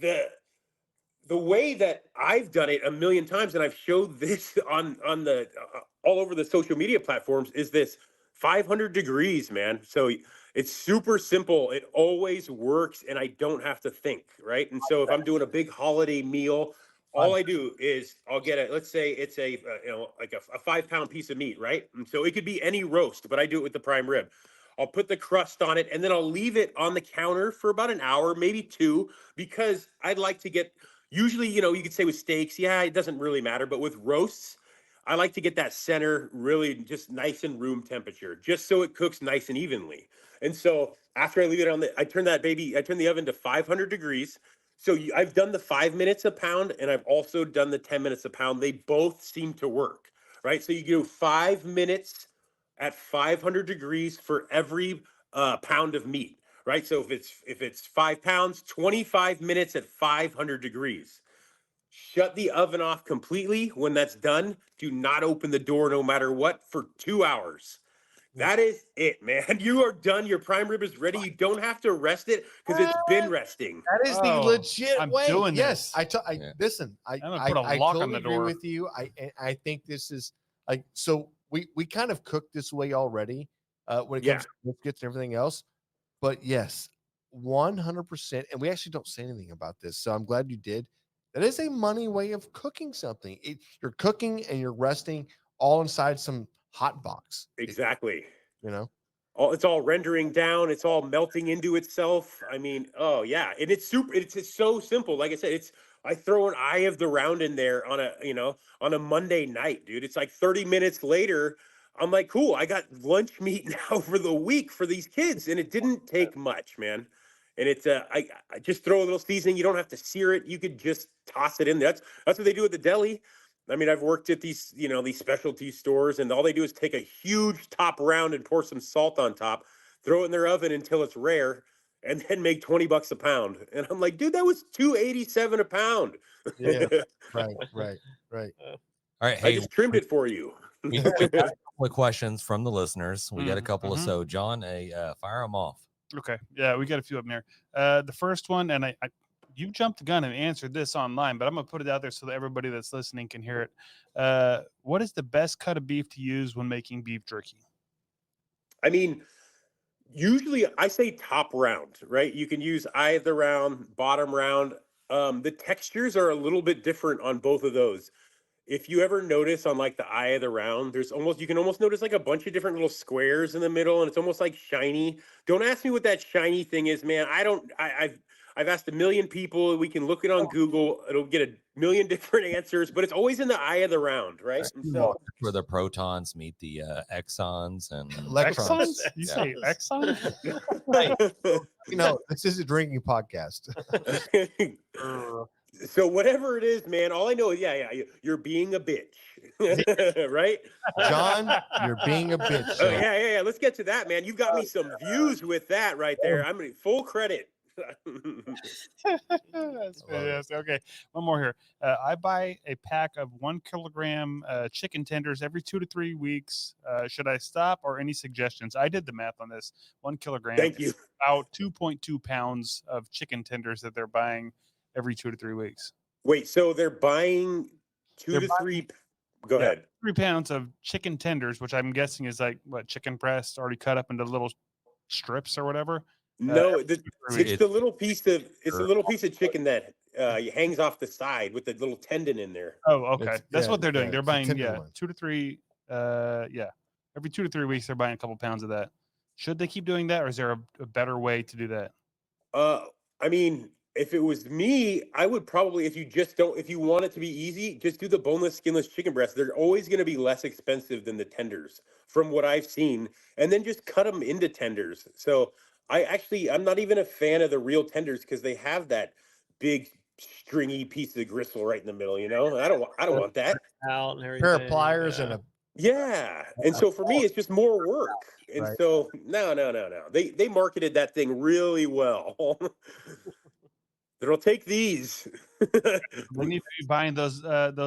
Speaker 11: the way that I've done it a million times, and I've showed this on the all over the social media platforms, is this 500 degrees, man. So it's super simple. It always works, and I don't have to think, right? And so if I'm doing a big holiday meal, all I do is I'll get it. Let's say it's a like a 5-pound piece of meat, right? And so it could be any roast, but I do it with the prime rib. I'll put the crust on it, and then I'll leave it on the counter for about an hour, maybe 2, because I'd like to get. Usually, you could say with steaks, yeah, it doesn't really matter, but with roasts, I like to get that center really just nice and room temperature, just so it cooks nice and evenly. And so after I leave it I turn the oven to 500 degrees. So I've done the 5 minutes a pound, and I've also done the 10 minutes a pound. They both seem to work, right? So you do 5 minutes at 500 degrees for every pound of meat, right? So if it's 5 pounds, 25 minutes at 500 degrees. Shut the oven off completely when that's done. Do not open the door no matter what for 2 hours. That is it, man. You are done. Your prime rib is ready. You don't have to rest it because it's been resting.
Speaker 2: That is the legit
Speaker 3: I'm
Speaker 2: way.
Speaker 3: doing
Speaker 2: yes,
Speaker 3: this.
Speaker 2: Listen. I
Speaker 3: gonna put a lock on
Speaker 2: totally
Speaker 3: the
Speaker 2: agree
Speaker 3: door.
Speaker 2: with you. I think this is like so. We kind of cooked this way already when it comes to biscuits and everything else. But yes, 100%. And we actually don't say anything about this, so I'm glad you did. That is a money way of cooking something. You're cooking and you're resting all inside some hot box.
Speaker 11: Exactly.
Speaker 2: It's
Speaker 11: all rendering down. It's all melting into itself. I mean, oh yeah. And it's super. It's so simple. Like I said, it's I throw an eye of the round in there on a Monday night, dude. It's like 30 minutes later. I'm like, cool, I got lunch meat now for the week for these kids. And it didn't take much, man. And it's I just throw a little seasoning. You don't have to sear it. You could just toss it in. That's what they do at the deli. I mean, I've worked at these specialty stores, and all they do is take a huge top round and pour some salt on top, throw it in their oven until it's rare, and then make $20 a pound. And I'm like, dude, that was $2.87 a pound.
Speaker 2: Yeah, right.
Speaker 4: All right,
Speaker 11: I
Speaker 4: hey,
Speaker 11: just trimmed it for you.
Speaker 4: we got a couple of questions from the listeners. We got a couple of,
Speaker 3: Mhm.
Speaker 4: so John, fire them off.
Speaker 3: Okay. Yeah, we got a few up in there. The first one, and you jumped the gun and answered this online, but I'm going to put it out there so that everybody that's listening can hear it. What is the best cut of beef to use when making beef jerky?
Speaker 11: I mean, usually I say top round, right? You can use eye of the round, bottom round. The textures are a little bit different on both of those. If you ever notice on like the eye of the round, you can almost notice like a bunch of different little squares in the middle, and it's almost like shiny. Don't ask me what that shiny thing is, man. I've asked a million people. We can look it on Google. It'll get a million different answers, but it's always in the eye of the round, right? And so,
Speaker 4: Where the protons meet the exons and
Speaker 2: Electrons.
Speaker 3: You
Speaker 4: Yeah.
Speaker 3: say exon?
Speaker 2: This is a drinking podcast.
Speaker 11: so whatever it is, man, all I know is, you're being a bitch, right?
Speaker 2: John, you're being a bitch.
Speaker 11: Oh, yeah. Let's get to that, man. You got me some views with that right there. I'm gonna full credit.
Speaker 3: That's fantastic. Okay, one more here. I buy a pack of 1 kilogram chicken tenders every 2 to 3 weeks. Should I stop, or any suggestions? I did the math on this. 1 kilogram.
Speaker 11: Thank you.
Speaker 3: Is about 2.2 pounds of chicken tenders that they're buying every 2 to 3 weeks.
Speaker 11: Wait, so they're buying 2 to 3. Go ahead.
Speaker 3: 3 pounds of chicken tenders, which I'm guessing is like chicken breast already cut up into little strips or whatever.
Speaker 11: No, it's the little piece of chicken that hangs off the side with the little tendon in there.
Speaker 3: Oh, okay.
Speaker 2: It's-
Speaker 3: That's
Speaker 2: yeah,
Speaker 3: what they're doing.
Speaker 2: yeah,
Speaker 3: They're
Speaker 2: it's a
Speaker 3: buying,
Speaker 2: tenderloin.
Speaker 3: 2 to 3. Every 2 to 3 weeks, they're buying a couple pounds of that. Should they keep doing that, or is there a better way to do that?
Speaker 11: I mean, if it was me, I would probably, if you want it to be easy, just do the boneless, skinless chicken breast. They're always going to be less expensive than the tenders from what I've seen. And then just cut them into tenders. So I'm not even a fan of the real tenders because they have that big stringy piece of gristle right in the middle, I don't want that.
Speaker 1: Out and everything.
Speaker 2: Pair of pliers and a
Speaker 11: Yeah. And so for me, it's just more work. And
Speaker 2: Right.
Speaker 11: so no. They marketed that thing really well. It'll take these.
Speaker 3: We need to be buying those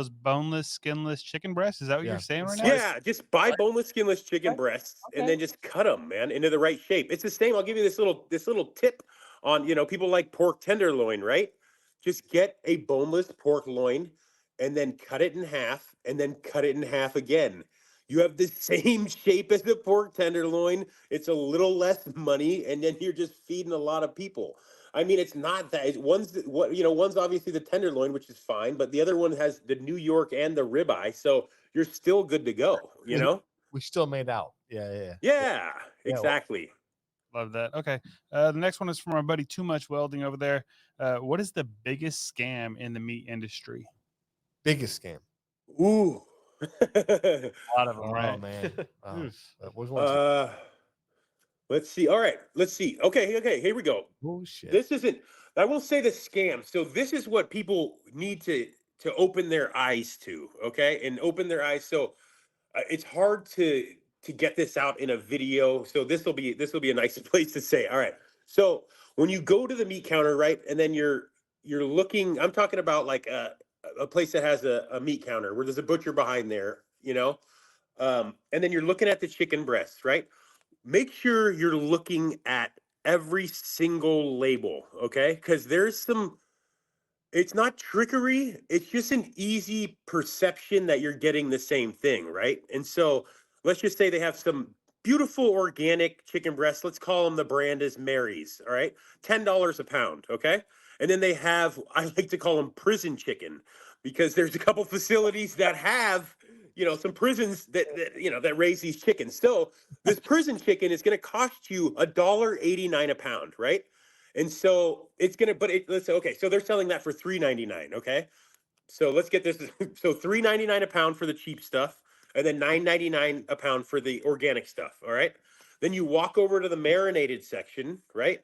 Speaker 3: boneless, skinless chicken breasts. Is that what
Speaker 2: Yeah.
Speaker 3: you're saying right now?
Speaker 11: Yeah, just buy boneless, skinless chicken breasts and then just cut them, man, into the right shape. It's the same. I'll give you this little tip on, people like pork tenderloin, right? Just get a boneless pork loin and then cut it in half and then cut it in half again. You have the same shape as the pork tenderloin. It's a little less money, and then you're just feeding a lot of people. I mean, it's not that. One's obviously the tenderloin, which is fine, but the other one has the New York and the ribeye, so you're still good to go.
Speaker 2: we still made out. Yeah.
Speaker 11: Yeah, exactly.
Speaker 3: Love that. Okay. The next one is from our buddy Too Much Welding over there. What is the biggest scam in the meat industry?
Speaker 2: Biggest scam.
Speaker 11: Ooh.
Speaker 3: A lot of them,
Speaker 2: Oh
Speaker 3: right?
Speaker 2: man. Which one's
Speaker 11: Let's see. All right, let's see. Okay, here we go.
Speaker 2: oh shit.
Speaker 11: This isn't, I will say the scam. So this is what people need to open their eyes to, okay? And open their eyes. So it's hard to get this out in a video. So this will be a nice place to say. All right. So when you go to the meat counter, right? And then you're looking, I'm talking about like a place that has a meat counter where there's a butcher behind there, and then you're looking at the chicken breasts, right? Make sure you're looking at every single label, okay? Because it's not trickery. It's just an easy perception that you're getting the same thing, right? And so let's just say they have some beautiful organic chicken breasts. Let's call them, the brand is Mary's, all right? $10 a pound, okay? And then they have, I like to call them prison chicken, because there's a couple facilities that have, some prisons that raise these chickens. So this prison chicken is going to cost you $1.89 a pound, right? And so it's gonna, let's say, okay, so they're selling that for $3.99. Okay, so let's get this. So $3.99 a pound for the cheap stuff, and then $9.99 a pound for the organic stuff. All right. Then you walk over to the marinated section, right?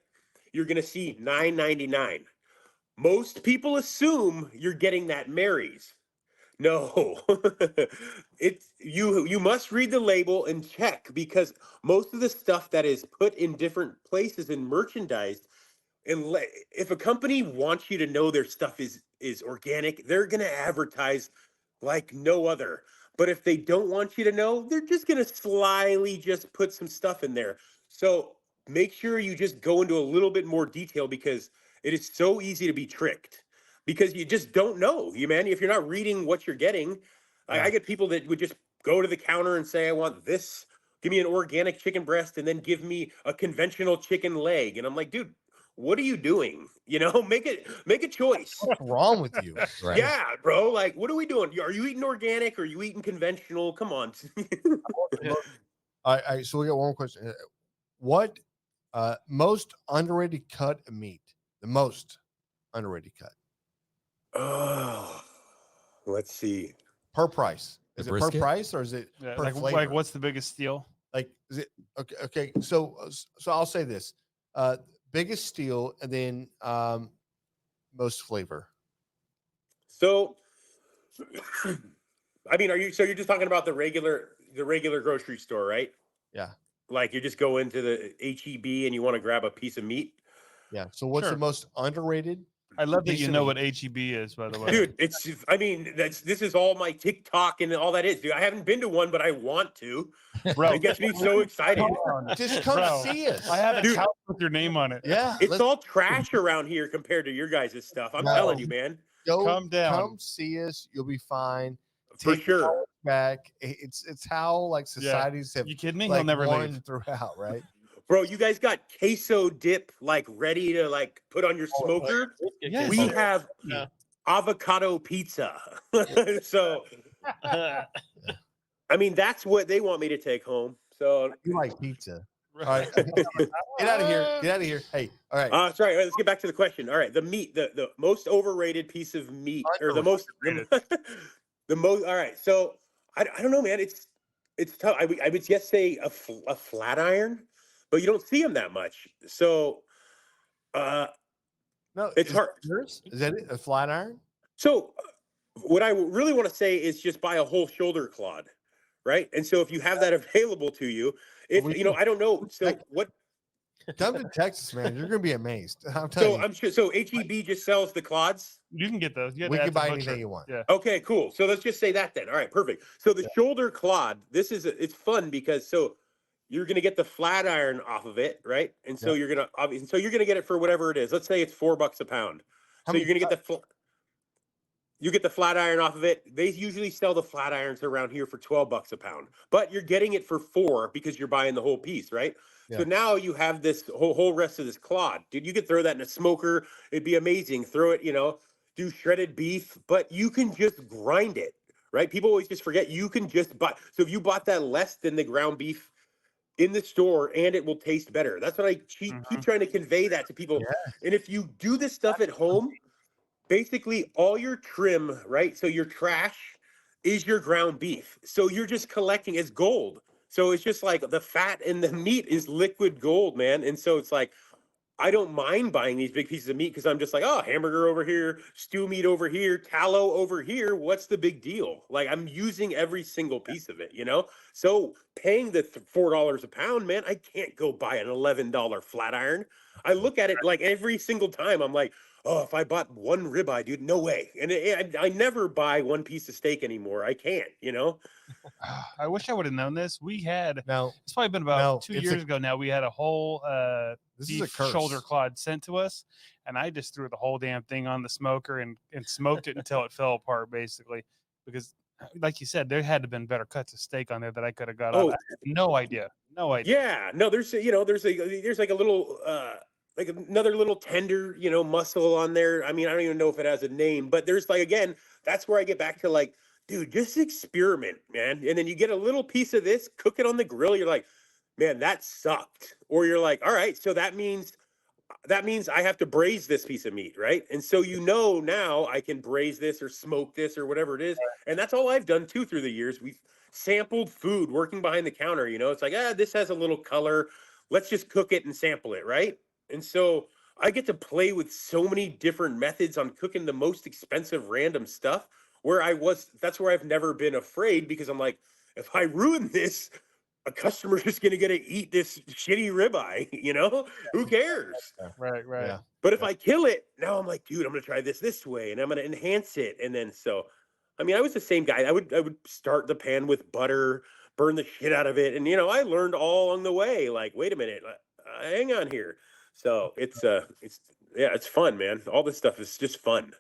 Speaker 11: You're gonna see $9.99. Most people assume you're getting that Mary's. No, you must read the label and check, because most of the stuff that is put in different places and merchandised, and if a company wants you to know their stuff is organic, they're going to advertise like no other. But if they don't want you to know, they're just going to slyly just put some stuff in there. So make sure you just go into a little bit more detail, because it is so easy to be tricked, because you just don't know, man. If you're not reading what you're getting, I get people that would just go to the counter and say, I want this, give me an organic chicken breast, and then give me a conventional chicken leg. And I'm like, dude, what are you doing? Make a choice.
Speaker 2: What's wrong with you?
Speaker 4: Right.
Speaker 11: Yeah, bro. Like, what are we doing? Are you eating organic? Or are you eating conventional? Come on.
Speaker 2: All right, so we got one more question. What most underrated cut of meat? The most underrated cut
Speaker 11: Oh, let's see.
Speaker 2: per price.
Speaker 4: The
Speaker 2: Is it per
Speaker 4: brisket?
Speaker 2: price, or is it
Speaker 3: Yeah,
Speaker 2: per
Speaker 3: like
Speaker 2: flavor?
Speaker 3: what's the biggest steal?
Speaker 2: Like, is it okay? Okay, so I'll say this: biggest steal, and then most flavor.
Speaker 11: So, I mean, you're just talking about the regular grocery store, right?
Speaker 2: Yeah,
Speaker 11: Like, you just go into the HEB and you want to grab a piece of meat.
Speaker 2: yeah. So what's
Speaker 3: Sure.
Speaker 2: the most underrated?
Speaker 3: I love that
Speaker 2: piece
Speaker 3: you
Speaker 2: of
Speaker 3: know
Speaker 2: meat?
Speaker 3: what HEB is, by the way.
Speaker 11: Dude, I mean, this is all my TikTok and all that is, dude. I haven't been to one, but I want to.
Speaker 3: Bro,
Speaker 11: It gets me so excited.
Speaker 2: Just come
Speaker 3: Bro,
Speaker 2: see us.
Speaker 3: I have a
Speaker 11: Dude.
Speaker 3: couch with your name on it.
Speaker 2: Yeah,
Speaker 11: It's all trash around here compared to your guys' stuff. I'm
Speaker 2: No.
Speaker 11: telling you, man.
Speaker 3: Calm down.
Speaker 2: Come see us. You'll be fine.
Speaker 11: For
Speaker 2: Take
Speaker 11: sure.
Speaker 2: knowledge back. It's how like societies have
Speaker 3: You kidding me?
Speaker 2: like
Speaker 3: He'll never
Speaker 2: won
Speaker 3: leave.
Speaker 2: throughout, right?
Speaker 11: Bro, you guys got queso dip like ready to like put on your smoker?
Speaker 3: Yes.
Speaker 11: We have
Speaker 1: Yeah.
Speaker 11: avocado pizza. So, I mean, that's what they want me to take home. So,
Speaker 2: You like pizza. All right. Get out of here. Get out of here. Hey, all right.
Speaker 11: sorry, let's get back to the question. All right, the meat, the most overrated piece of meat, or the most, the most. All right, so I don't know, man. It's tough. I would just say a flat iron, but you don't see them that much. So,
Speaker 2: No,
Speaker 11: it's
Speaker 2: is
Speaker 11: hard.
Speaker 2: that yours? Is that it? A flat iron?
Speaker 11: So, what I really want to say is just buy a whole shoulder clod, right? And so, if you have that available to you, if I don't know. So what?
Speaker 2: Come to Texas, man. You're gonna be amazed. I'm telling
Speaker 11: So
Speaker 2: you.
Speaker 11: I'm sure. So HEB just sells the clods.
Speaker 3: You can get those. You have
Speaker 2: We
Speaker 3: to
Speaker 2: can
Speaker 3: ask the
Speaker 2: buy
Speaker 3: butcher.
Speaker 2: anything you want.
Speaker 3: Yeah.
Speaker 11: Okay, cool. So let's just say that then. All right, perfect. So the shoulder clod, it's fun because you're gonna get the flat iron off of it, right? And so you're gonna get it for whatever it is. Let's say it's $4 a pound.
Speaker 2: How
Speaker 11: So
Speaker 2: many
Speaker 11: you're gonna get you get the flat iron off of it. They usually sell the flat irons around here for $12 a pound, but you're getting it for $4 because you're buying the whole piece, right?
Speaker 2: Yeah.
Speaker 11: So now you have this whole rest of this clod. Dude, you could throw that in a smoker. It'd be amazing. Throw it, do shredded beef, but you can just grind it, right? People always just forget you can just buy. So if you bought that less than the ground beef in the store, and it will taste better. That's what I keep trying to convey that to people. And if you do this stuff at home, basically all your trim, right? So your trash is your ground beef. So you're just collecting, it's gold. So it's just like the fat and the meat is liquid gold, man. And so it's like, I don't mind buying these big pieces of meat because I'm just like, oh, hamburger over here, stew meat over here, tallow over here. What's the big deal? Like, I'm using every single piece of it, So paying the $4 a pound, man, I can't go buy an $11 flat iron. I look at it like every single time. I'm like, oh, if I bought one ribeye, dude, no way. And I never buy one piece of steak anymore. I can't,
Speaker 3: I wish I would have known this. We had
Speaker 2: No,
Speaker 3: it's probably been about 2
Speaker 2: it's
Speaker 3: years ago now. We had a whole
Speaker 2: this is a
Speaker 3: beef
Speaker 2: curse.
Speaker 3: shoulder clod sent to us, and I just threw the whole damn thing on the smoker and smoked it until it fell apart, basically. Because, like you said, there had to have been better cuts of steak on there that I could have got.
Speaker 11: Oh.
Speaker 3: I had no idea.
Speaker 11: Yeah, no, there's like a little like another little tender, muscle on there. I mean, I don't even know if it has a name, but there's like, again, that's where I get back to like, dude, just experiment, man. And then you get a little piece of this, cook it on the grill. You're like, man, that sucked. Or you're like, all right, so that means that means I have to braise this piece of meat, right? And so now I can braise this or smoke this or whatever it is. And that's all I've done too through the years. We've sampled food working behind the counter, it's like, this has a little color. Let's just cook it and sample it, right? And so I get to play with so many different methods on cooking the most expensive random stuff that's where I've never been afraid, because I'm like, if I ruin this, a customer is going to get to eat this shitty ribeye, who cares?
Speaker 3: Right.
Speaker 2: Yeah.
Speaker 11: But if I kill it, now I'm like, dude, I'm going to try this way, and I'm going to enhance it. And then, I was the same guy. I would start the pan with butter, burn the shit out of it. And, I learned all along the way, like, wait a minute, hang on here. So it's fun, man. All this stuff is just fun.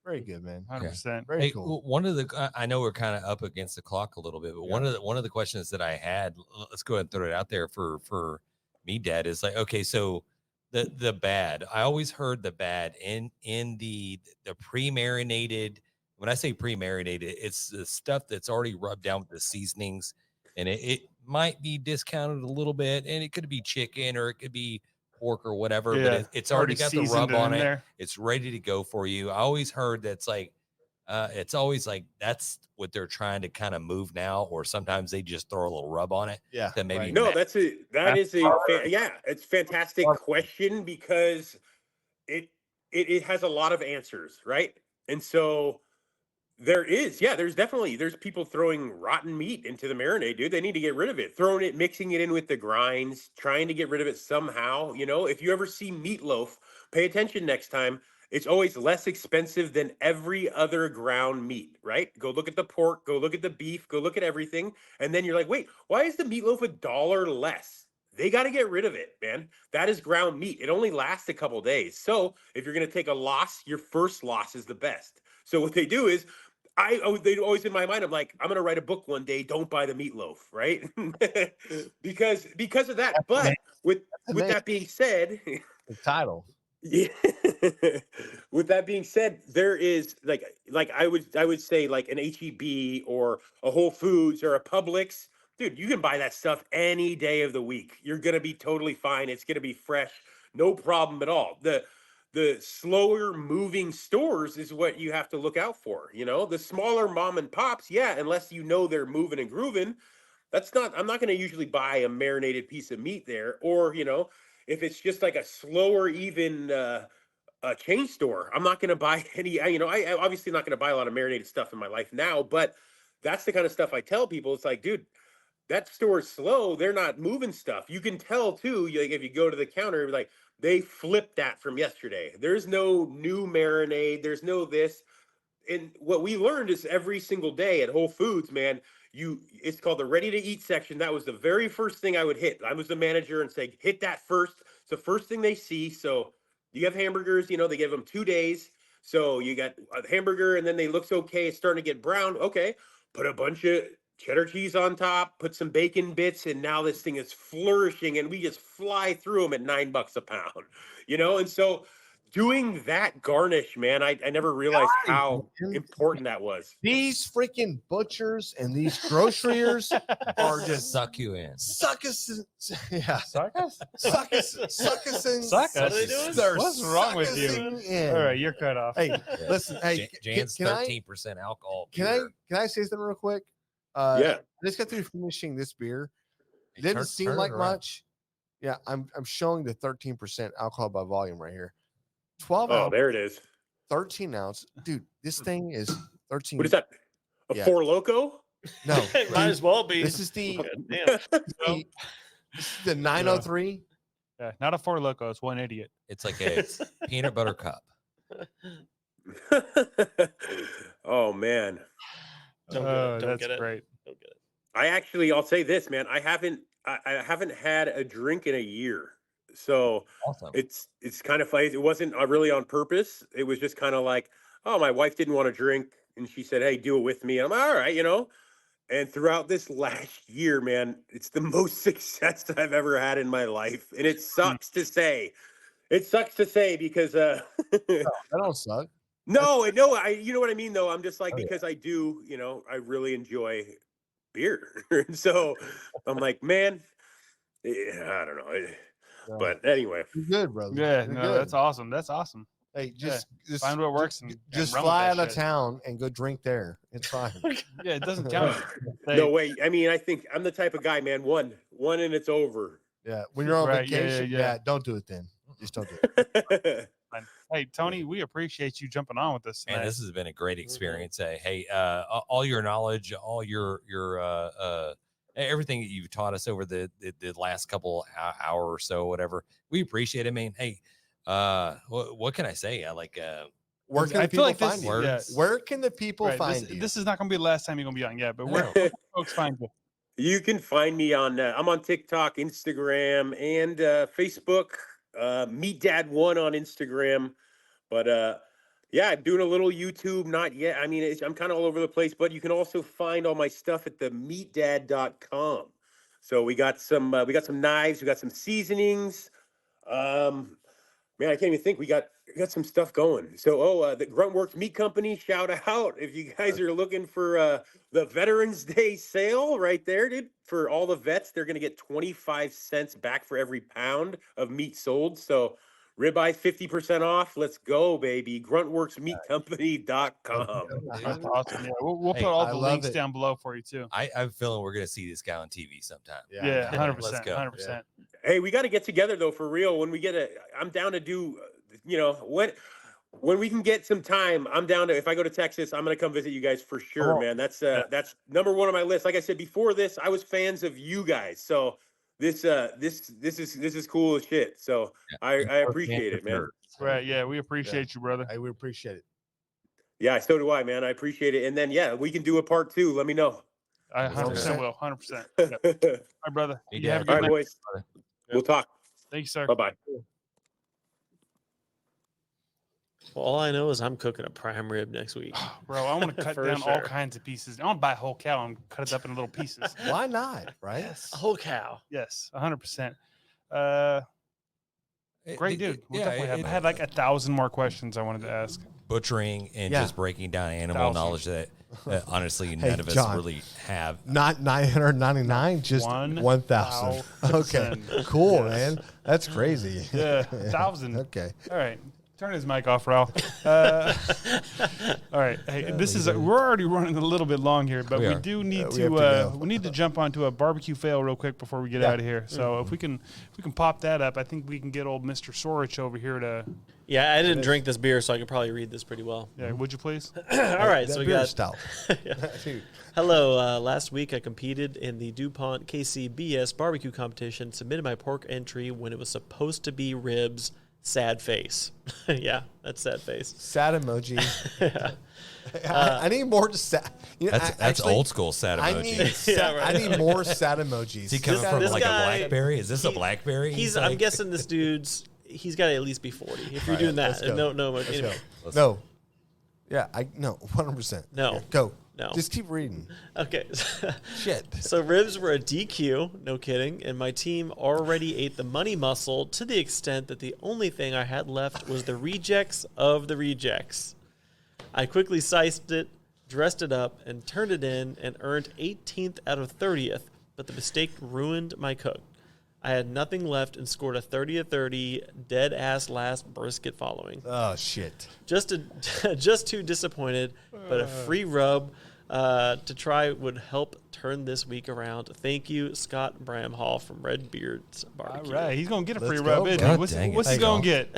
Speaker 2: Very good, man.
Speaker 3: 100%.
Speaker 2: Very cool.
Speaker 4: One of the I know we're kind of up against the clock a little bit, but one of the questions that I had, let's go ahead and throw it out there for Meatdad, is like, okay, so the bad. I always heard the bad in the pre-marinated. When I say pre-marinated, it's the stuff that's already rubbed down with the seasonings, and it might be discounted a little bit, and it could be chicken or it could be pork or whatever, but it's already got the rub on it. There. It's ready to go for you. I always heard that's like, it's always like that's what they're trying to kind of move now, or sometimes they just throw a little rub on it.
Speaker 2: Yeah.
Speaker 4: That maybe
Speaker 11: no, it's a fantastic question, because it has a lot of answers, right? And so there's people throwing rotten meat into the marinade, dude. They need to get rid of it. Throwing it, mixing it in with the grinds, trying to get rid of it somehow. If you ever see meatloaf, pay attention next time. It's always less expensive than every other ground meat, right? Go look at the pork, go look at the beef, go look at everything. And then you're like, wait, why is the meatloaf $1 less? They got to get rid of it, man. That is ground meat. It only lasts a couple days. So if you're going to take a loss, your first loss is the best. So what they do is, they always in my mind, I'm like, I'm going to write a book one day. Don't buy the meatloaf, right? because of that. But with that being said,
Speaker 2: the title.
Speaker 11: Yeah. With that being said, there is like I would say like an HEB or a Whole Foods or a Publix. Dude, you can buy that stuff any day of the week. You're going to be totally fine. It's going to be fresh. No problem at all. The slower moving stores is what you have to look out for. The smaller mom and pops, unless they're moving and grooving, I'm not going to usually buy a marinated piece of meat there. Or, if it's just like a slower, even a chain store, I'm not going to buy any, I obviously not going to buy a lot of marinated stuff in my life now, but that's the kind of stuff I tell people. It's like, dude, that store is slow. They're not moving stuff. You can tell too, like if you go to the counter, like, they flipped that from yesterday. There's no new marinade. There's no this. And what we learned is every single day at Whole Foods, man, it's called the ready to eat section. That was the very first thing I would hit. I was the manager and say, hit that first. It's the first thing they see. So you have hamburgers, they give them 2 days. So you got a hamburger and then they looks okay. It's starting to get brown. Okay. Put a bunch of cheddar cheese on top, put some bacon bits, and now this thing is flourishing, and we just fly through them at $9 a pound, and so doing that garnish, man, I never realized how important that was.
Speaker 2: These freaking butchers and these groceriers are just
Speaker 4: suck you in.
Speaker 2: Suck us. Yeah.
Speaker 3: Suck us?
Speaker 2: Suck us. Suck us in.
Speaker 3: Suck us?
Speaker 2: What are they doing?
Speaker 3: What's wrong with you? All right, you're cut off.
Speaker 2: Hey, listen. Hey,
Speaker 4: Jan's 13% alcohol.
Speaker 2: Can I say something real quick?
Speaker 11: I
Speaker 2: just got through finishing this beer. It didn't seem like much. Yeah, I'm showing the 13% alcohol by volume right here. 12 ounce.
Speaker 11: Oh, there it is.
Speaker 2: 13 ounce. Dude, this thing is 13.
Speaker 11: What is that? A Four Loco?
Speaker 2: No.
Speaker 1: Might as well be.
Speaker 2: This is the
Speaker 1: Damn.
Speaker 2: this is the 903.
Speaker 3: Yeah, not a Four Loco. It's one idiot.
Speaker 4: It's like a peanut butter cup.
Speaker 11: Oh, man.
Speaker 3: That's great.
Speaker 1: Don't get it.
Speaker 11: I'll say this, man. I haven't had a drink in a year. So
Speaker 4: awesome.
Speaker 11: It's kind of funny. It wasn't really on purpose. It was just kind of like, oh, my wife didn't want to drink, and she said, hey, do it with me. And I'm all right, And throughout this last year, man, it's the most success I've ever had in my life. And it sucks to say. It sucks to say because
Speaker 2: no, that don't suck.
Speaker 11: No, you know what I mean, though. I'm just like, because I do, I really enjoy beer. And so I'm like, man, I don't know. But anyway,
Speaker 2: You're good, brother.
Speaker 3: Yeah,
Speaker 2: You're
Speaker 3: no,
Speaker 2: good.
Speaker 3: that's awesome. That's awesome.
Speaker 2: Hey, just
Speaker 3: find what works and
Speaker 2: just
Speaker 3: run with
Speaker 2: fly
Speaker 3: that
Speaker 2: out of
Speaker 3: shit.
Speaker 2: town and go drink there. It's fine.
Speaker 3: Yeah, it doesn't count.
Speaker 11: no way. I mean, I think I'm the type of guy, man. One and it's over.
Speaker 2: Yeah, when you're on
Speaker 3: Right,
Speaker 2: vacation,
Speaker 3: yeah.
Speaker 2: don't do it then. Just don't do it.
Speaker 3: Hey, Tony, we appreciate you jumping on with us tonight.
Speaker 4: Man, this has been a great experience. Hey, all your knowledge, all your everything that you've taught us over the last couple hour or so, whatever. We appreciate it, man. Hey, what can I say?
Speaker 2: Where can
Speaker 3: I
Speaker 2: the
Speaker 3: feel
Speaker 2: people
Speaker 3: like this-
Speaker 2: find you?
Speaker 3: yeah.
Speaker 2: Where can the people
Speaker 3: Right,
Speaker 2: find you?
Speaker 3: This is not going to be the last time you're going to be on yet, but where can folks find you?
Speaker 11: You can find me on. I'm on TikTok, Instagram, and Facebook. Meatdad1 on Instagram, but yeah, I'm doing a little YouTube. Not yet. I mean, I'm kind of all over the place. But you can also find all my stuff at the Meatdad.com. So we got some knives, we got some seasonings. Man, I can't even think. We got some stuff going. So, the Gruntworks Meat Company, shout out if you guys are looking for the Veterans Day sale right there, dude. For all the vets, they're gonna get 25 cents back for every pound of meat sold. So, ribeye 50% off. Let's go, baby. GruntworksMeatCompany.com.
Speaker 3: That's awesome. Yeah, we'll put all the links down below for you too.
Speaker 4: I have a feeling we're going to see this guy on TV sometime.
Speaker 3: Yeah, 100%.
Speaker 4: Let's go.
Speaker 3: 100%.
Speaker 11: Hey, we got to get together though, for real. When we I'm down to do, when we can get some time, I'm down to, if I go to Texas, I'm going to come visit you guys for sure, man. That's number one on my list. Like I said, before this, I was fans of you guys. So this is cool as shit. So I appreciate it, man.
Speaker 3: Right. Yeah. We appreciate you, brother.
Speaker 2: Hey, we appreciate it.
Speaker 11: Yeah, so do I, man. I appreciate it. And then, yeah, we can do a part 2. Let me know.
Speaker 3: I 100% will. 100%. Yep. All right, brother. You have a good
Speaker 11: All right,
Speaker 3: night.
Speaker 11: boys. We'll talk.
Speaker 3: Thank you, sir.
Speaker 11: Bye-bye.
Speaker 1: Well, all I know is I'm cooking a prime rib next week.
Speaker 3: Bro, I want to cut
Speaker 1: For
Speaker 3: down all
Speaker 1: sure.
Speaker 3: kinds of pieces. I want to buy a whole cow and cut it up into little pieces.
Speaker 2: Why not? Right?
Speaker 3: Yes.
Speaker 1: A whole cow.
Speaker 3: Yes, 100%. Great dude. We'll
Speaker 4: yeah,
Speaker 3: definitely have. I had like 1,000 more questions I wanted to ask.
Speaker 4: Butchering and
Speaker 2: Yeah.
Speaker 4: just breaking down animal
Speaker 3: 1,000.
Speaker 4: knowledge that honestly
Speaker 2: Hey,
Speaker 4: none of us
Speaker 2: John.
Speaker 4: really have.
Speaker 2: Not 999, just 1,000. Okay, cool, man. That's crazy.
Speaker 3: Yeah, 1,000.
Speaker 2: Okay.
Speaker 3: All right. Turn his mic off, Ralph. All right. Hey, we're already running a little bit long here, but we do need we need to jump onto a barbecue fail real quick before we get out of here. So if we can pop that up, I think we can get old Mr. Sorich over here to.
Speaker 1: Yeah, I didn't drink this beer, so I could probably read this pretty well.
Speaker 3: Yeah, would you please?
Speaker 1: All right, so we got
Speaker 2: Stout.
Speaker 1: Hello. Last week I competed in the DuPont KCBS barbecue competition. Submitted my pork entry when it was supposed to be ribs. Sad face. Yeah, that's sad face.
Speaker 2: Sad emoji.
Speaker 1: Yeah.
Speaker 2: I need more sad. You know,
Speaker 4: That's
Speaker 2: actually,
Speaker 4: old school sad
Speaker 2: I
Speaker 4: emoji.
Speaker 2: need, sad, I need more sad emojis.
Speaker 4: Is he coming from
Speaker 1: This
Speaker 4: like
Speaker 1: guy-
Speaker 4: a BlackBerry? Is this a BlackBerry?
Speaker 1: He's.
Speaker 4: like,
Speaker 1: I'm guessing this dude's. He's got to at least be 40. If you're
Speaker 2: Right,
Speaker 1: doing
Speaker 2: let's
Speaker 1: that,
Speaker 2: go.
Speaker 1: no.
Speaker 2: Let's
Speaker 1: Anyway.
Speaker 2: go. No. Yeah, 100%.
Speaker 1: No.
Speaker 2: Yeah, go.
Speaker 1: No.
Speaker 2: Just keep reading.
Speaker 1: Okay.
Speaker 2: Shit.
Speaker 1: So ribs were a DQ, no kidding, and my team already ate the money muscle to the extent that the only thing I had left was the rejects of the rejects. I quickly sliced it, dressed it up, and turned it in and earned 18th out of 30th, but the mistake ruined my cook. I had nothing left and scored a 30-30 dead-ass last brisket following.
Speaker 2: Oh, shit.
Speaker 1: Just too disappointed, but a free rub to try would help turn this week around. Thank you, Scott Bramhall from Redbeard's Barbecue.
Speaker 3: All right, he's gonna get a free
Speaker 2: Let's
Speaker 3: rub,
Speaker 2: go,
Speaker 3: isn't
Speaker 2: bro.
Speaker 3: he? What's
Speaker 4: dang it.
Speaker 3: he
Speaker 4: Hey,
Speaker 3: gonna
Speaker 4: y'all.
Speaker 3: get?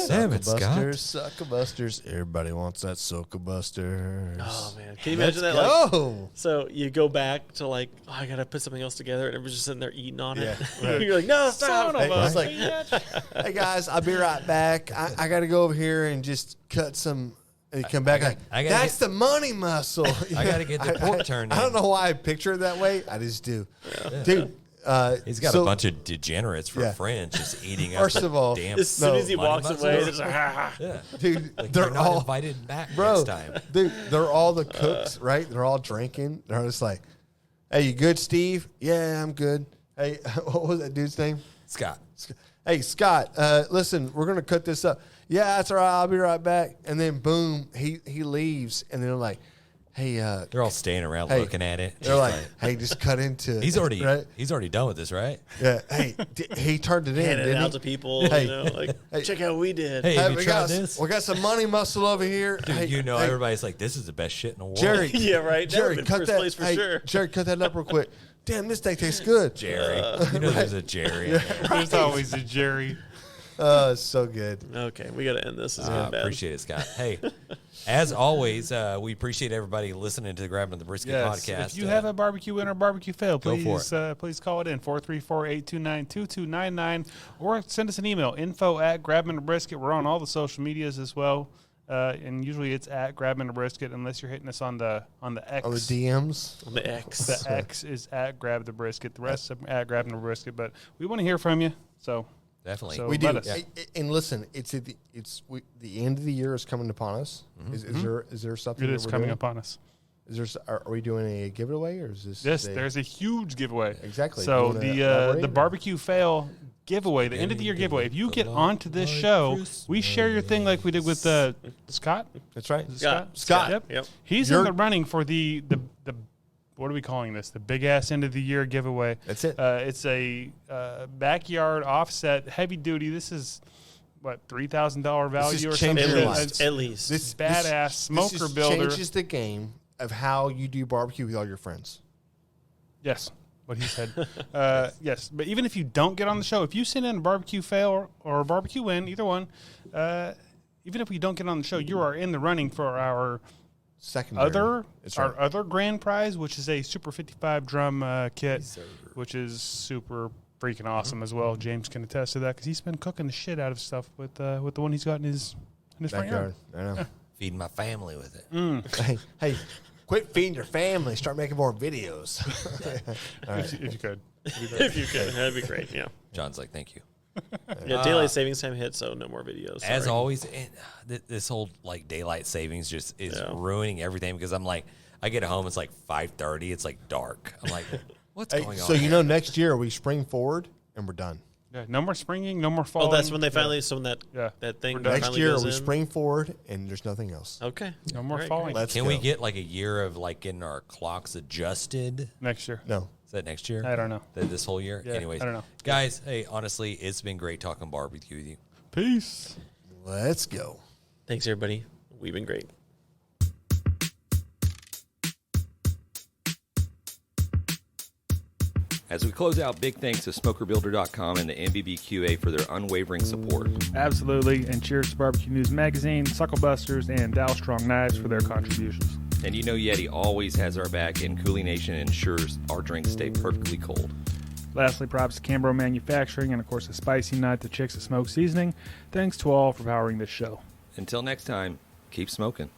Speaker 4: Damn it, Scott.
Speaker 2: Suckabusters. Everybody wants that Suckabusters.
Speaker 1: Oh man, can you imagine that?
Speaker 2: Go.
Speaker 1: Like, so you go back to like, oh, I gotta put something else together, and everyone's just sitting there eating on it.
Speaker 2: Yeah,
Speaker 1: You're like, no, stop!
Speaker 2: Hey, it's like, hey guys, I'll be right back. I got to go over here and just cut some. And you come back like, that's the money muscle.
Speaker 4: I got to get the pork turned in.
Speaker 2: I don't know why I picture it that way. I just do.
Speaker 4: Yeah.
Speaker 2: Dude.
Speaker 4: He's got a bunch of degenerates from French just eating up
Speaker 2: First of all,
Speaker 4: damn
Speaker 1: as soon as he
Speaker 4: money
Speaker 1: walks
Speaker 4: muscle.
Speaker 1: away, it's like, ha.
Speaker 2: Yeah. Dude,
Speaker 4: Like,
Speaker 2: they're
Speaker 4: you're not
Speaker 2: all
Speaker 4: invited back
Speaker 2: bro,
Speaker 4: next time.
Speaker 2: Dude, they're all the cooks, right? They're all drinking. They're just like, hey, you good, Steve? Yeah, I'm good. Hey, what was that dude's name?
Speaker 4: Scott.
Speaker 2: Hey, Scott, listen, we're going to cut this up. Yeah, that's all right. I'll be right back. And then, boom, he leaves. And they're like, hey,
Speaker 4: They're all standing around
Speaker 2: hey,
Speaker 4: looking at it.
Speaker 2: they're like, hey, just cut into.
Speaker 4: He's already
Speaker 2: right?
Speaker 4: he's already done with this, right?
Speaker 2: Yeah. Hey, he turned it in.
Speaker 1: Handing it
Speaker 2: Didn't
Speaker 1: out
Speaker 2: he?
Speaker 1: to people.
Speaker 2: Hey,
Speaker 1: you know, like,
Speaker 2: hey,
Speaker 1: check out what we did.
Speaker 4: Hey, have you
Speaker 2: we
Speaker 4: tried
Speaker 2: got
Speaker 4: this?
Speaker 2: we got some money muscle over here.
Speaker 4: Dude,
Speaker 2: hey,
Speaker 4: you know,
Speaker 2: hey,
Speaker 4: everybody's like, this is the best shit in the world.
Speaker 2: Jerry.
Speaker 1: Yeah, right.
Speaker 2: Jerry,
Speaker 1: That would've been
Speaker 2: cut
Speaker 1: first
Speaker 2: that.
Speaker 1: place for
Speaker 2: hey,
Speaker 1: sure.
Speaker 2: Jerry, cut that up real quick. Damn, this steak tastes good.
Speaker 4: Jerry. You know, there's a Jerry. in there.
Speaker 3: There's always a Jerry.
Speaker 2: It's so good.
Speaker 1: Okay, we got to end this. This is getting bad.
Speaker 4: Appreciate it, Scott. Hey, as always, we appreciate everybody listening to the Grabbing the Brisket podcast.
Speaker 3: If you have a barbecue win or barbecue fail,
Speaker 4: Go for
Speaker 3: please please call it in 434-829-2299 or send us an email info@grabbingthebrisket. We're on all the social medias as well, and usually it's at @grabbingthebrisket unless you're hitting us on the X.
Speaker 2: On the DMs.
Speaker 1: On the X.
Speaker 3: The X is at @grabthebrisket. The rest of at grabbing the brisket, but we want to hear from you. So
Speaker 4: Definitely.
Speaker 3: So
Speaker 2: We do.
Speaker 3: let us.
Speaker 2: And listen, the end of the year is coming upon us. Is there something
Speaker 3: It
Speaker 2: that
Speaker 3: is
Speaker 2: we're
Speaker 3: coming
Speaker 2: doing?
Speaker 3: upon us.
Speaker 2: Are we doing a giveaway or is this?
Speaker 3: Yes, there's a huge giveaway.
Speaker 2: Exactly.
Speaker 3: So
Speaker 2: You wanna elaborate,
Speaker 3: the
Speaker 2: or-
Speaker 3: barbecue fail giveaway, the end of the year giveaway. If you get onto this show, we share your thing like we did with Scott.
Speaker 2: That's right.
Speaker 1: Scott.
Speaker 3: Yep.
Speaker 1: Yep.
Speaker 3: He's in the running for the what are we calling this? The big ass end of the year giveaway.
Speaker 2: That's it.
Speaker 3: It's a backyard offset heavy duty. This is what $3,000 value or something.
Speaker 2: changing your life.
Speaker 3: It's
Speaker 1: At least.
Speaker 2: This
Speaker 3: badass smoker builder.
Speaker 2: changes the game of how you do barbecue with all your friends.
Speaker 3: Yes, what he said. Yes, but even if you don't get on the show, if you send in a barbecue fail or a barbecue win, either one, even if we don't get on the show, you are in the running for our
Speaker 2: Secondary. That's right.
Speaker 3: other grand prize, which is a Super 55 drum kit, which is super freaking awesome as well. James can attest to that because he's been cooking the shit out of stuff with the one he's got in his front yard.
Speaker 2: backyard. I know.
Speaker 4: Feeding my family with it.
Speaker 2: hey, quit feeding your family. Start making more videos. All right.
Speaker 3: If you could.
Speaker 1: If you could, that'd be great. Yeah.
Speaker 4: John's like, thank you.
Speaker 1: Yeah. Daylight savings time hit, so no more videos.
Speaker 4: As
Speaker 1: Sorry.
Speaker 4: always, this whole like daylight savings just is ruining everything because I'm like, I get home, it's like 5:30, it's like dark. I'm like, what's
Speaker 2: Hey,
Speaker 4: going on?
Speaker 2: so you know, next year we spring forward and we're done.
Speaker 3: Yeah, no more springing, no more fall.
Speaker 1: Oh, that's when they finally that thing
Speaker 3: We're done.
Speaker 2: Next
Speaker 1: finally
Speaker 2: year
Speaker 1: goes
Speaker 2: we
Speaker 1: in?
Speaker 2: spring forward and there's nothing else.
Speaker 1: Okay.
Speaker 3: No more
Speaker 1: Great,
Speaker 3: falling.
Speaker 2: Let's
Speaker 4: Can
Speaker 2: go.
Speaker 4: we get like a year of like getting our clocks adjusted?
Speaker 3: Next year.
Speaker 2: No.
Speaker 4: Is that next year?
Speaker 3: I don't know.
Speaker 4: This whole year?
Speaker 3: Yeah,
Speaker 4: Anyways,
Speaker 3: I don't know.
Speaker 4: guys, hey, honestly, it's been great talking barbecue with you.
Speaker 3: Peace.
Speaker 2: Let's go.
Speaker 1: Thanks, everybody. We've been great.
Speaker 6: As we close out, big thanks to SmokerBuilder.com and the NBBQA for their unwavering support.
Speaker 7: Absolutely. And cheers to Barbecue News Magazine, SUCKLEBUSTERS, and Dow Strong Knives for their contributions.
Speaker 6: And you know Yeti always has our back, and Coolie Nation ensures our drinks stay perfectly cold.
Speaker 7: Lastly, props to Cambro Manufacturing and, of course, the Spicy Nut, the Chicks of Smoke Seasoning. Thanks to all for powering this show.
Speaker 6: Until next time, keep smoking.